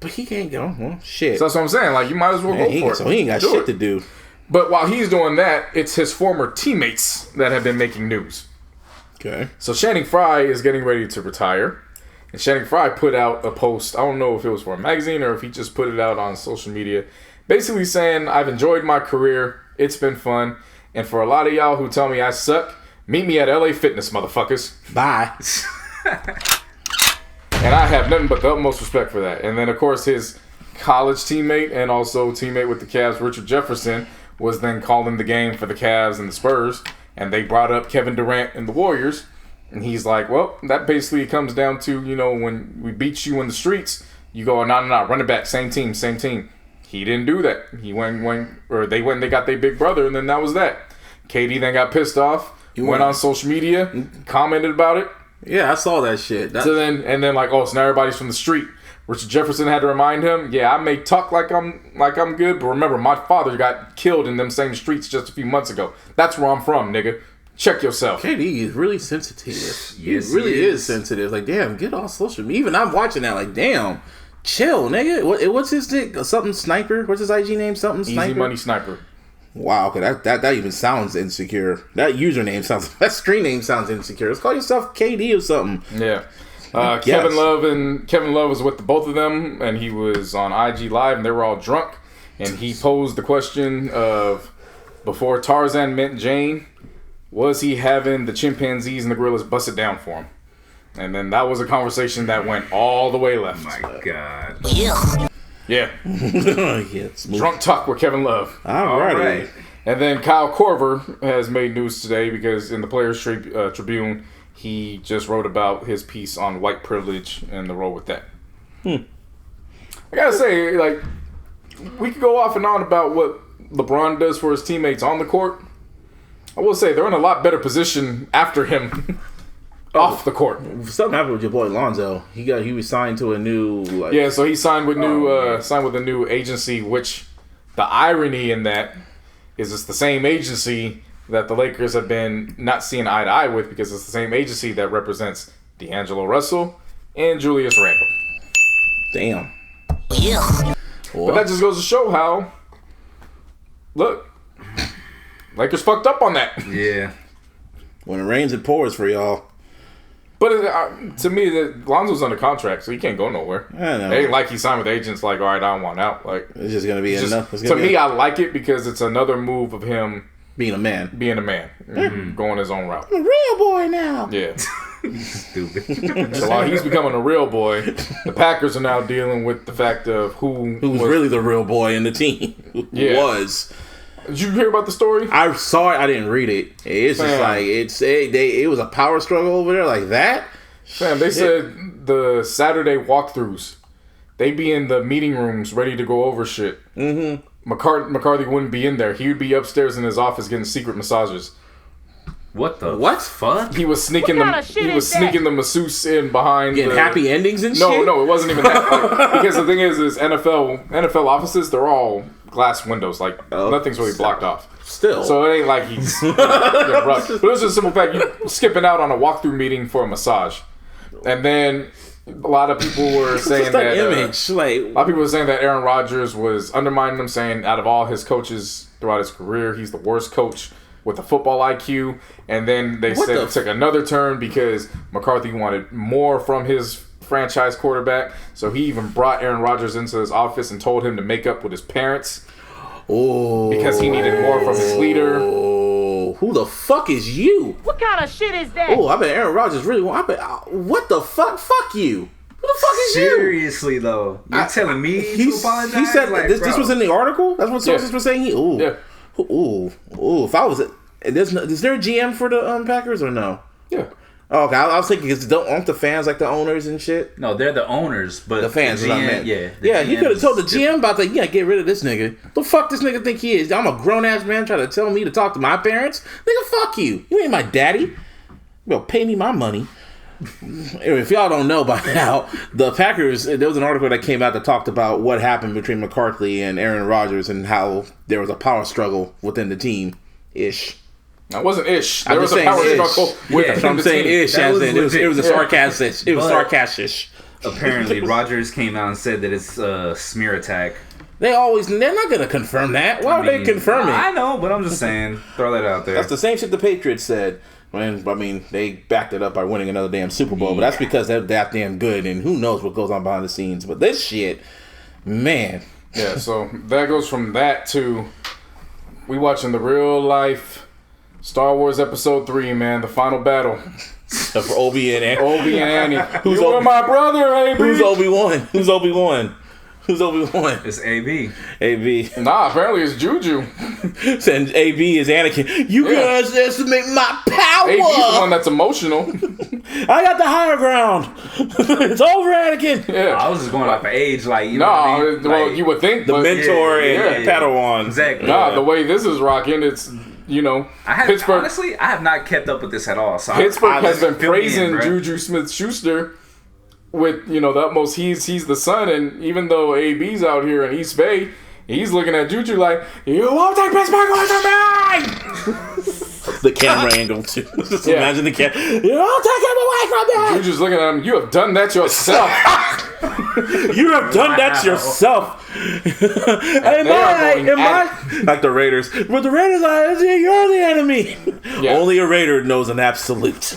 But he can't go. Well, shit. So that's what I'm saying. You might as well go for it. So he ain't got shit to do. But while he's doing that, it's his former teammates that have been making news. Okay. So Channing Frye is getting ready to retire. And Channing Frye put out a post. I don't know if it was for a magazine or if he just put it out on social media. Basically saying, I've enjoyed my career. It's been fun. And for a lot of y'all who tell me I suck, meet me at LA Fitness, motherfuckers. Bye. And I have nothing but the utmost respect for that. And then, of course, his college teammate and also teammate with the Cavs, Richard Jefferson, was then calling the game for the Cavs and the Spurs. And they brought up Kevin Durant and the Warriors. And he's like, well, that basically comes down to, when we beat you in the streets, you go, no, run it back. Same team. He didn't do that. They went and they got their big brother, and then that was that. KD then got pissed off, went on social media, commented about it. Yeah, I saw that shit. So then so now everybody's from the street. Richard Jefferson had to remind him, I may talk like I'm good, but remember, my father got killed in them same streets just a few months ago. That's where I'm from, nigga. Check yourself. KD is really sensitive. Yes, he really is sensitive. Like, damn, get off social media. Even I'm watching that, like, damn, chill, nigga. What's his name? Something Sniper? What's his IG name? Something Sniper? Easy Money Sniper. Wow, okay, that even sounds insecure. That screen name sounds insecure. Let's call yourself KD or something. Yeah. Kevin Love was with both of them, and he was on IG Live, and they were all drunk, and he posed the question of, before Tarzan met Jane, was he having the chimpanzees and the gorillas bust it down for him? And then that was a conversation that went all the way left. Oh my God. Yeah. Drunk talk with Kevin Love. All right. And then Kyle Korver has made news today because in the Players Tribune, he just wrote about his piece on white privilege and the role with that. I gotta say, we could go off and on about what LeBron does for his teammates on the court. I will say they're in a lot better position after him off the court. Something happened with your boy Lonzo. He was signed to a new so he signed with a new agency, which the irony in that is it's the same agency that the Lakers have been not seeing eye to eye with because it's the same agency that represents D'Angelo Russell and Julius Randle. Damn. But that just goes to show how, look, Lakers fucked up on that. Yeah. When it rains, it pours for y'all. But to me, Lonzo's under contract, so he can't go nowhere. I know. It ain't like he signed with agents like, all right, I don't want out. Like, it's just going to be enough. To me, I like it because it's another move of him being a man. Going his own route. I'm a real boy now. Yeah. Stupid. So while he's becoming a real boy, the Packers are now dealing with the fact of who's really the real boy in the team. Was. Did you hear about the story? I saw it. I didn't read it. It's just like it was a power struggle over there like that. Fam, they said the Saturday walkthroughs, they be in the meeting rooms ready to go over shit. Mm-hmm. McCarthy wouldn't be in there. He would be upstairs in his office getting secret massages. What the fuck? He was sneaking the masseuse in behind. Getting happy endings and shit. No, it wasn't even that. Because the thing is NFL offices, they're all glass windows. Nothing's really blocked off. Still. So it ain't like he's getting rough. But it was just a simple fact. You skipping out on a walkthrough meeting for a massage. And then a lot of people were saying that image. A lot of people were saying that Aaron Rodgers was undermining him, saying out of all his coaches throughout his career, he's the worst coach with a football IQ. And then they said it took another turn because McCarthy wanted more from his franchise quarterback. So he even brought Aaron Rodgers into his office and told him to make up with his parents. Oh, because he needed more from his leader. Oh, who the fuck is you? What kind of shit is that? Oh, I bet Aaron Rodgers really want. What the fuck? Fuck you. Who the fuck is you? Seriously though, you're telling me to apologize? He said like, this was in the article. That's what sources were saying. Ooh. If I was, is there a GM for the Packers or no? Yeah. Oh, okay. I was thinking, aren't the fans like the owners and shit? No, they're the owners, but the fans. The GM, what I meant. Yeah, he could have told the GM about that. You gotta get rid of this nigga. The fuck this nigga think he is? I'm a grown ass man trying to tell me to talk to my parents. Nigga, fuck you. You ain't my daddy. You gonna pay me my money. If y'all don't know by now, the Packers, there was an article that came out that talked about what happened between McCarthy and Aaron Rodgers and how there was a power struggle within the team. That wasn't ish. There was a power struggle with I'm saying ish as in it was a sarcastic. It was sarcastic. Apparently, Rodgers came out and said that it's a smear attack. They're not gonna confirm that. Why would they confirm it? I know, but I'm just saying, throw that out there. That's the same shit the Patriots said. They backed it up by winning another damn Super Bowl, but that's because they're that damn good, and who knows what goes on behind the scenes. But this shit, man. Yeah, so that goes from that to we watching the real life Star Wars Episode 3, man, the final battle. For Obi and Annie. Obi and Annie. Who's my brother, AB? Who's Obi-Wan? Who's Obi-Wan? It's AB. AB. Nah, apparently it's Juju. And AB is Anakin. You guys estimate my power. AB's the one that's emotional. I got the higher ground. It's over, Anakin. Yeah. I was just going off of age, like, you know. Nah, what I mean? Well, you would think the mentor and Padawan. Exactly. Nah, the way this is rocking, it's Pittsburgh. Honestly, I have not kept up with this at all. So Pittsburgh has been praising Juju Smith-Schuster with the utmost. He's the son, and even though AB's out here in East Bay, he's looking at Juju like, you won't take Pittsburgh away from me. The camera angle too. Just imagine the camera. You won't take him away from me. Juju's looking at him. You have done that yourself. You have done that yourself. Like the Raiders. But the Raiders are, you're the enemy. Yeah. Only a Raider knows an absolute.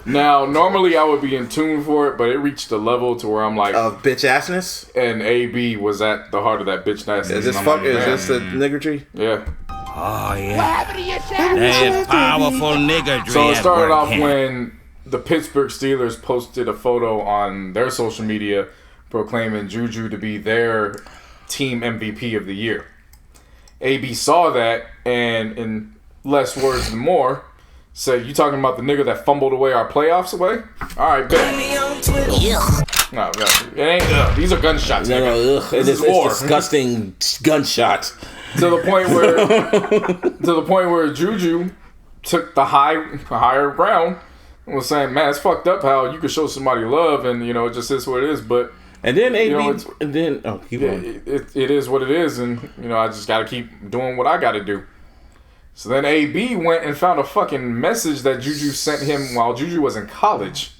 Now, normally I would be in tune for it, but it reached a level to where I'm like, of bitch assness. And AB was at the heart of that bitch assness. Is this the niggerty? Yeah. Oh yeah. That powerful niggerty. So it started off when the Pittsburgh Steelers posted a photo on their social media proclaiming Juju to be their team MVP of the year. AB saw that and, in less words than more, said, "You talking about the nigga that fumbled away our playoffs away? All right, bet." No, it ain't. These are gunshots. No, this is war. It's disgusting gunshots. To the point where Juju took the higher ground and was saying, "Man, it's fucked up how you could show somebody love, and it just is what it is." But and then AB, it is what it is, and I just got to keep doing what I got to do. So then AB went and found a fucking message that Juju sent him while Juju was in college,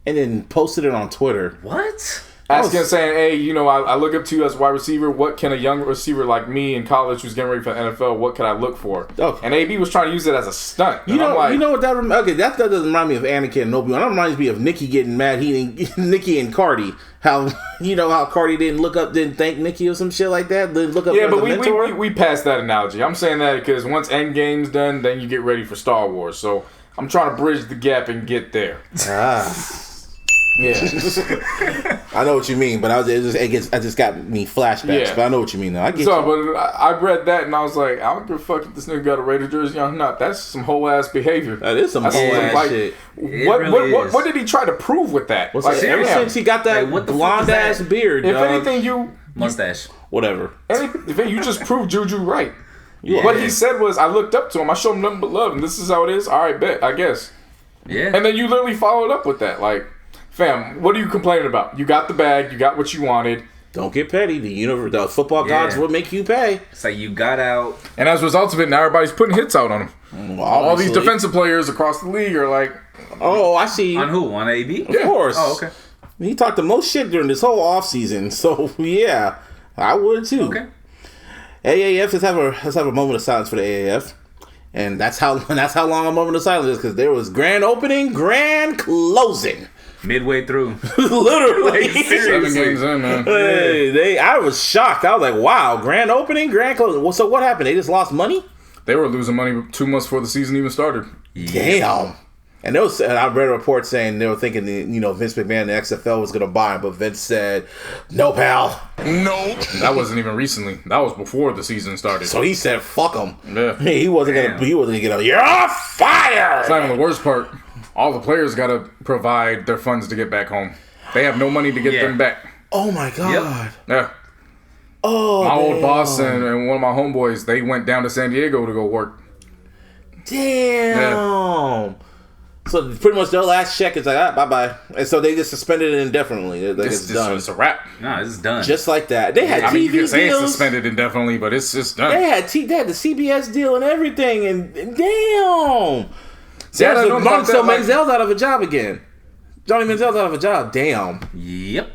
and then posted it on Twitter. What? Asking, saying, "Hey, I look up to you as a wide receiver. What can a young receiver like me in college who's getting ready for the NFL, what can I look for?" Okay. And AB was trying to use it as a stunt. You know what that reminds? Okay, that doesn't remind me of Anakin and Obi-Wan. That reminds me of Nikki getting mad. Nikki and Cardi. How how Cardi didn't thank Nikki or some shit like that. Didn't look up. Yeah, but we passed that analogy. I'm saying that because once Endgame's done, then you get ready for Star Wars. So I'm trying to bridge the gap and get there. Yeah, I know what you mean, but I just got me flashbacks. Yeah. But I know what you mean. Though I get but I read that and I was like, I don't give a fuck if this nigga got a Raider jersey or not. That's some whole ass behavior. That is some whole ass shit. What did he try to prove with that? Ever since he got that blonde ass beard, if anything, mustache, whatever. If you just proved Juju right. Yeah. What he said was, I looked up to him. I showed him nothing but love, and this is how it is. All right, bet, I guess. Yeah. And then you literally followed up with that, like. Fam, what are you complaining about? You got the bag. You got what you wanted. Don't get petty. The football gods will make you pay. It's like you got out. And as a result of it, now everybody's putting hits out on him. Well, all these defensive players across the league are like... Oh, I see. On who? On AB? Of course. Oh, okay. He talked the most shit during this whole offseason. So, yeah. I would, too. Okay. AAF, let's have a moment of silence for the AAF. And that's how long a moment of silence is, because there was grand opening, grand closing. Midway through. Literally. 7 games in, man. Hey, I was shocked. I was like, wow, grand opening, grand closing. Well, so what happened? They just lost money? They were losing money 2 months before the season even started. Damn. And I read a report saying they were thinking, Vince McMahon and the XFL was going to buy him, but Vince said, no, pal. No. That wasn't even recently. That was before the season started. So he said, fuck him. Yeah. He wasn't going to get up. You're fired. It's not even the worst part. All the players got to provide their funds to get back home. They have no money to get them back. Oh, my God. Yep. Yeah. Oh, my old boss and one of my homeboys, they went down to San Diego to go work. Damn. Yeah. So pretty much their last check is like, bye-bye. And so they just suspended it indefinitely. Like it's done. It's a wrap. No, it's done. Just like that. They had TV you can say deals. It's suspended indefinitely, but it's just done. They had the CBS deal and everything, and damn. So Menzel's out of a job again. Johnny Menzel's out of a job. Damn. Yep.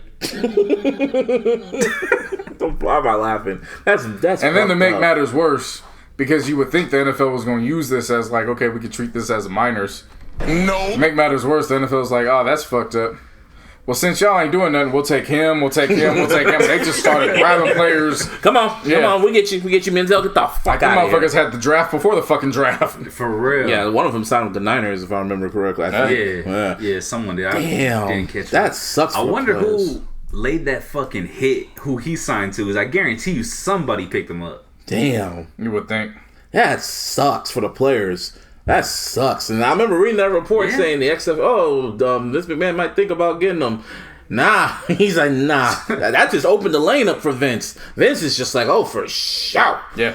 Why am I laughing? That's and then to make matters worse, because you would think the NFL was going to use this as like, okay, we could treat this as minors. No. To make matters worse, the NFL's like, oh, that's fucked up. Well, since y'all ain't doing nothing, we'll take him. They just started grabbing players. Come on, we get you, Menzel. Get the fuck out of here. Motherfuckers had the draft before the fucking draft. For real. Yeah, one of them signed with the Niners, if I remember correctly. Yeah, someone did. Damn, didn't catch that sucks. I wonder who laid that fucking hit. Who he signed to? Is I guarantee you somebody picked him up. Damn, you would think. That sucks for the players. That sucks. And I remember reading that report saying the XFL, Vince McMahon might think about getting them. Nah. He's like, nah. That just opened the lane up for Vince. Vince is just like, oh, for sure. Yeah.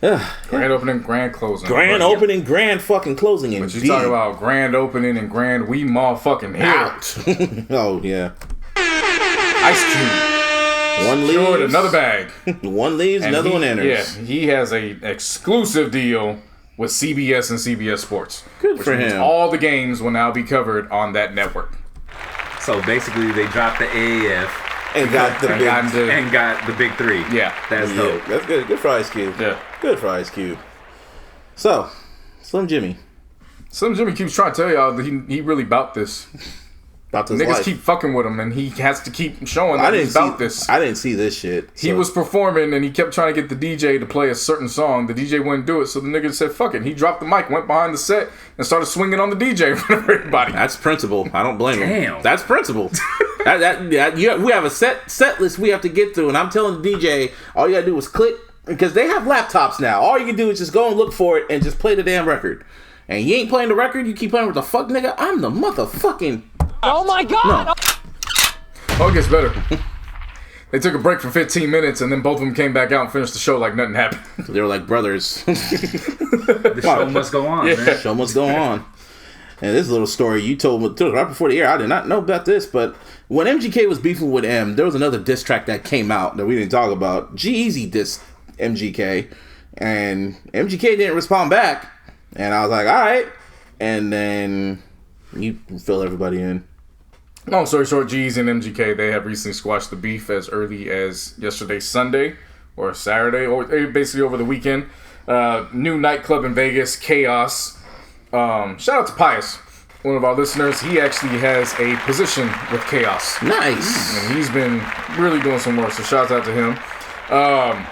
Yep. Grand opening, grand closing. Grand opening, grand fucking closing. But you talk about grand opening and grand we motherfucking here. Oh, yeah. Ice Cube. One leaves, another bag. One leaves, and another one enters. Yeah, he has a exclusive deal with CBS and CBS Sports. Good for him. All the games will now be covered on that network. So basically, they dropped the AAF and got the big three. Yeah, that's dope. That's good. Good for Ice Cube. Yeah, good for Ice Cube. So, Slim Jimmy keeps trying to tell y'all that he really about this. Niggas life. Keep fucking with him, and he has to keep showing that he's about this. I didn't see this shit. He was performing, and he kept trying to get the DJ to play a certain song. The DJ wouldn't do it, so the nigga said, fuck it. He dropped the mic, went behind the set, and started swinging on the DJ in front of everybody. That's principle. I don't blame him. Damn. That's principle. We have a set list we have to get through, and I'm telling the DJ, all you gotta do is click, because they have laptops now. All you can do is just go and look for it, and just play the damn record. And you ain't playing the record, you keep playing with the fuck nigga, I'm the motherfucking... Oh my God! No. Oh, it gets better. They took a break for 15 minutes, and then both of them came back out and finished the show like nothing happened. They were like brothers. The show must go on, man. The show must go on. And this little story you told me right before the air, I did not know about this, but when MGK was beefing with M, there was another diss track that came out that we didn't talk about. G-Eazy dissed MGK, and MGK didn't respond back. And I was like, all right. And then you fill everybody in. Long story short, G's and MGK, they have recently squashed the beef as early as yesterday, Sunday, or Saturday, or basically over the weekend. New nightclub in Vegas, Chaos. Shout out to Pius, one of our listeners. He actually has a position with Chaos. Nice. And he's been really doing some work, so shout out to him.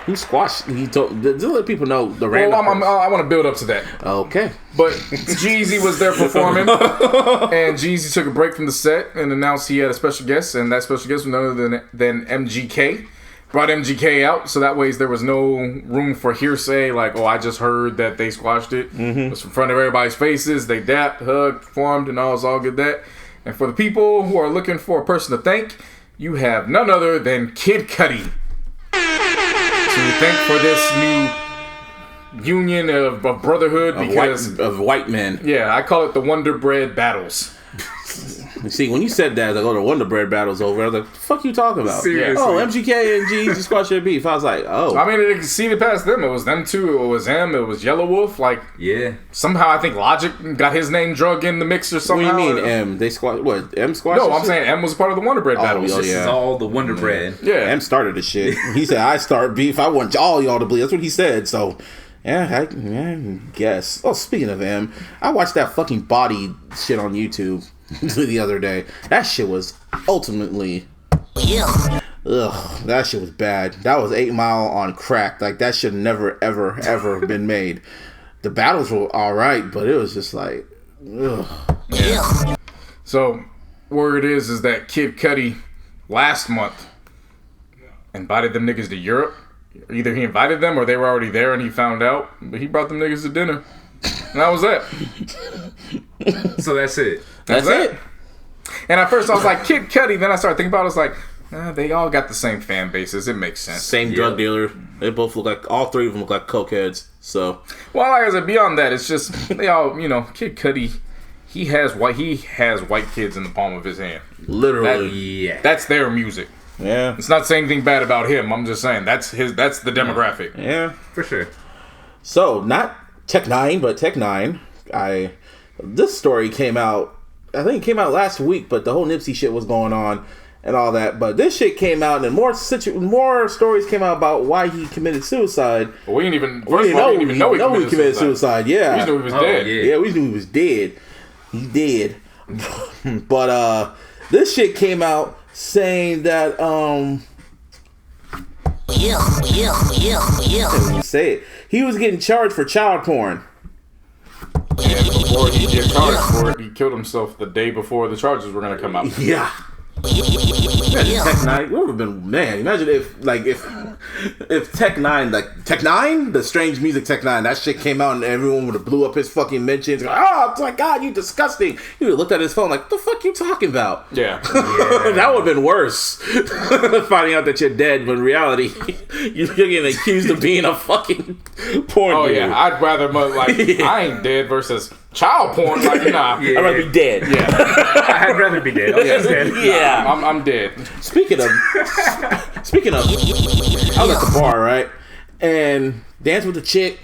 He squashed. He told. Just let people know the random. Well, I want to build up to that. Okay. But Jeezy was there performing, and Jeezy took a break from the set and announced he had a special guest, and that special guest was none other than MGK. Brought MGK out, so that way there was no room for hearsay, like, oh, I just heard that they squashed it. It was in front of everybody's faces. They dapped, hugged, performed, and all was all good that. And for the people who are looking for a person to thank, you have none other than Kid Cudi to thank for this new union of brotherhood of white men. Yeah, I call it the Wonder Bread battles. See, when you said that, like, oh, the Wonder Bread battle's over, I was like, the fuck you talking about? Seriously. Oh, MGK and G's squash their beef. I was like, oh. I mean, it exceeded past them. It was them two. It was him. It was Yellow Wolf. Like, yeah. Somehow I think Logic got his name drug in the mix or something. What do you mean M? They squash what? M squash? No, I'm saying M was part of the Wonder Bread battles. Oh, yeah. This is all the Wonder Bread. Yeah. M started the shit. He said, I start beef. I want all y'all to bleed. That's what he said. So, Yeah, I guess. Oh, speaking of him, I watched that fucking body shit on YouTube the other day. That shit was ultimately... Ugh, that shit was bad. That was 8 Mile on crack. Like, that should never, ever, ever been made. The battles were alright, but it was just like... Ugh. Yeah. So, word is that Kid Cudi last month invited them niggas to Europe. Either he invited them or they were already there and he found out. But he brought them niggas to dinner. And that was it. So that's it. That's it. And at first I was like, Kid Cudi. Then I started thinking about it. I was like, they all got the same fan bases. It makes sense. Same drug dealer. They both look like, all three of them look like cokeheads. So, well, like I said, beyond that, it's just they all, you know, Kid Cudi, he has white kids in the palm of his hand. Literally, that's their music. Yeah, it's not saying anything bad about him. I'm just saying that's the demographic. Yeah, for sure. So not Tech 9, but Tech 9. This story came out. I think it came out last week, but the whole Nipsey shit was going on and all that. But this shit came out, and more stories came out about why he committed suicide. Well, we didn't even know he committed suicide. Yeah, we just knew he was dead. Yeah, we just knew he was dead. He's dead. But this shit came out saying that say it. He was getting charged for child porn. And before he get charged for it, he killed himself the day before the charges were gonna come out. Yeah. Tech 9, we would have been, man, imagine if Tech 9, like Tech 9, the strange music Tech 9, that shit came out and everyone would have blew up his fucking mentions. Like, oh my god, you disgusting. He would have looked at his phone like, what the fuck you talking about? Yeah. That would have been worse. Finding out that you're dead, but in reality, you're getting accused of being a fucking porn dude. Yeah, I'd rather, I ain't dead versus child porn. Like, nah. I'd rather be dead. Yeah. I'd rather be dead. Yeah. I'm dead. Speaking of, I was at the bar, right, and danced with the chick,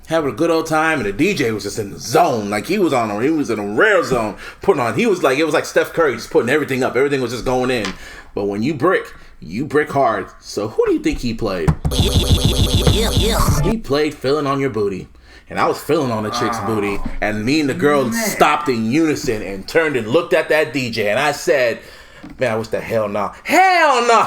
having a good old time, and the DJ was just in the zone, like he was in a rare zone, putting on. It was like Steph Curry, just putting everything up. Everything was just going in. But when you brick hard. So who do you think he played? He played "Feeling on Your Booty." And I was feeling on the chick's booty, and me and the girl stopped in unison and turned and looked at that DJ, and I said, man, I wish the hell no. Hell no.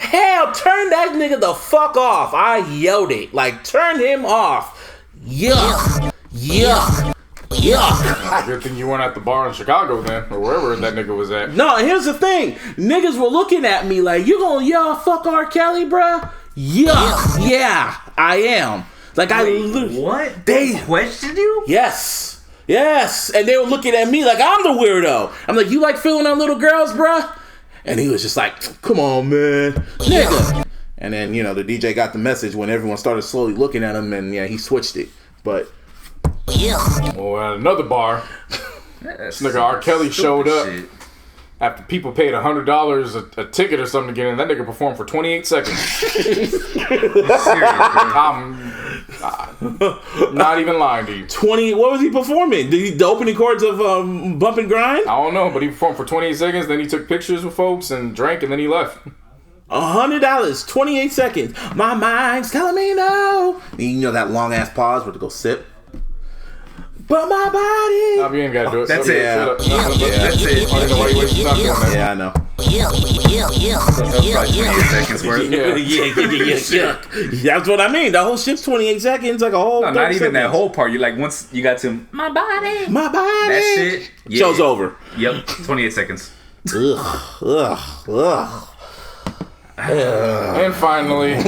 Hell, turn that nigga the fuck off. I yelled it. Like, turn him off. Yuck. Yuck. Yuck. Good thing you weren't at the bar in Chicago then, or wherever that nigga was at. No, here's the thing. Niggas were looking at me like, you gonna yell fuck R. Kelly, bruh? Yuck. Yeah, I am. Like, what? They questioned you? Yes. And they were looking at me like I'm the weirdo. I'm like, you like feeling on little girls, bruh? And he was just like, come on, man. Nigga. And then, you know, the DJ got the message when everyone started slowly looking at him, and yeah, he switched it. But well, at another bar, this nigga R. Kelly showed up. Shit. After people paid $100 a ticket or something to get in, that nigga performed for 28 seconds. I'm not even lying to you. 20? What was he performing? Did he the opening chords of Bump and Grind? I don't know, but he performed for 28 seconds. Then he took pictures with folks and drank, and then he left. $100, 28 seconds. My mind's telling me no. And you know that long ass pause where to go sip. But my body. No, you ain't gotta do it. That's it. Yeah. That's it. I don't know why you wasting time doing that. Yeah, I know. So that was like 28 seconds worth. Yeah. That's what I mean. The whole shit's 28 seconds, like a whole. No, not even that whole part. You like once you got to my body. That shit. Yeah. Show's over. Yep. 28 seconds. Ugh. And finally.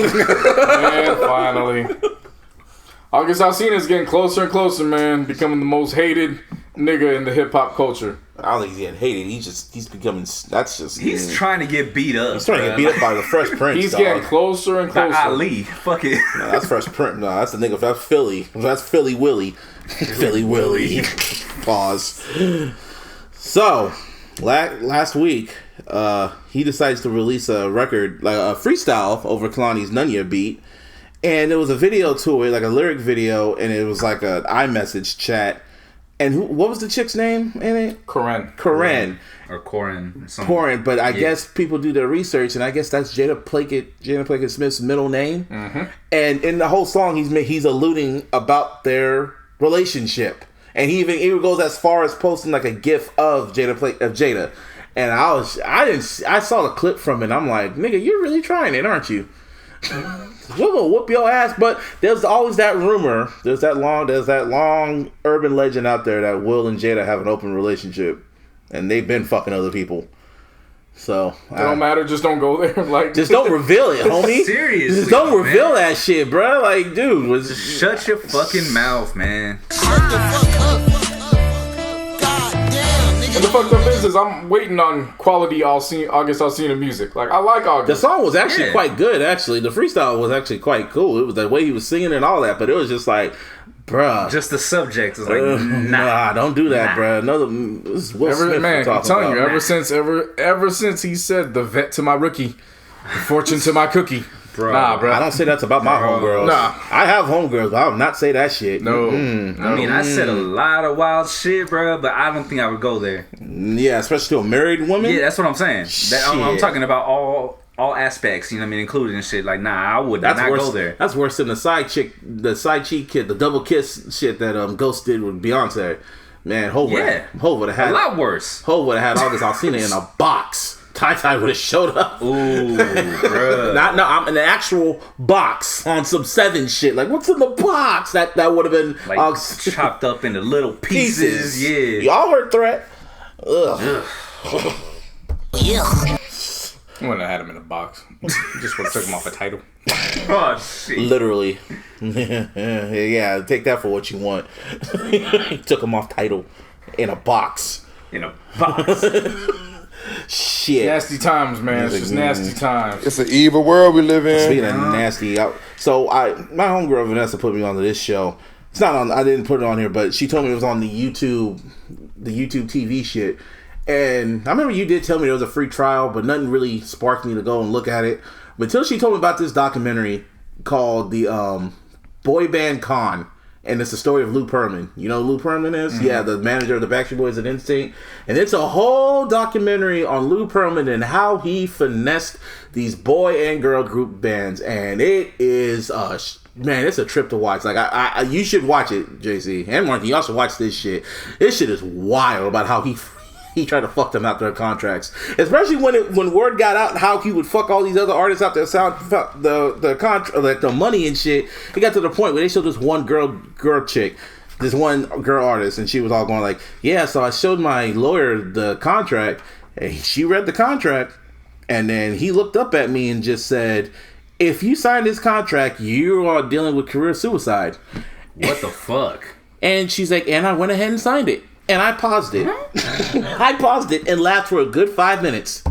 August Alsina is getting closer and closer, man. Becoming the most hated nigga in the hip hop culture. I don't think he's getting hated. He's becoming. He's trying to get beat up. He's trying to get beat up by the Fresh Prince. He's getting closer and closer. Ali, fuck it. No, that's Fresh Prince. No, that's the nigga. That's Philly. That's Philly Willie. Philly Willie. Pause. So, last week, he decides to release a record, like a freestyle over Kalani's Nunya beat. And there was a video to it, like a lyric video, and it was like an iMessage chat. And what was the chick's name in it? Corinne. Or Corin. But I guess people do their research, and I guess that's Jada Pinkett Smith's middle name. Mm-hmm. And in the whole song, he's alluding about their relationship, and he even goes as far as posting like a GIF of Jada. And I saw the clip from it. And I'm like, nigga, you're really trying it, aren't you? We're gonna whoop your ass. But there's always that rumor. There's that long urban legend out there that Will and Jada have an open relationship. And they've been fucking other people. So it don't matter, just don't go there. Like, just don't reveal it, homie. Seriously. Just don't reveal that shit, bro. Like, dude, shut your fucking mouth, man. And the fucked up is I'm waiting on quality August Alsina music. Like, I like August. The song was actually quite good, actually. The freestyle was actually quite cool. It was the way he was singing and all that, but it was just like, bruh. Just the subject was like, nah, don't do that, bruh. This is Will Smith man, I'm telling you, ever since he said the vet to my rookie, fortune to my cookie. Bro, nah, bro. I don't say that's about my homegirls. Nah. I have homegirls, but I would not say that shit. No. I mean, I said a lot of wild shit, bro, but I don't think I would go there. Yeah, especially to a married woman? Yeah, that's what I'm saying. I'm talking about all aspects, you know what I mean, including shit. Like, nah, I would not go there. That's worse than the side cheek kid, the double kiss shit that Ghost did with Beyonce. Man, Hov would have had a lot worse. Hov would have had August Alsina in a box. Ty would have showed up. Ooh, bro. I'm in the actual box on some 7 shit. Like, what's in the box? That would have been like chopped up into little pieces. Yeah. Y'all heard Threat? Ugh. I wouldn't have had him in a box. Just would have took him off a title. Oh, shit. Literally. Yeah, take that for what you want. He took him off title in a box. Shit. Nasty times, man. It's just nasty times. It's an evil world we live in. Speaking of nasty, so my homegirl Vanessa put me onto this show. It's not on. I didn't put it on here, but she told me it was on the YouTube TV shit. And I remember you did tell me there was a free trial, but nothing really sparked me to go and look at it. But until she told me about this documentary called the Boy Band Con. And it's the story of Lou Pearlman. You know who Lou Pearlman is? Mm-hmm. Yeah, the manager of the Backstreet Boys and NSYNC. And it's a whole documentary on Lou Pearlman and how he finessed these boy and girl group bands. And it is, man, it's a trip to watch. Like, you should watch it, JC. And Martin, you also watch this shit. This shit is wild about how he tried to fuck them out their contracts, especially when word got out how he would fuck all these other artists out their the money and shit. It got to the point where they showed this one girl chick, this one girl artist, and she was all going like, "Yeah, so I showed my lawyer the contract, and she read the contract, and then he looked up at me and just said, if you sign this contract, you are dealing with career suicide." What the fuck? And she's like, and I went ahead and signed it. And I paused it. I paused it and laughed for a good 5 minutes.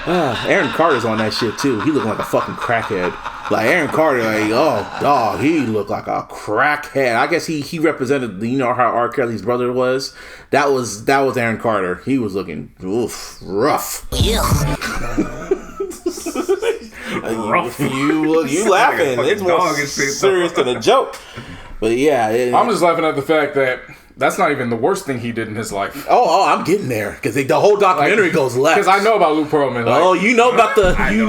Aaron Carter's on that shit too. He looked like a fucking crackhead. Like Aaron Carter, like, oh dog, he looked like a crackhead. I guess he represented, you know how R. Kelly's brother was. That was Aaron Carter. He was looking rough. You laughing? It's more serious than a joke. But yeah, I'm just laughing at the fact that that's not even the worst thing he did in his life. Oh, I'm getting there because the whole documentary goes left. Because I know about Lou Pearlman. Like, you know about the he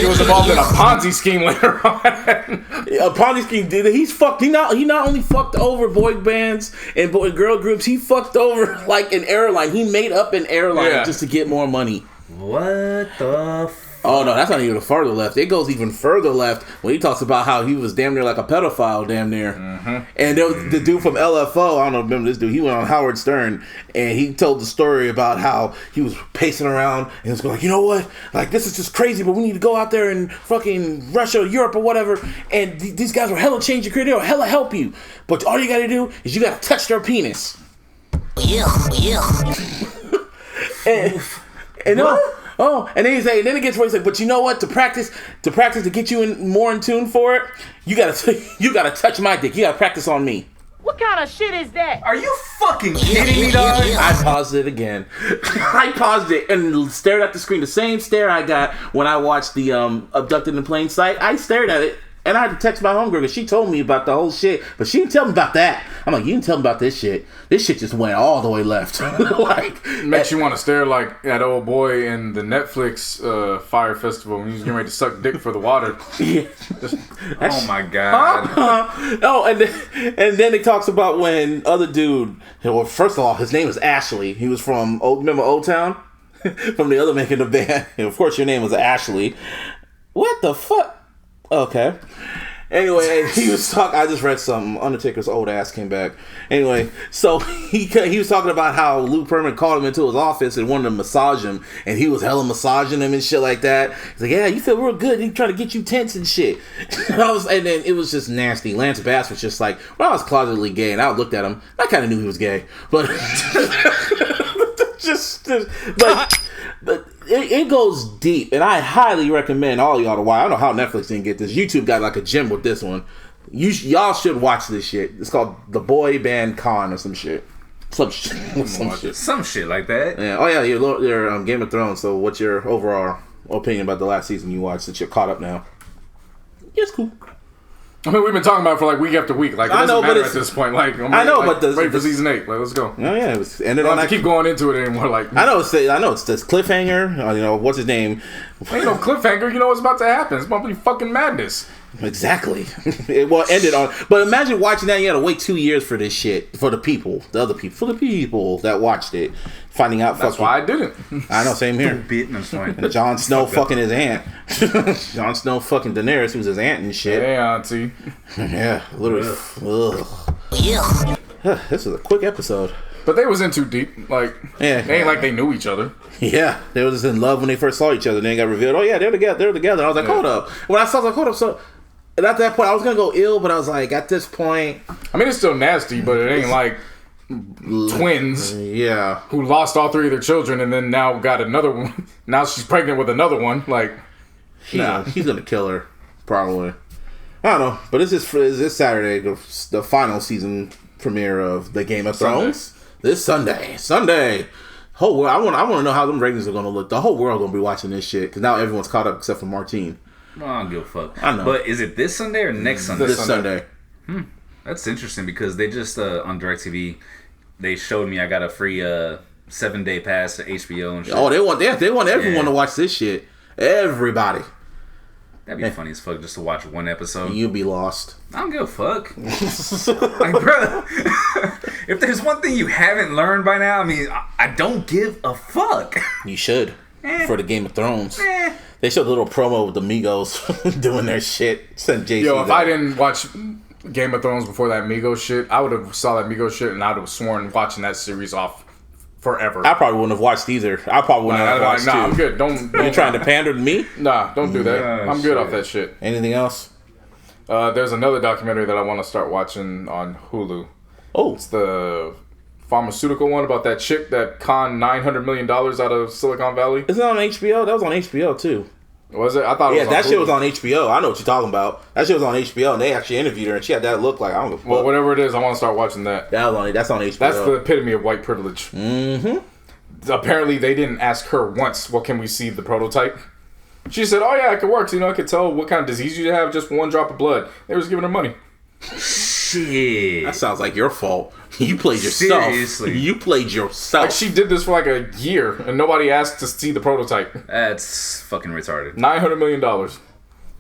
was involved in a Ponzi scheme later on. A Ponzi scheme. He's fucked. He not only fucked over boy bands and boy girl groups. He fucked over like an airline. He made up an airline just to get more money. What the fuck? Oh no, that's not even further left. It goes even further left when he talks about how he was damn near like a pedophile, damn near. Mm-hmm. And there was the dude from LFO. I don't know, remember this dude? He went on Howard Stern and he told the story about how he was pacing around and he was going like, you know what? Like this is just crazy, but we need to go out there and fucking Russia, or Europe, or whatever. And these guys will hella change your career. They'll hella help you. But all you got to do is you got to touch their penis. and and then then it gets where he's like, but you know what? To practice to get you more in tune for it, you gotta touch my dick. You gotta practice on me. What kind of shit is that? Are you fucking kidding me, dog? I paused it again. I paused it and stared at the screen. The same stare I got when I watched the Abducted in Plain Sight. I stared at it And I had to text my homegirl because she told me about the whole shit, but she didn't tell me about that. I'm like, you didn't tell me about this shit. This shit just went all the way left. Like, makes you want to stare like that old boy in the Netflix Fire Festival when he was getting ready to suck dick for the water. Yeah. Oh my god. Oh, and then it talks about when other dude. Well, first of all, his name is Ashley. He was from remember Old Town, from the other making the band. And of course, your name was Ashley. What the fuck? Okay. Anyway, he was talking. I just read something. Undertaker's old ass came back. Anyway, so he was talking about how Lou Pearlman called him into his office and wanted to massage him, and he was hella massaging him and shit like that. He's like, "Yeah, you feel real good." He trying to get you tense and shit. And then it was just nasty. Lance Bass was just like, when I was closetedly gay, and I looked at him. I kind of knew he was gay, but but it goes deep, and I highly recommend all y'all to watch. I don't know how Netflix didn't get this. YouTube got like a gem with this one. Y'all should watch this shit. It's called The Boy Band Con or some shit. Some shit like that. Yeah. Oh yeah, you're Game of Thrones. So what's your overall opinion about the last season you watched that you're caught up now? Yeah, it's cool. I mean, we've been talking about it for like week after week. Like, it doesn't matter at this point. Like, wait for season 8. Like, let's go. Oh yeah, it was ended on that. Keep going into it anymore. Like, I know it's this cliffhanger. What's his name? Ain't no cliffhanger. You know what's about to happen. It's about to be fucking madness. Exactly. It ended on. But imagine watching that. You had to wait 2 years for this shit for the people that watched it, finding out. That's why I didn't. I know. Same here. And Jon Snow fucking his aunt. Jon Snow fucking Daenerys, who's his aunt and shit. Yeah, auntie. Yeah, literally. This was a quick episode. But they was in too deep. Like, yeah, they ain't like they knew each other. Yeah, they was just in love when they first saw each other. Then it got revealed. Oh yeah, they're together. And I was like, hold up. When I saw, I was like, hold up. So, and at that point, I was gonna go ill, but I was like, at this point, I mean, it's still nasty, but it ain't like twins. Yeah, who lost all 3 of their children and then now got another one. Now she's pregnant with another one. Like, he's gonna kill her probably. I don't know, but it's this Saturday, the final season premiere of the Game of Thrones. This Sunday. Whole world. I want to know how them ratings are gonna look. The whole world gonna be watching this shit because now everyone's caught up except for Martine. No, I don't give a fuck. I know. But is it this Sunday or next Sunday? This Sunday. That's interesting because they just on DirecTV they showed me I got a free 7-day pass to HBO and shit. Oh, they want everyone to watch this shit. Everybody. That'd be funny as fuck just to watch one episode. You'd be lost. I don't give a fuck. Like, bro, if there's one thing you haven't learned by now, I mean, I don't give a fuck. You should. For the Game of Thrones. They showed a little promo with the Migos doing their shit. Sent Jason. Yo, if I didn't watch Game of Thrones before that Migos shit, I would have saw that Migos shit and I would have sworn watching that series off forever. I probably wouldn't have watched either. I probably wouldn't have watched too. I'm good. Don't you trying to pander to me? Nah, don't do that. I'm good off that shit. Anything else? There's another documentary that I want to start watching on Hulu. Oh. It's the pharmaceutical one about that chick that conned $900 million out of Silicon Valley. Isn't that on HBO? That was on HBO too. Was it? I thought it was on that Hulu. shit was on HBO. I know what you're talking about. That shit was on HBO, and they actually interviewed her, and she had that look like, I don't know. Well, whatever it is, I want to start watching that. That's on HBO. That's the epitome of white privilege. Mm-hmm. Apparently, they didn't ask her once, well, can we see the prototype? She said, oh yeah, it could work. So, I could tell what kind of disease you have, just one drop of blood. They was giving her money. Shit. That sounds like your fault. You played yourself. Seriously. You played yourself. Like, she did this for like a year, and nobody asked to see the prototype. That's fucking retarded. $900 million. Must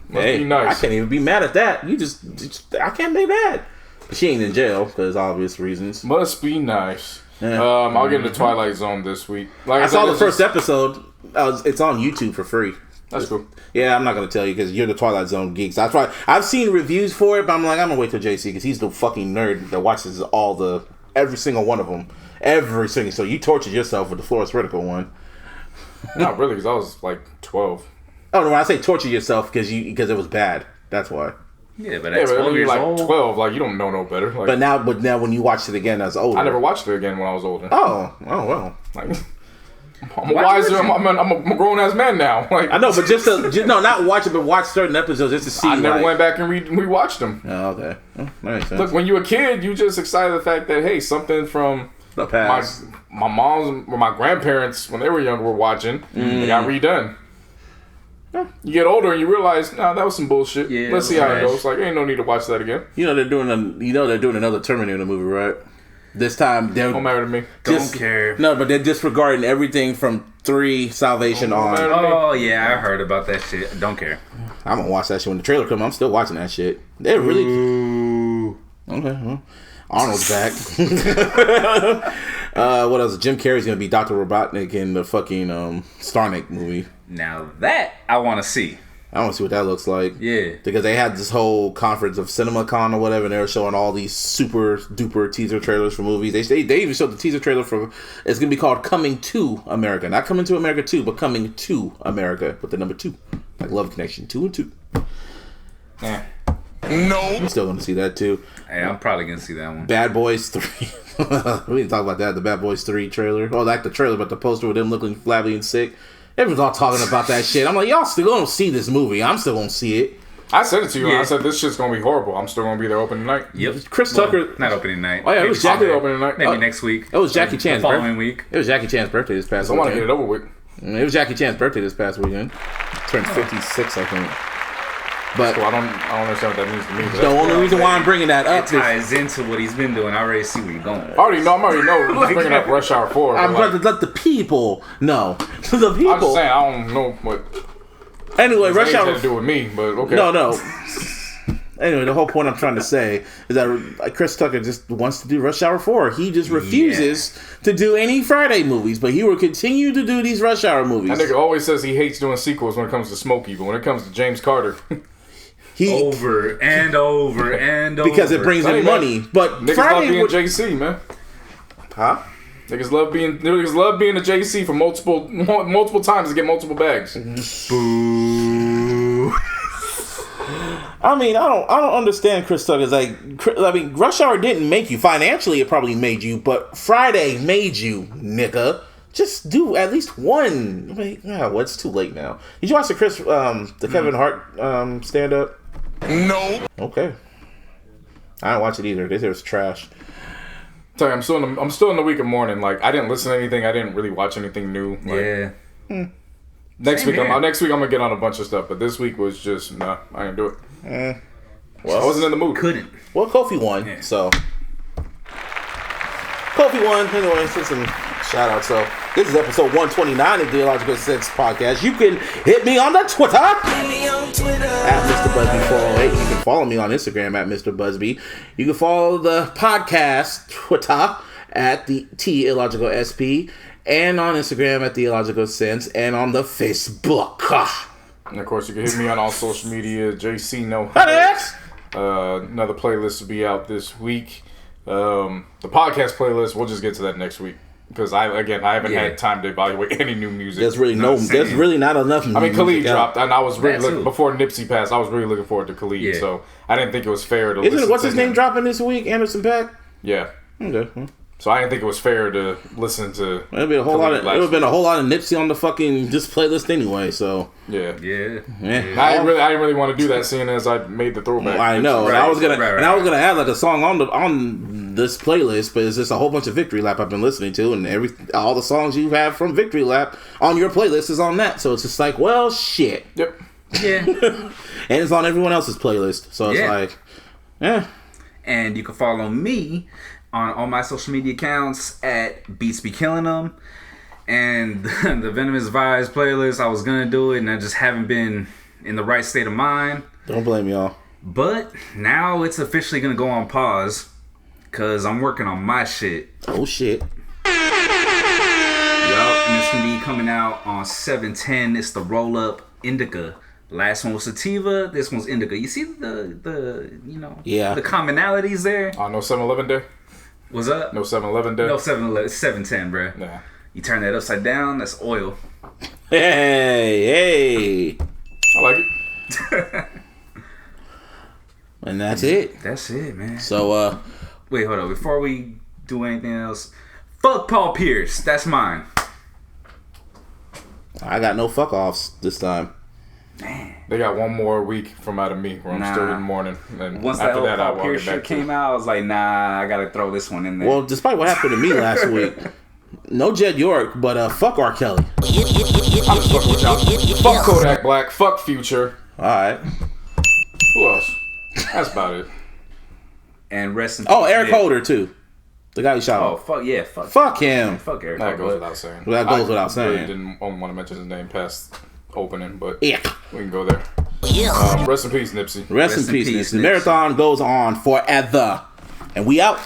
be nice. I can't even be mad at that. I can't be mad. But she ain't in jail, because obvious reasons. Must be nice. Yeah. I'll get into Twilight Zone this week. Like I saw the first episode. It's on YouTube for free. That's cool. Yeah, I'm not going to tell you because you're the Twilight Zone geeks. That's why I've seen reviews for it, but I'm like, I'm going to wait till JC because he's the fucking nerd that watches every single one of them. Every single. So you tortured yourself with the Florence Whitaker one. Not really, because I was like 12. Oh, no, when I say torture yourself because it was bad. That's why. Yeah, but at 12 years like old. 12, like you don't know no better. Like, but now when you watched it again as older. I never watched it again when I was older. Oh well. Like, I'm wiser. I'm a grown ass man now. Like, I know, but just not watch it, but watch certain episodes just to see. I never went back and rewatched them. Oh, okay. That makes sense. Look, when you're a kid, you just excited the fact that hey, something from the past. My mom's or my grandparents when they were young were watching. They got redone. You get older and you realize, that was some bullshit. Yeah, let's see how it goes. Like, ain't no need to watch that again. They're doing another Terminator movie, right? This time they're don't matter to me. Don't care. No, but they're disregarding everything from 3 Salvation on. Oh yeah, I heard about that shit. Don't care. I'm gonna watch that shit when the trailer comes. I'm still watching that shit. They're really okay. Well, Arnold's back. What else? Jim Carrey's gonna be Dr. Robotnik in the fucking Starnik movie. Now that I want to see. I want to see what that looks like. Yeah. Because they had this whole conference of CinemaCon or whatever, and they were showing all these super duper teaser trailers for movies. They even showed the teaser trailer for, it's going to be called Coming to America. Not Coming to America 2, but Coming to America with the number 2. Like Love Connection 2 and 2. Yeah. No. I'm still going to see that too. Hey, I'm probably going to see that one. Bad Boys 3. We didn't talk about that. The Bad Boys 3 trailer. Oh, like the trailer, but the poster with them looking flabby and sick. Everyone's all talking about that shit. I'm like, y'all still gonna see this movie. I'm still gonna see it. I said it to you. Yeah. I said this shit's gonna be horrible. I'm still gonna be there opening night. Yep. Chris Tucker. Not opening night. Oh yeah, it was Jackie opening night. Maybe next week. It was Jackie Chan's the following week. It was Jackie Chan's birthday this past weekend. I want to get it over with. It was Jackie Chan's birthday this past weekend. Turned 56, I think. But so I don't understand what that means to me. The only reason why I'm bringing that up ties into what he's been doing. I already see where you're going. I'm already know. He's bringing up Rush Hour 4. I'm going to let the people know. The people. I'm just saying, I don't know what. Anyway, Rush Hour had to do with me, but okay. No. Anyway, the whole point I'm trying to say is that Chris Tucker just wants to do Rush Hour 4. He just refuses to do any Friday movies, but he will continue to do these Rush Hour movies. That nigga always says he hates doing sequels when it comes to Smokey, but when it comes to James Carter, over and over and over. Because it brings in money. But niggas Friday love being JC, man. Huh? Niggas love being a JC for multiple times to get multiple bags. Boo. I mean, I don't understand Chris Tucker's Rush Hour didn't make you financially. It probably made you, but Friday made you, nigga. Just do at least one. It's too late now. Did you watch the Kevin Hart stand up? No. Okay. I didn't watch it either. They said it was trash. Tell you, I'm still in the week of mourning. Like, I didn't listen to anything. I didn't really watch anything new. Like, Next week I'm gonna get on a bunch of stuff, but this week was just I didn't do it. Well, I wasn't in the mood. Couldn't. Well, Kofi won, so Kofi won. Anyway, it's some shout out. So this is episode 129 of the iLLogical Sense podcast. You can hit me on the Twitter at Mr. Busby 408. You can follow me on Instagram at Mr. Busby. You can follow the podcast Twitter at the iLLogical SP. And on Instagram at the iLLogical Sense, and on the Facebook. And of course, you can hit me on all social media. JC No. Another playlist will be out this week. The podcast playlist, we'll just get to that next week because I haven't had time to evaluate any new music. There's really not enough. I mean, Khalid dropped, and I was really looking before Nipsey passed. I was really looking forward to Khalid, so I didn't think it was fair to. What's his name dropping this week? Anderson .Paak. Yeah. Okay. So I didn't think it was fair to listen to. It would have been a whole lot of Nipsey on the fucking just playlist anyway. So yeah. I didn't really want to do that, seeing as I made the throwback. I know, and I was gonna add like a song on this playlist, but it's just a whole bunch of Victory Lap I've been listening to, and all the songs you have from Victory Lap on your playlist is on that. So it's just like, well, shit. Yep. Yeah. And it's on everyone else's playlist, so it's like, And you can follow me on all my social media accounts at Beats Be Killing Them, and the Venomous Vibes playlist. I was gonna do it, and I just haven't been in the right state of mind. Don't blame y'all. But now it's officially gonna go on pause because I'm working on my shit. Oh shit. Yup, and it's gonna be coming out on 7/10. It's the Roll Up Indica. Last one was Sativa. This one's Indica. You see the the commonalities there. No 7-Eleven day. What's up? No 7-Eleven day. No 7-Eleven. It's 7/10, bro. Nah. You turn that upside down. That's oil. Hey. I like it. And that's it. That's it, man. So wait, hold on. Before we do anything else, fuck Paul Pierce. That's mine. I got no fuck offs this time. Man. They got one more week from out of me where I'm still in mourning. And once after that I'll Paul Pierce shit came out, I was like, nah, I gotta throw this one in there. Well, despite what happened to me last week, No Jed York, but fuck R. Kelly. I'm just fucking with y'all. Fuck Kodak Black. Fuck Future. All right. Who else? That's about it. And rest in peace. Oh, Eric Holder too. The guy who shot him. Oh fuck yeah, fuck him. Fuck Eric. That goes without saying. That goes without saying. I really didn't want to mention his name past opening, but yeah, we can go there. Rest in peace, Nipsey. Rest in peace, Nipsey. The marathon goes on forever, and we out.